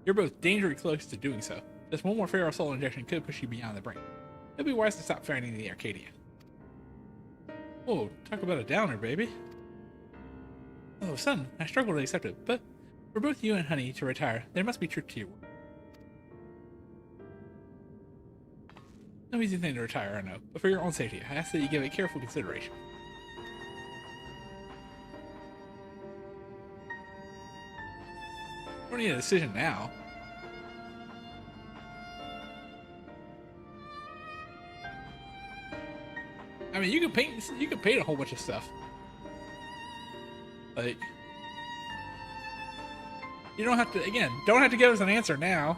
You're both dangerously close to doing so. Just one more feral soul injection could push you beyond the brink. It'd be wise to stop fighting the Arcadian. Oh, talk about a downer, baby. Oh, son, I struggle to accept it, but for both you and Honey to retire, there must be truth to your word. No easy thing to retire, I know, but for your own safety, I ask that you give it careful consideration. I don't need a decision now. I mean, you can paint a whole bunch of stuff. Like, you don't have to, again, don't have to give us an answer now.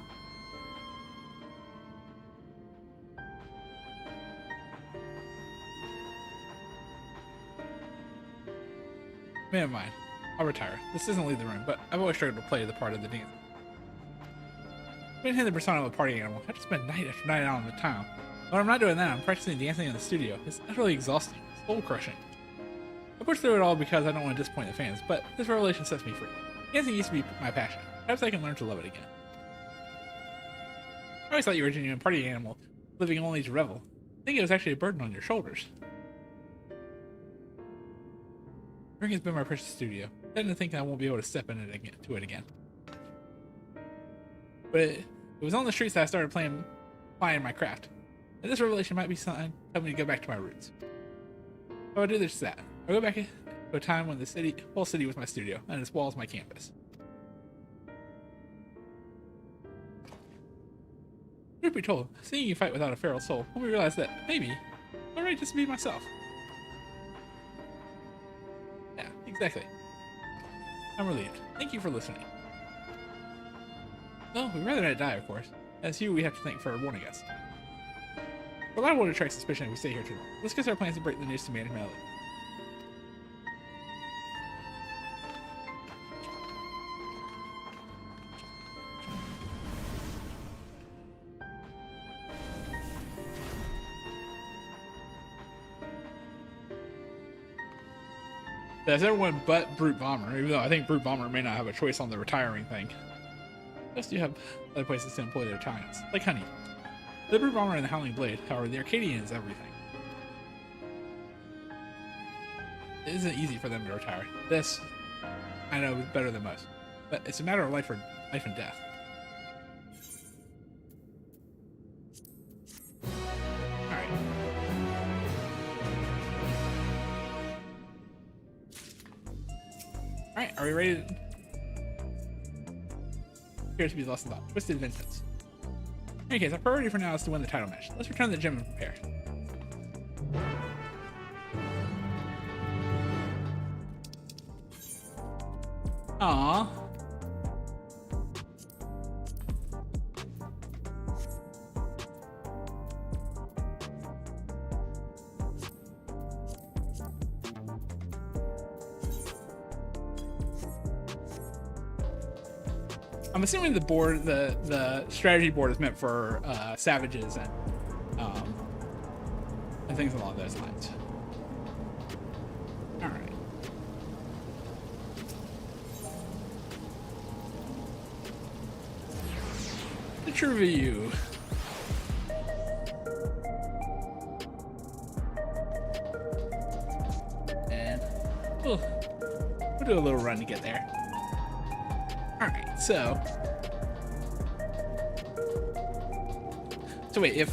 Never mind. I'll retire. This doesn't leave the room, but I've always struggled to play the part of the dance. I've been the persona of a party animal. I just spend night after night out on the town. When I'm not doing that, I'm practicing dancing in the studio. It's utterly exhausting, soul crushing. I push through it all because I don't want to disappoint the fans, but this revelation sets me free. Dancing used to be my passion. Perhaps I can learn to love it again. I always thought you were a genuine party animal, living only to revel. I think it was actually a burden on your shoulders. Ring has been my precious studio. I tend to think I won't be able to step in it again. But it was on the streets that I started playing my craft. And this revelation might be something helping me to go back to my roots. So I do just that. I go back to a time when the whole city was my studio, and its walls my campus. Truth be told, seeing you fight without a feral soul, helped me realize that maybe I'm ready just to be myself. Yeah, exactly. I'm relieved. Thank you for listening. Well, we'd rather not die, of course. As you, we have to thank for warning us. We're liable to attract suspicion if we stay here too long. Let's get our plans to break the news to management. That's everyone but Brute Bomber, even though I think Brute Bomber may not have a choice on the retiring thing. Just do have other places to employ their talents, like Honey. The Brute Bomber and the Howling Blade, however, the Arcadian is everything. It isn't easy for them to retire. This, I know, is better than most. But it's a matter of life and death. Alright. Alright, are we ready to... Appears to be lost in thought. Twisted Vengeance. In any case, our priority for now is to win the title match. Let's return to the gym and prepare. Aww. I'm assuming the board, the strategy board is meant for savages and things along those lines. All right. The true view. And we'll do a little run to get there. Alright, so wait, if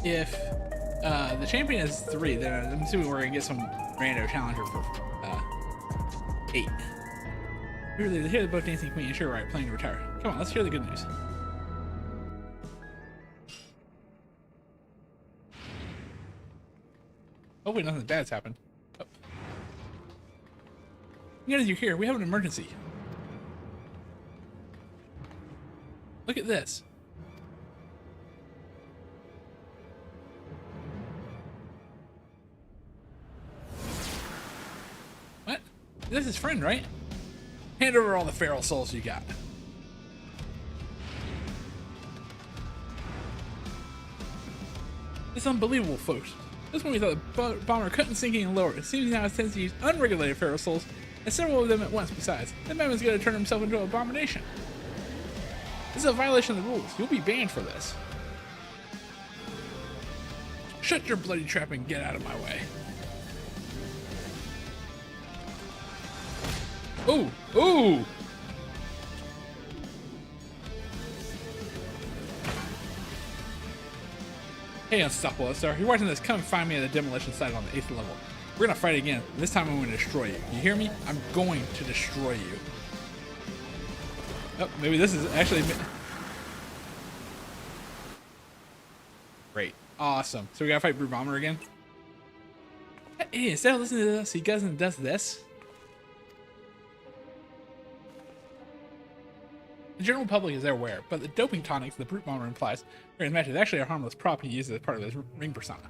the champion is 3, then I'm assuming we're gonna get some rando challenger for 8. Really, hear the both dancing queen and sure right planning to retire. Come on, let's hear the good news. Hopefully nothing bad's happened. Oh. As you're here, we have an emergency. Look at this. What? This is his friend, right? Hand over all the feral souls you got. It's unbelievable, folks. This one we thought the bomber couldn't sink any lower. It seems now it tends to use unregulated feral souls, and several of them at once besides. That man's gonna turn himself into an abomination. This is a violation of the rules. You'll be banned for this. Shut your bloody trap and get out of my way. Ooh! Ooh! Hey, Unstoppable Star, you're watching this. Come and find me at the demolition site on the 8th level. We're gonna fight again. This time I'm going to destroy you. You hear me? I'm going to destroy you. Oh, maybe this is actually... Great. Awesome. So we gotta fight Brute Bomber again? Hey, instead of listening to this, he goes and does this? The general public is aware, but the doping tonics the Brute Bomber implies during the match is actually a harmless prop he uses as part of his ring persona.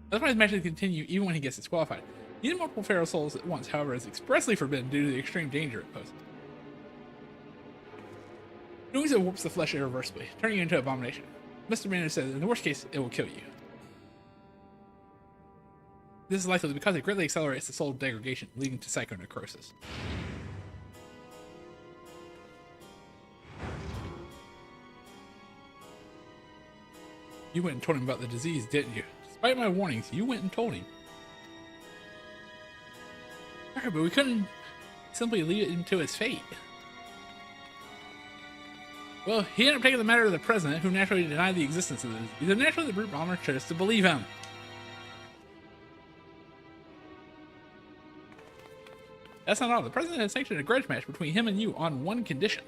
That's why his matches continue even when he gets disqualified. Using multiple feral souls at once, however, is expressly forbidden due to the extreme danger it poses. Doing so warps the flesh irreversibly, turning you into an abomination. Mr. Manor says, in the worst case, it will kill you. This is likely because it greatly accelerates the soul degradation, leading to psychonecrosis. You went and told him about the disease, didn't you? Despite my warnings, you went and told him. Alright, but we couldn't simply leave him to his fate. Well, he ended up taking the matter to the president, who naturally denied the existence of the disease, and naturally the Brute Bomber chose to believe him. That's not all. The president has sanctioned a grudge match between him and you on one condition.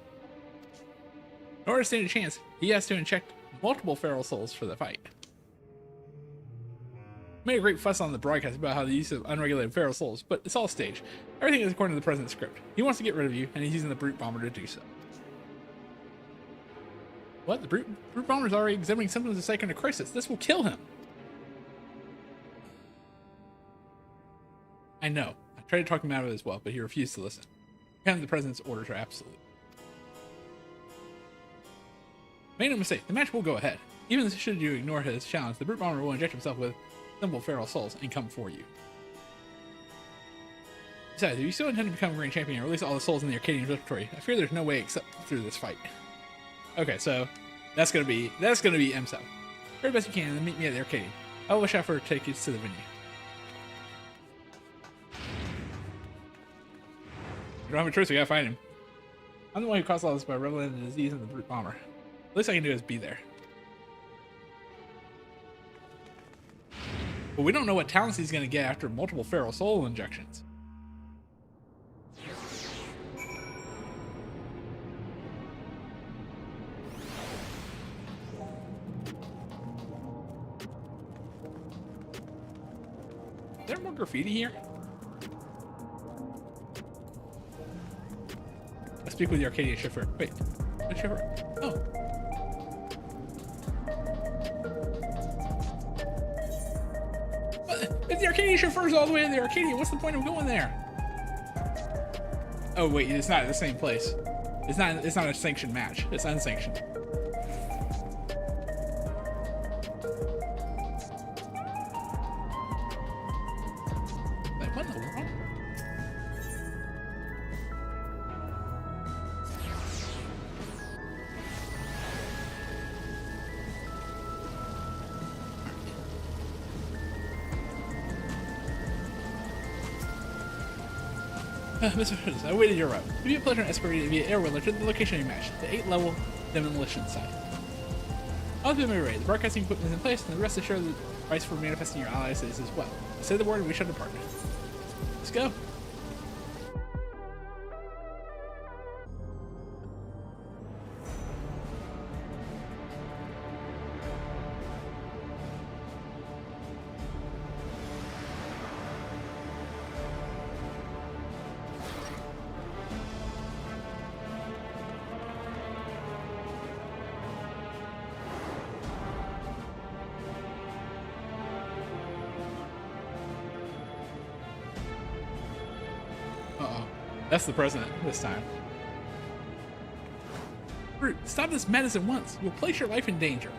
In order to stand a chance, he has to inject multiple feral souls for the fight. Made a great fuss on the broadcast about how the use of unregulated feral souls, but it's all staged. Everything is according to the president's script. He wants to get rid of you, and he's using the Brute Bomber to do so. What? The Brute Bomber is already exhibiting symptoms of psychonecrosis. This will kill him. I know. I tried to talk him out of it as well, but he refused to listen. Apparently the president's orders are absolute. Make no mistake, the match will go ahead. Even should you ignore his challenge, the Brute Bomber will inject himself with simple feral souls and come for you. Besides, if you still intend to become a Grand Champion and release all the souls in the Arcadian inventory, I fear there's no way except through this fight. Okay, so that's gonna be M7. Try the best you can and then meet me at the Arcadian. I will wish out for tickets to the venue. We don't have a choice, we gotta find him. I'm the one who caused all this by reveling in the disease in the Brute Bomber. The least I can do is be there. But we don't know what talents he's going to get after multiple feral soul injections. Is there more graffiti here? Let's speak with the Arcadian chauffeur. Wait, what chauffeur? Oh. If the Arcadian chauffeur's all the way to the Arcadian, what's the point of going there? Oh wait, it's not at the same place. It's not a sanctioned match. It's unsanctioned. Like, what in the world? Mr. Hudson, I waited your route. It would be a pleasure and escorting via air wheeler to the location of your match, the 8th-level demolition site. I'll do my raid. The broadcasting equipment is in place, and the rest assured the price for manifesting your allies is as well. Say the word and we shall depart. Let's go. That's the president this time. Brute, stop this madness at once. You'll place your life in danger.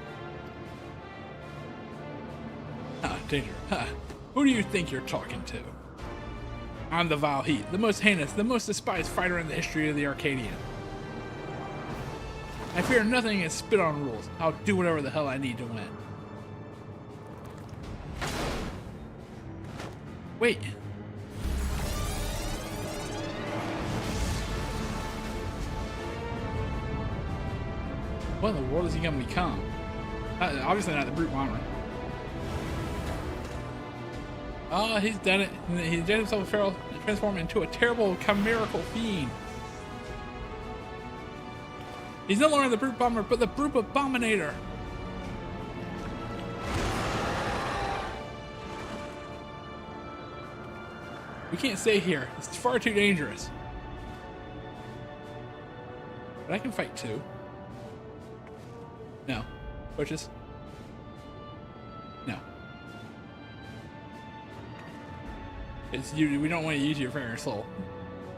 Danger. Who do you think you're talking to? I'm the vile heat, the most heinous, the most despised fighter in the history of the Arcadian. I fear nothing and spit on rules. I'll do whatever the hell I need to win. Wait. What in the world is he going to become? Obviously not the brute bomber. Oh, he's done it. He's done himself a feral and transformed into a terrible chimerical fiend. He's no longer the brute bomber, but the brute abominator. We can't stay here. It's far too dangerous. But I can fight too. No. Pushes. No. It's you. We don't want to use your fairy soul.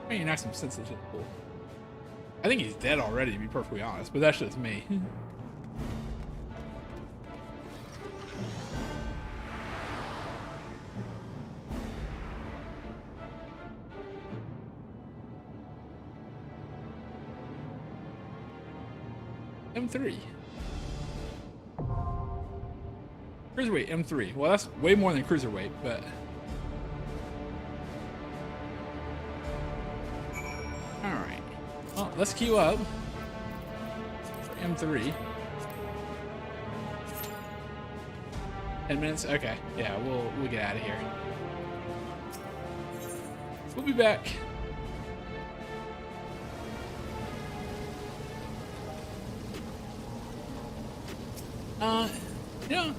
I mean, you knock some sense into the pool. I think he's dead already, to be perfectly honest, but that's just me. M3. Cruiserweight M3. Well, that's way more than Cruiserweight, but... Alright. Well, let's queue up for M3. 10 minutes? Okay. Yeah, we'll get out of here. We'll be back. Yeah.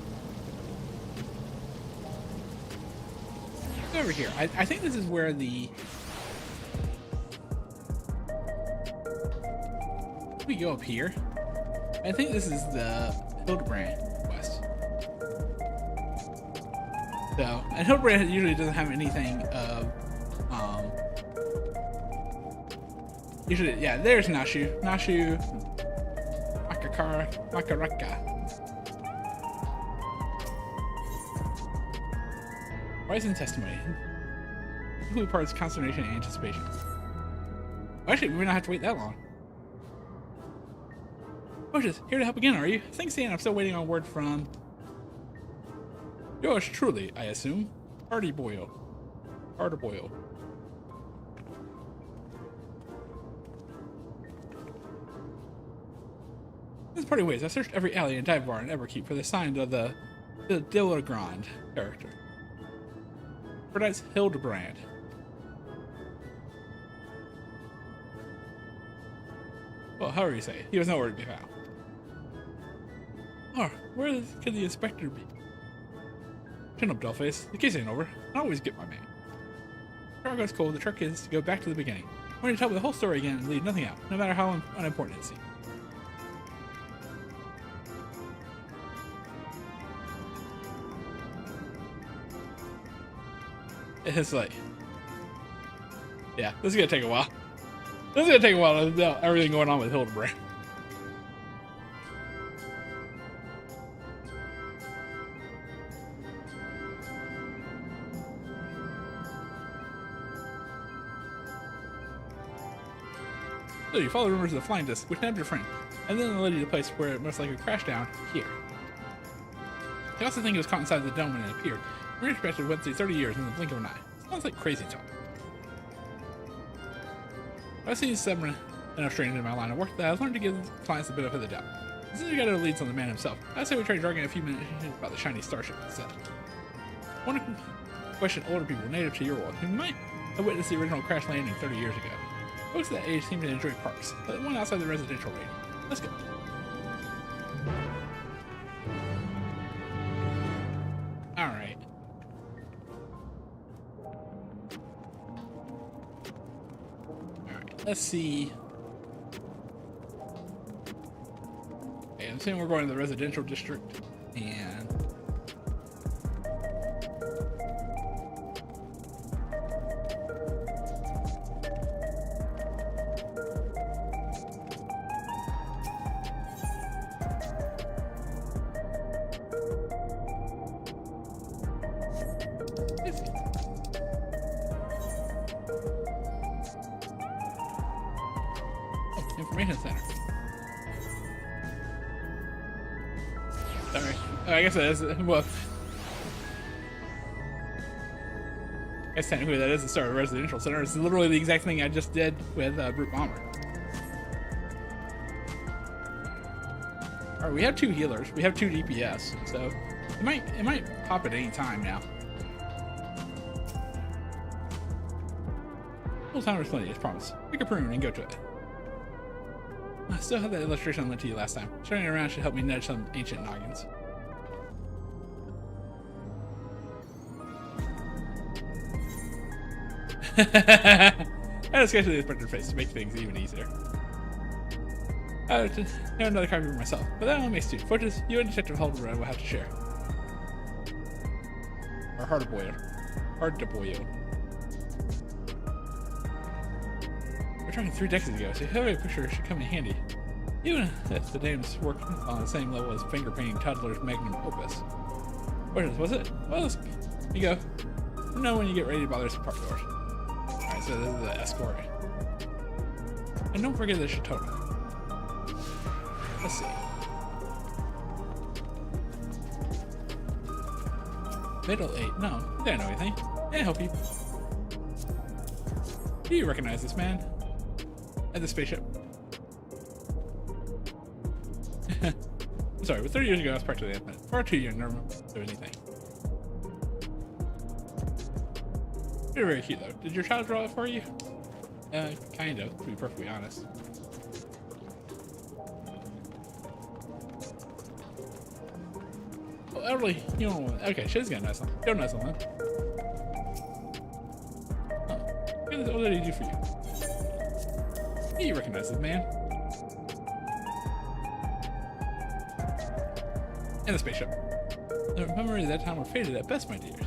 Over here. I think this is where the... We go up here. I think this is the Hildebrand quest. So, and Hildebrand usually doesn't have anything of, usually, yeah, there's Nashu. Nashu, Makaraka. Rising testimony. Who parts consternation and anticipation. Actually, we may not have to wait that long. Bushes, here to help again, are you? Thanks, Dan. I'm still waiting on word from yours truly, I assume. Hardboiled. There's party ways. I searched every alley and dive bar and Everkeep for the sign of the Hildebrand character. Tonight's Hildebrand. Well, however you say it, he was nowhere to be found. Oh, where could the inspector be? Chin up, dollface. The case ain't over. I always get my man. Cargo's cold. The trick is to go back to the beginning. I want to tell me the whole story again and leave nothing out, no matter how unimportant it seems. It's like, yeah, this is gonna take a while. This is gonna take a while to know everything going on with Hildebrand. So you follow rumors of the flying disc, which nabbed your friend, and then led you to the place where it most likely crashed down here. I also think it was caught inside the dome when it appeared. Retrospective went through 30 years in the blink of an eye. Sounds like crazy talk. I've seen several enough strangers in my line of work that I've learned to give clients the benefit of the doubt. Since you got no leads on the man himself, I say we try dragging a few minutes about the shiny starship instead. I want to question older people native to your world who might have witnessed the original crash landing 30 years ago. Folks that age seem to enjoy parks, but one outside the residential rating. Let's go. Alright. Alright, let's see. Okay, I'm saying we're going to the residential district, and Easy. Oh, information center. Sorry. Oh, I guess that is, well. I guess technically that is the start of a residential center. It's literally the exact thing I just did with Brute Bomber. Alright, we have 2 healers. We have 2 DPS, so it might pop at any time now. Full time is plenty, as promised. Pick a prune and go to it. I still have that illustration I lent to you last time. Showing it around should help me nudge some ancient noggins. I had a sketch of the printed face to make things even easier. I have another copy for myself, but that only makes 2. Fortress, you and Detective Hildibrand will have to share. Or Hardboiled. We're trying 3 decades ago, so having a picture should come in handy. Even if the names work on the same level as finger painting toddler's magnum opus. Fortress, was it? Well, here you go. You know when you get ready to bother some park doors. Alright, so this is the escort. And don't forget the Shatona. Let's see. Middle 8. No, they don't know anything. Can I help you? Do you recognize this man? At the spaceship. I'm sorry, but 30 years ago I was practically admitted. Far too young to remember anything. You're very cute though. Did your child draw it for you? Kind of, to be perfectly honest. Well, elderly, you don't want. Okay, she's gonna know something. Don't know something. Oh, what did he do for you? You recognize this man. And the spaceship. The memories of that time were faded at best, my dears.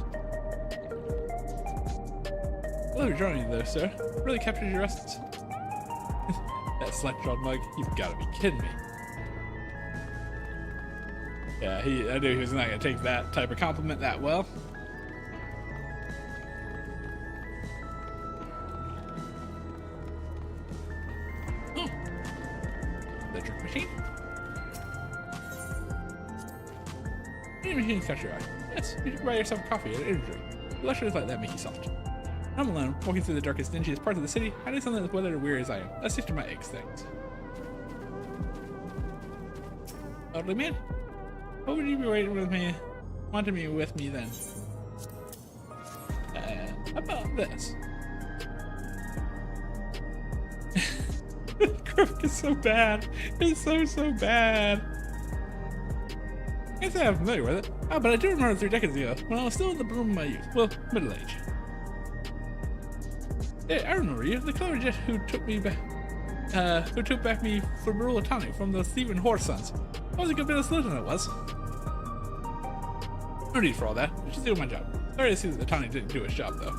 Lovely drawing you though, sir. Really captured your essence. That slack-jawed mug, you've got to be kidding me. Yeah, I knew he was not going to take that type of compliment that well. Oh. The drink machine? Any machine's caught your eye. Yes, you should buy yourself a coffee at an energy drink. Luscious like that make you soft. I'm alone, walking through the darkest, dingiest parts of the city. I need something that's weathered and weary as I am. Let's stick to my eggs things. Elderly man, what would you be waiting with me? Wanting me with me then? How about this? The graphic is so bad. It's so bad. I can't say I'm familiar with it. Oh, but I do remember 3 decades ago when I was still in the bloom of my youth. Well, middle age. Hey, I remember you, the clever jet who took me back, me for Barulatani from the thieving horse sons. That was a good bit of solution, it was. No need for all that. I just do my job. Sorry to see that the Tani didn't do his job, though.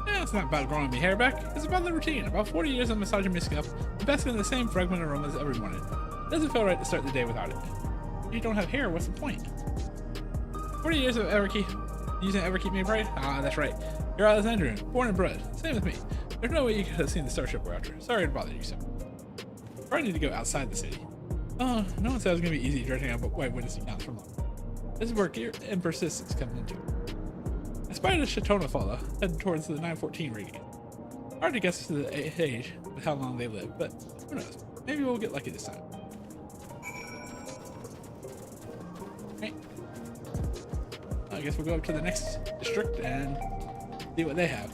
Yeah, it's not about growing me hair back. It's about the routine. About 40 years of massaging my scalp and basking in the same fragrant aromas every morning. It doesn't feel right to start the day without it. If you don't have hair, what's the point? 40 years of using Everkeep me bright? Ah, that's right. You're Alexandrian, born and bred. Same with me. There's no way you could have seen the starship we're after. Sorry to bother you, sir. Probably need to go outside the city. Oh, no one said it was going to be easy dredging out white witnessing counts from London. This is where gear and persistence comes into. I spied a Shatona fellow heading towards the 914 reading. Hard to guess to the age with how long they live, but who knows? Maybe we'll get lucky this time. Okay. I guess we'll go up to the next district and see what they have.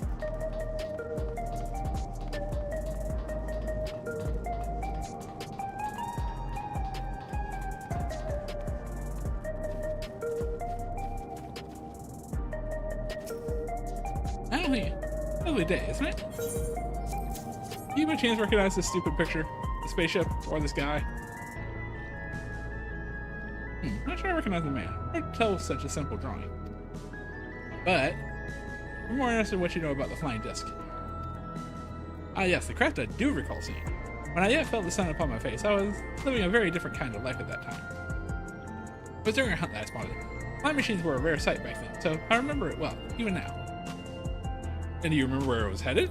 Lovely day, isn't it? Do you by chance recognize this stupid picture? The spaceship or this guy? Not sure I recognize the man. Hard to tell with such a simple drawing. But I'm more interested in what you know about the flying disc. Ah yes, the craft I do recall seeing. When I yet felt the sun upon my face, I was living a very different kind of life at that time. It was during a hunt that I spotted it. Flying machines were a rare sight back then, so I remember it well, even now. And do you remember where it was headed?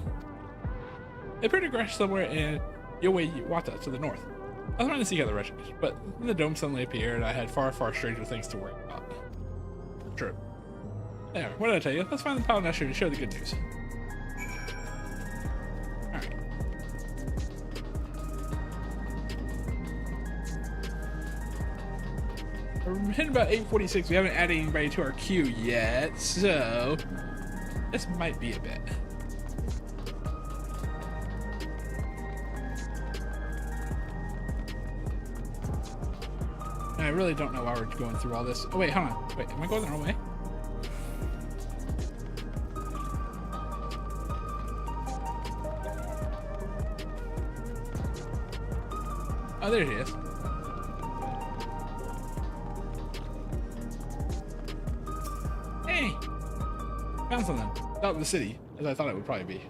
It appeared to crash somewhere in Yoweiwata to the north. I was trying to seek out the wreckage, but then the dome suddenly appeared. I had far, far stranger things to worry about. True. There, what did I tell you? Let's find the Paladin to show the good news. Alright. We're hitting about 8:46. We haven't added anybody to our queue yet, so this might be a bit. I really don't know why we're going through all this. Oh wait, hold on. Wait, am I going the wrong way? Oh, there it is. Hey! Found something. Out of the city, as I thought it would probably be.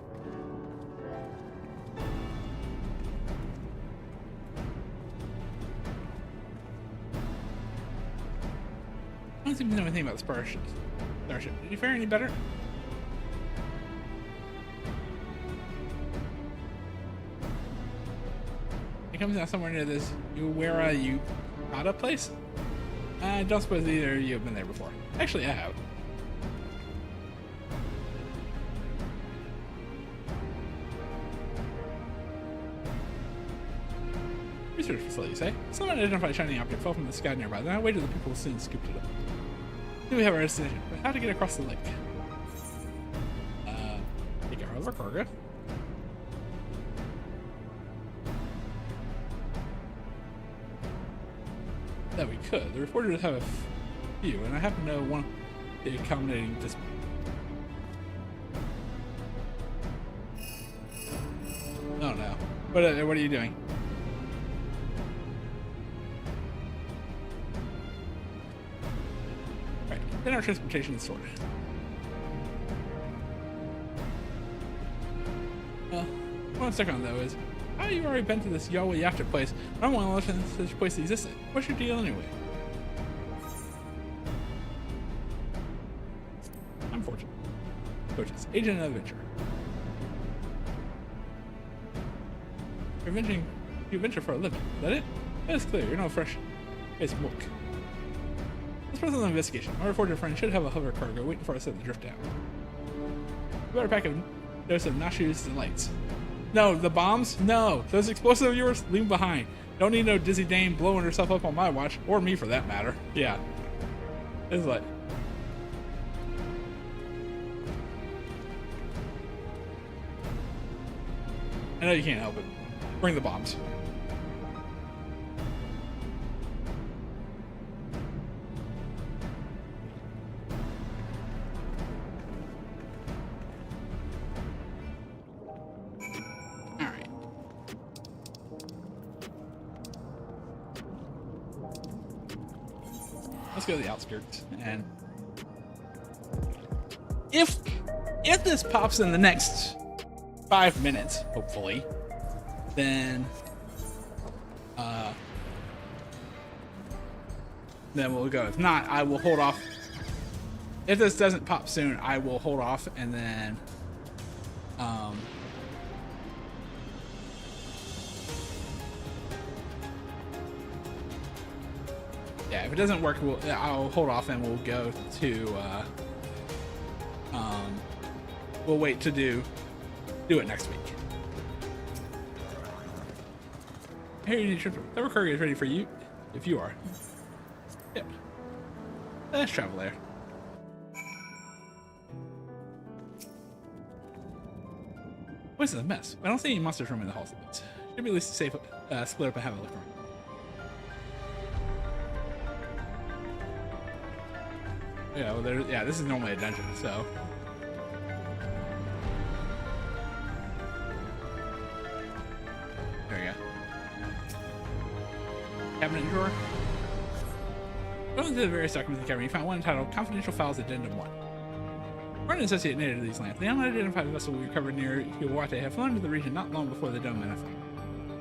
I don't seem to know anything about the Starship. Did you fare any better? It comes out somewhere near this Uwera place? I don't suppose either of you have been there before. Actually, I have. Research facility, say? Someone identified a shiny object fell from the sky nearby. Then I waited till the people soon scooped it up. Then we have our destination, but how to get across the lake? Take care of our cargo. That we could. The reporters have a few, and I happen to know one accommodating this. Oh no. What are you doing? Right. Then our transportation is sorted. One second though is, how you already been to this Yahweh Yafta place? I don't want to let such place existed. What's your deal anyway? I'm fortunate. Coaches, agent and adventurer. You venture for a living. Is that it? That is clear. You're no fresh faced mook. Let's press on the investigation. Our reporter friend should have a hover cargo waiting for us at the drift down. You better pack a dose of nachos and lights. No, the bombs? No. Those explosives of yours? Leave them behind. Don't need no dizzy dame blowing herself up on my watch, or me for that matter. Yeah. It's like... I know you can't help it. Bring the bombs. Let's go to the outskirts, and if this pops in the next 5 minutes, hopefully, then we'll go. If not, I will hold off. If this doesn't pop soon, I will hold off, and then yeah, if it doesn't work, I'll hold off and we'll go to we'll wait to do it next week. Here, you need to trip. The recurring is ready for you if you are. Yep. Let's travel there. This is a mess. I don't see any monsters room in the halls. Should be at least safe. Split up and have a look around. Yeah, well, this is normally a dungeon, so. There we go. Cabinet drawer. Going through the various documents in the cabinet, you found one entitled Confidential Files Addendum 1. We're an associate native to these lands. The unidentified vessel we recovered near Hiwate had flown into the region not long before the dome manifested.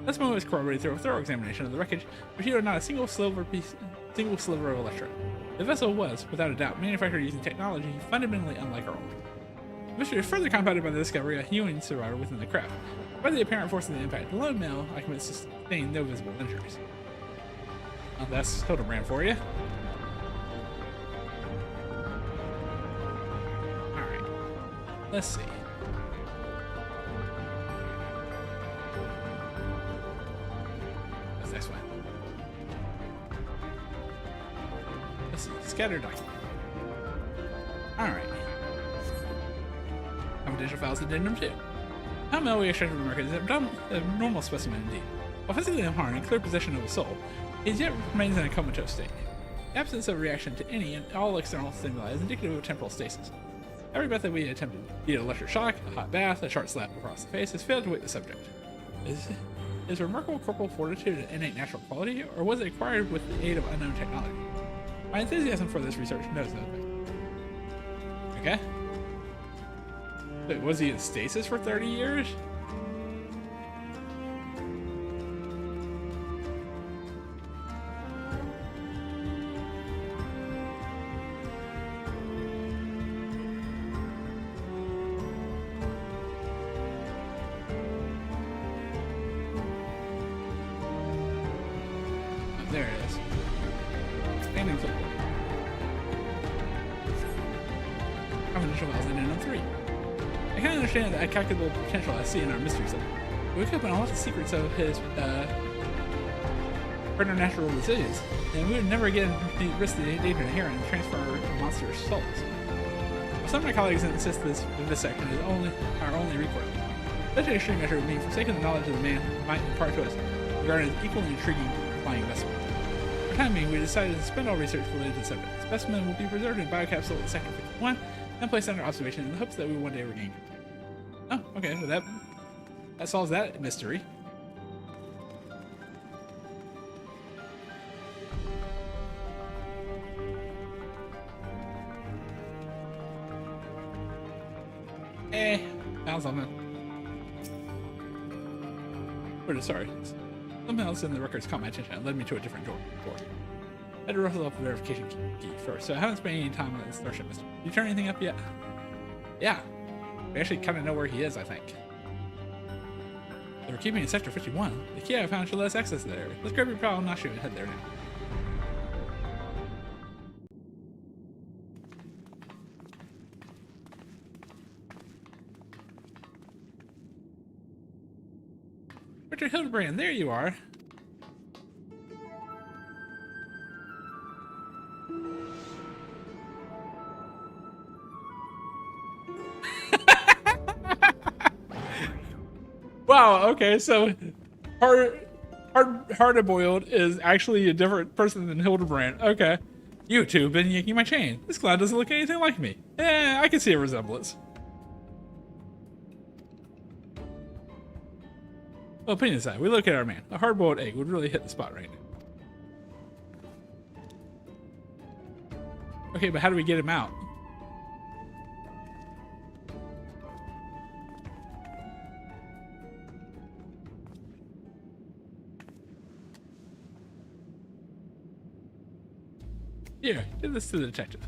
This moment was corroborated through a thorough examination of the wreckage, which yielded not a single sliver of electro. The vessel was, without a doubt, manufactured using technology fundamentally unlike our own. The mystery is further compounded by the discovery of a healing survivor within the craft. By the apparent force of the impact, the lone male occupant sustained no visible injuries. Well, that's Hildibrand for you. Alright. Let's see. What's the next one? Let's see. Scattered document. Alright. Confidential files addendum 2. How Mel we extracted from the market is a normal specimen indeed. While physically unharmed and clear possession of a soul, he yet remains in a comatose state. The absence of reaction to any and all external stimuli is indicative of temporal stasis. Every method we attempted, be it electric shock, a hot bath, a sharp slap across the face, has failed to wake the subject. Is remarkable corporal fortitude an innate natural quality, or was it acquired with the aid of unknown technology? My enthusiasm for this research knows no thing. Okay. Wait, was he in stasis for 30 years? Oh, there it is. Standing clipboard. Confidential files in on 3. I can't understand the incalculable potential I see in our mystery subject. We could open all the secrets of his preternatural resilience, and we would never again risk the danger inherent in transferring monstrous souls. Some of my colleagues insist this vivisection is our only recourse. Such an extreme measure would mean forsaking the knowledge of the man who might impart to us regarding his equally intriguing flying vessel. For the time being, we decided to suspend all research related to the subject. The specimen will be preserved in biocapsule at Sector 51 and placed under observation in the hopes that we will one day regain control. Oh, okay, well that solves that mystery. Found something. Sorry. Something else in the records caught my attention and led me to a different door. I had to ruffle up the verification key first, so I haven't spent any time on the Starship mystery. Did you turn anything up yet? Yeah. We actually kind of know where he is, I think. They were keeping in Sector 51. The key I found should let us access that area. Let's grab your pal and Nashu and head there now. Richard Hildebrand, there you are. Wow, okay, so Hardboiled is actually a different person than Hildebrand. Okay. You two have been yanking my chain. This clown doesn't look anything like me. I can see a resemblance. Well, opinion aside, we look at our man. A hard-boiled egg would really hit the spot right now. Okay, but how do we get him out? Here, give this to the detective.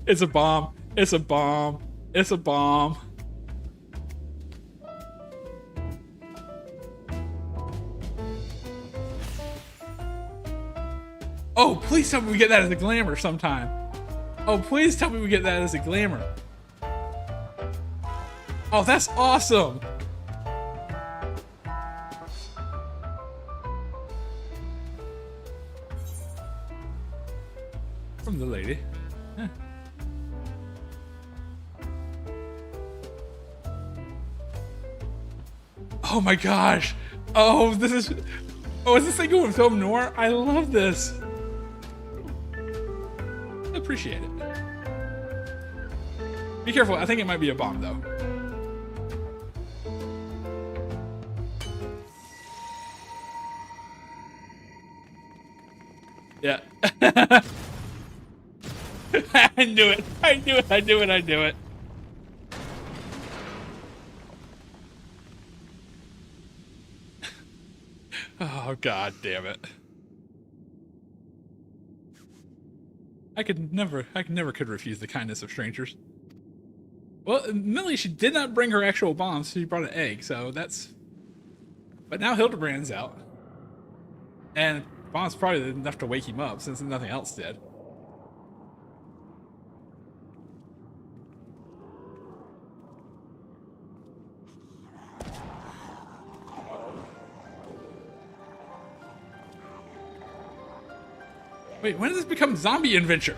It's a bomb. It's a bomb. It's a bomb. Oh, please tell me we get that as a glamour sometime. Oh, please tell me we get that as a glamour. Oh, that's awesome. From the lady. Huh. Oh my gosh. Oh, this is... Oh, is this thing going film noir? I love this. Appreciate it. Be careful. I think it might be a bomb, though. Yeah. I knew it. I knew it. I knew it. I knew it. Oh, Oh, god damn it. I never could refuse the kindness of strangers. Well, Millie, she did not bring her actual bombs, so she brought an egg, so that's... But now Hildebrand's out. And bombs probably enough to wake him up, since nothing else did. Wait, when did this become zombie adventure?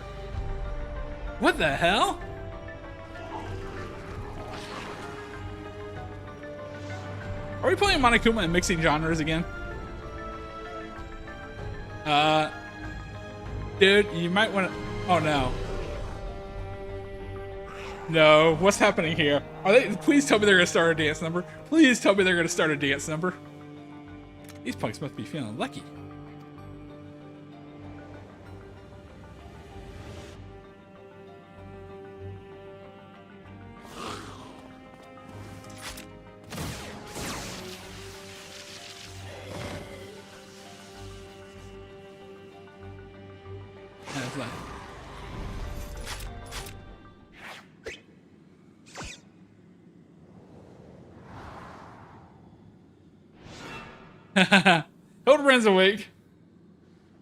What the hell? Are we playing Monokuma and mixing genres again? Dude, you might want to... Oh, no. No, what's happening here? Are they... Please tell me they're going to start a dance number. Please tell me they're going to start a dance number. These punks must be feeling lucky. Hildebrand's awake.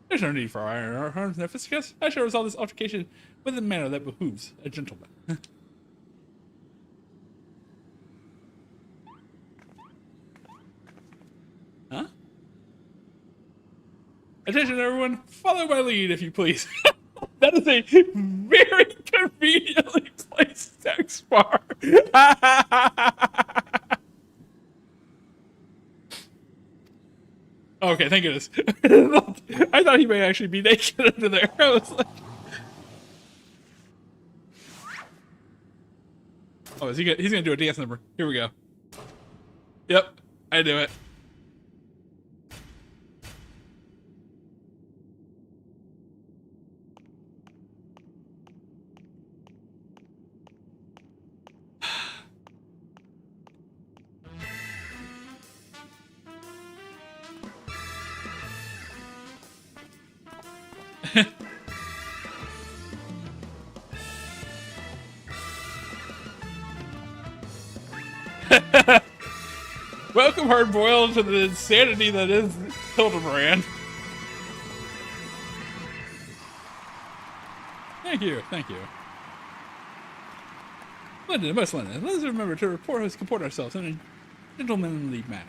There's no need for iron arms, Nephiscus. I shall resolve this altercation with a manner that behooves a gentleman. Huh? Attention, everyone. Follow my lead, if you please. That is a very conveniently placed text bar. Okay, thank goodness. I thought he may actually be naked under there. I was like... Oh, is he gonna, he's gonna do a dance number. Here we go. Yep, I do it. Welcome, Hardboiled, to the insanity that is Hildebrand. Thank you, thank you. Splendid, most splendid. Let us remember to comport ourselves in a gentlemanly manner.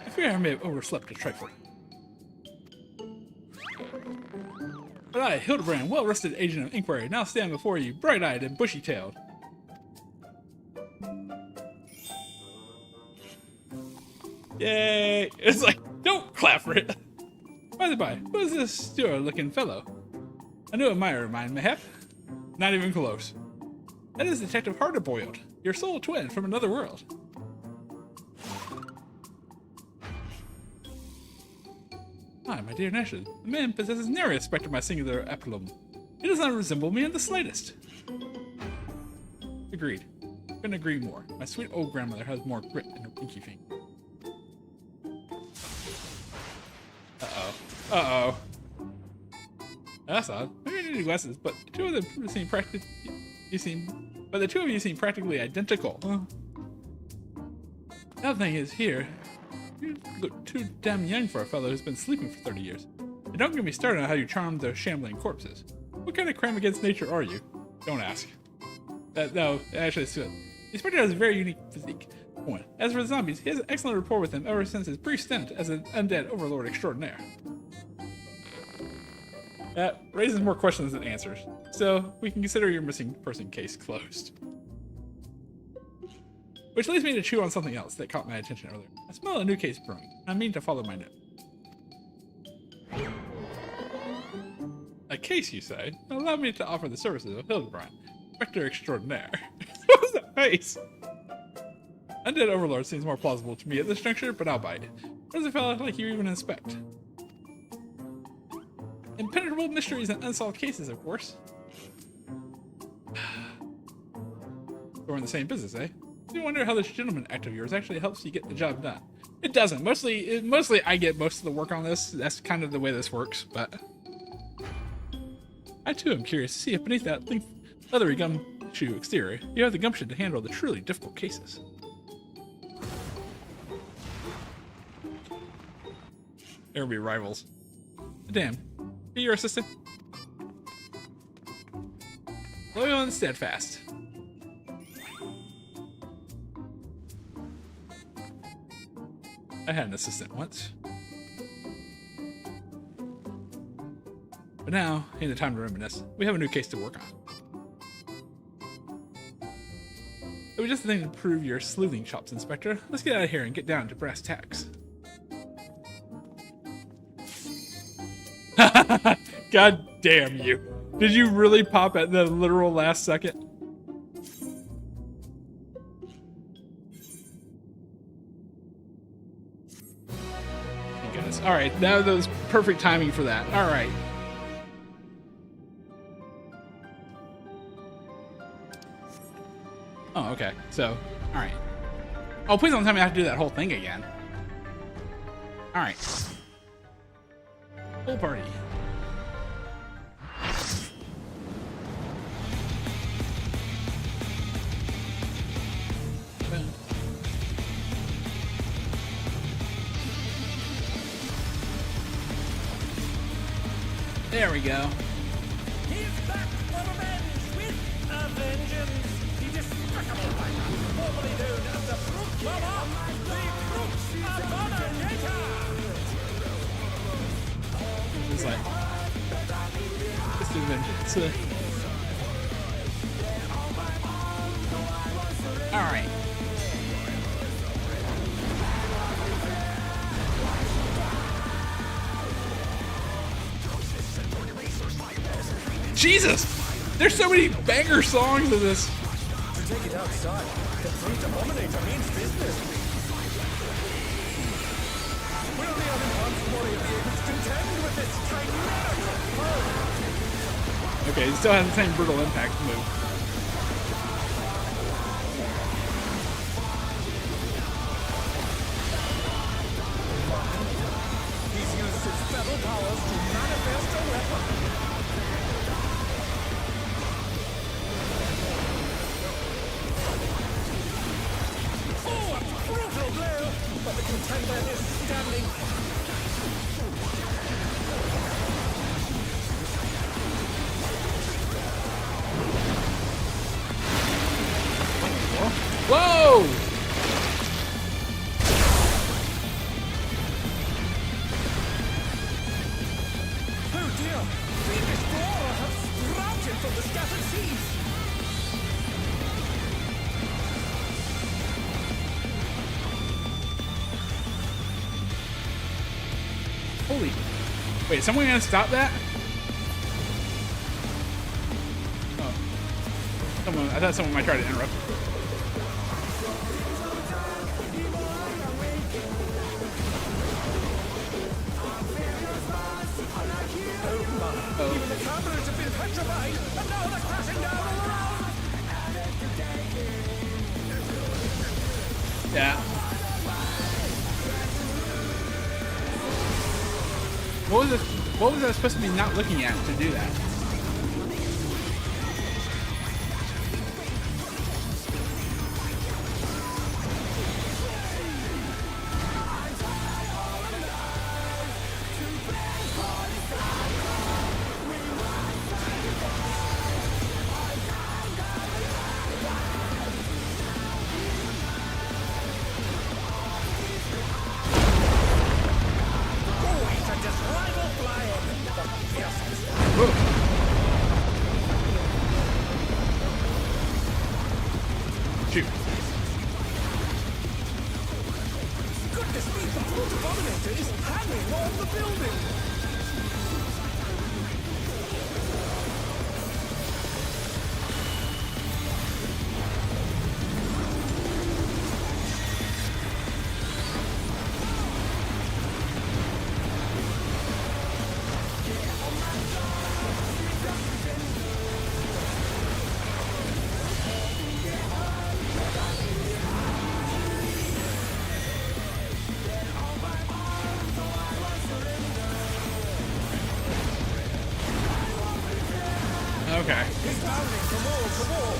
I fear I may have overslept a trifle. But I, Hildebrand, well-rested agent of inquiry, now stand before you, bright-eyed and bushy-tailed. Yay! It's like, don't clap for it. By the by, who is this steward-looking fellow? A new admirer of mine, mayhap? Not even close. That is Detective Hardboiled, your soul twin from another world. Ah, my dear Nashid, the man possesses nary a speck of my singular aplomb. He does not resemble me in the slightest. Agreed. Couldn't agree more. My sweet old grandmother has more grit in her pinky finger. Uh-oh. Uh-oh. That's odd. Maybe I need new glasses, but the two of them seem practically identical. Huh? The other thing is here. You look too damn young for a fellow who's been sleeping for 30 years. And don't get me started on how you charm the shambling corpses. What kind of crime against nature are you? Don't ask. No, actually, it's good. The Inspector has a very unique physique. One. As for the zombies, he has an excellent rapport with them ever since his brief stint as an undead overlord extraordinaire. That raises more questions than answers. So, we can consider your missing person case closed. Which leads me to chew on something else that caught my attention earlier. I smell a new case brewing. I mean to follow my note. A case, you say? Allow me to offer the services of Hildebrand, Inspector Extraordinaire. What was that face? Undead Overlord seems more plausible to me at this juncture, but I'll bite. What does a fellow like you even inspect? Impenetrable mysteries and unsolved cases, of course. We're in the same business, eh? You wonder how this gentleman act of yours actually helps you get the job done. It doesn't. Mostly I get most of the work on this. That's kind of the way this works, but I too am curious to see if beneath that leathery gumshoe exterior, you have the gumption to handle the truly difficult cases. There will be rivals. Damn. Be your assistant. Loyal and steadfast. I had an assistant once. But now, ain't the time to reminisce. We have a new case to work on. It was just a thing to prove your sleuthing chops, Inspector. Let's get out of here and get down to brass tacks. God damn you. Did you really pop at the literal last second? Thank goodness. Alright, now that was perfect timing for that. Alright. Oh, okay. So, alright. Oh, please don't tell me I have to do that whole thing again. Alright. Full party. There we go. He's back for revenge with a vengeance. The despicable viper, formerly known as the Brooks Mama, the Brooks Abominator. It's like, let's do vengeance. Alright. Jesus! There's so many banger songs in this. To take it outside, the Brute Abominator means business. Will the unenhanced warrior be able to contend with this chimerical foe? Okay, he still has the same brutal impact move. He's used his feral powers to manifest a weapon. Brutal blow, but the contender is standing. Whoa! Oh dear, fiendish flora have sprouted from the scattered seas. Holy. Wait, is someone gonna stop that? Oh. I thought someone might try to interrupt. Even the carpenters have been petrified, and now they're crashing down all around. Yeah. What was I supposed to be not looking at to do that? Shoot. Goodness me, the Brute Abominator is hanging on the building. Okay. He's bounding from wall to wall.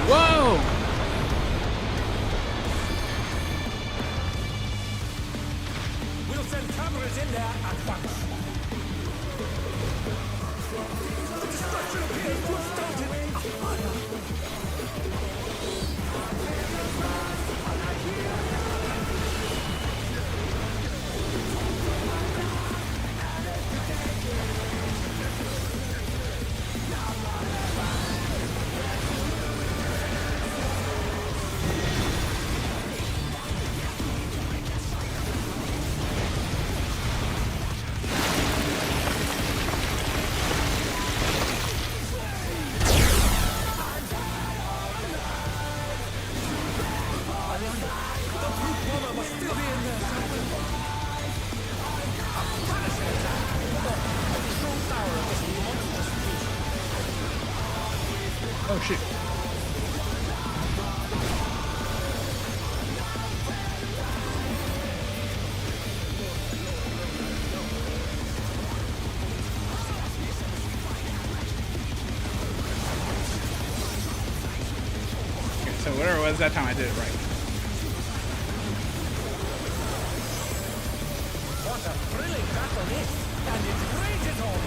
Whoa! We'll send cameras in there at once. The destruction appears to have started. Oh shit. Okay, so whatever it was that time, I did it right. What a thrilling battle this, and it's rages on.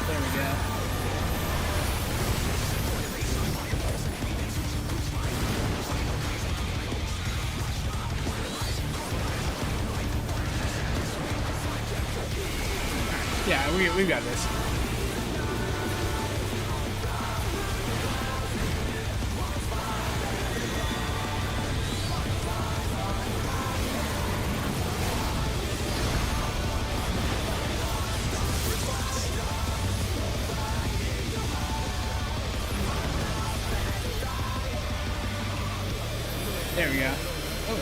There we go. Yeah, we got this. There we go. Oh.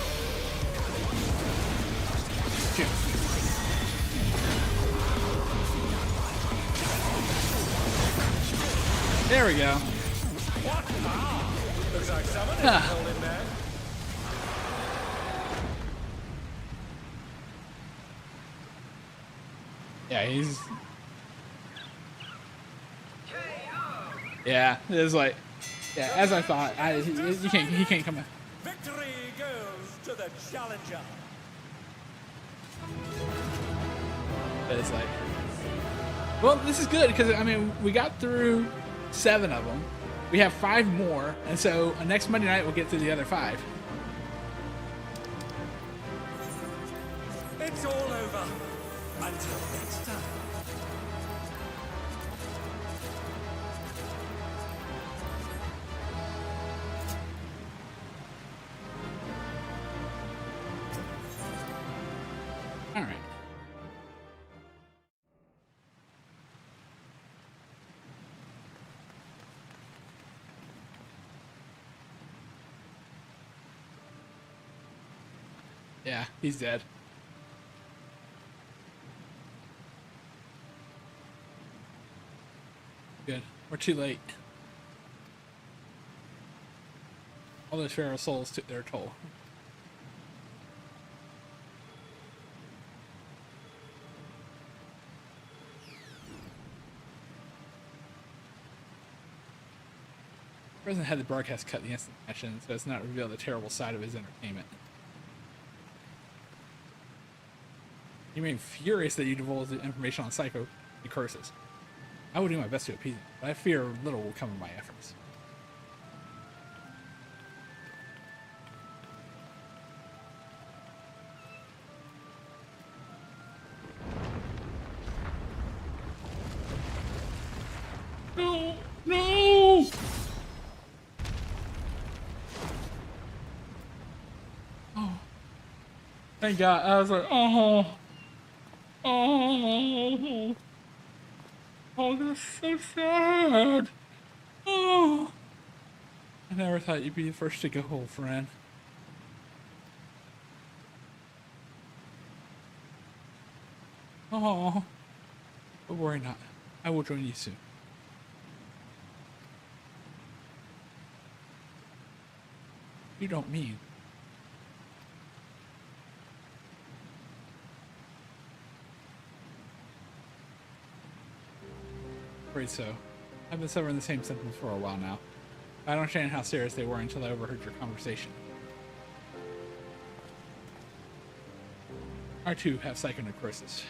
Shoot. There we go. What? Ah! Looks like someone is Ah. held in there. Yeah, he's. Yeah, it was like, yeah, as I thought. He can't come in. Victory goes to the challenger. But it's like, well, this is good because I mean we got through 7 of them. We have 5 more, and so next Monday night we'll get through the other 5. It's all over. Until next time. All right. Yeah, he's dead. Good. We're too late. All those Pharaoh souls took their toll. The president had the broadcast cut the instant action so as not to reveal the terrible side of his entertainment. You remain furious that you divulged the information on Psycho and curses. I will do my best to appease him, but I fear little will come of my efforts. No! No! Oh. Thank God. I was like, oh. Oh. Oh, that's so sad. Oh. I never thought you'd be the first to go, old friend. Oh. But worry not. I will join you soon. You don't mean. Afraid so. I've been suffering the same symptoms for a while now. I don't understand how serious they were until I overheard your conversation. I too have psychonecrosis.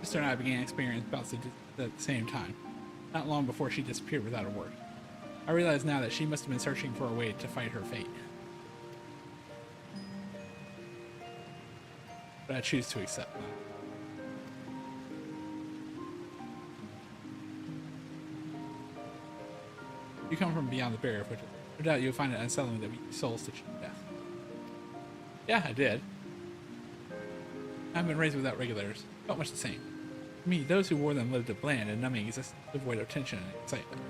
Sister and I began experiencing bouts at the same time, not long before she disappeared without a word. I realize now that she must have been searching for a way to fight her fate. But I choose to accept that. You come from beyond the barrier, which no doubt you'll find it unsettling that we souls to cheat death. Yeah, I did. I've been raised without regulators. Felt much the same. For me, those who wore them lived a bland and numbing existence, devoid of tension and excitement.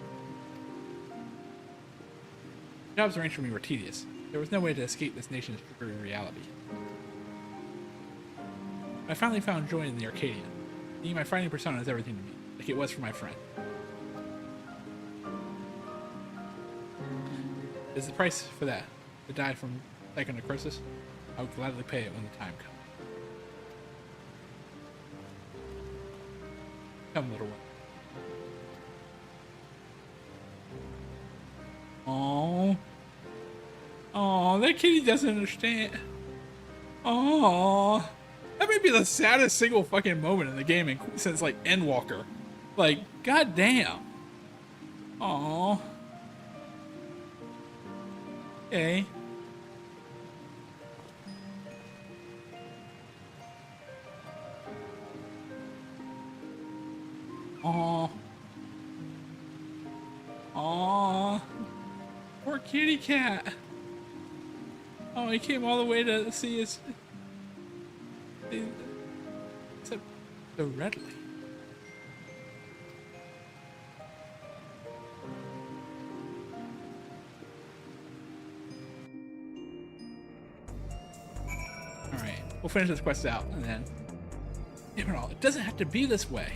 Jobs arranged for me were tedious. There was no way to escape this nation's dreary reality. I finally found joy in the Arcadian. Being my fighting persona is everything to me, like it was for my friend. Is the price for that to die from psychonecrosis? I would gladly pay it when the time comes. Come, little one. Oh, oh, that kitty doesn't understand. Oh, that may be the saddest single fucking moment in the game since like Endwalker. Like, goddamn. Oh. Okay. Aww. Aww. Poor kitty cat. Oh, he came all the way to see his... Except so readily. Alright, we'll finish this quest out and then... It doesn't have to be this way.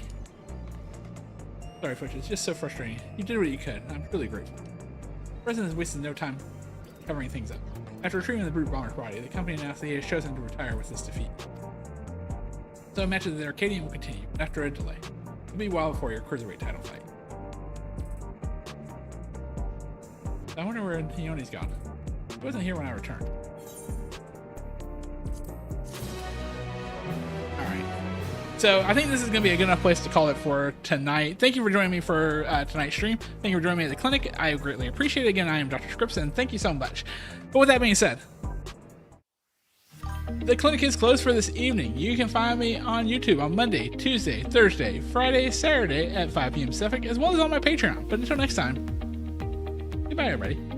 Sorry, Fudge, it's just so frustrating. You did what you could, and I'm truly grateful. The President has wasted no time covering things up. After retrieving the brute bomber's body, the company announced that he has chosen to retire with this defeat. So a match of the Arcadian will continue, but after a delay. It'll be a while before your Cruiserweight title fight. I wonder where Ioni's gone. He wasn't here when I returned. Alright. So I think this is going to be a good enough place to call it for tonight. Thank you for joining me for tonight's stream. Thank you for joining me at the clinic. I greatly appreciate it. Again, I am Dr. Scripps, and thank you so much. But with that being said, the clinic is closed for this evening. You can find me on YouTube on Monday, Tuesday, Thursday, Friday, Saturday at 5 p.m. Pacific, as well as on my Patreon. But until next time, goodbye, everybody.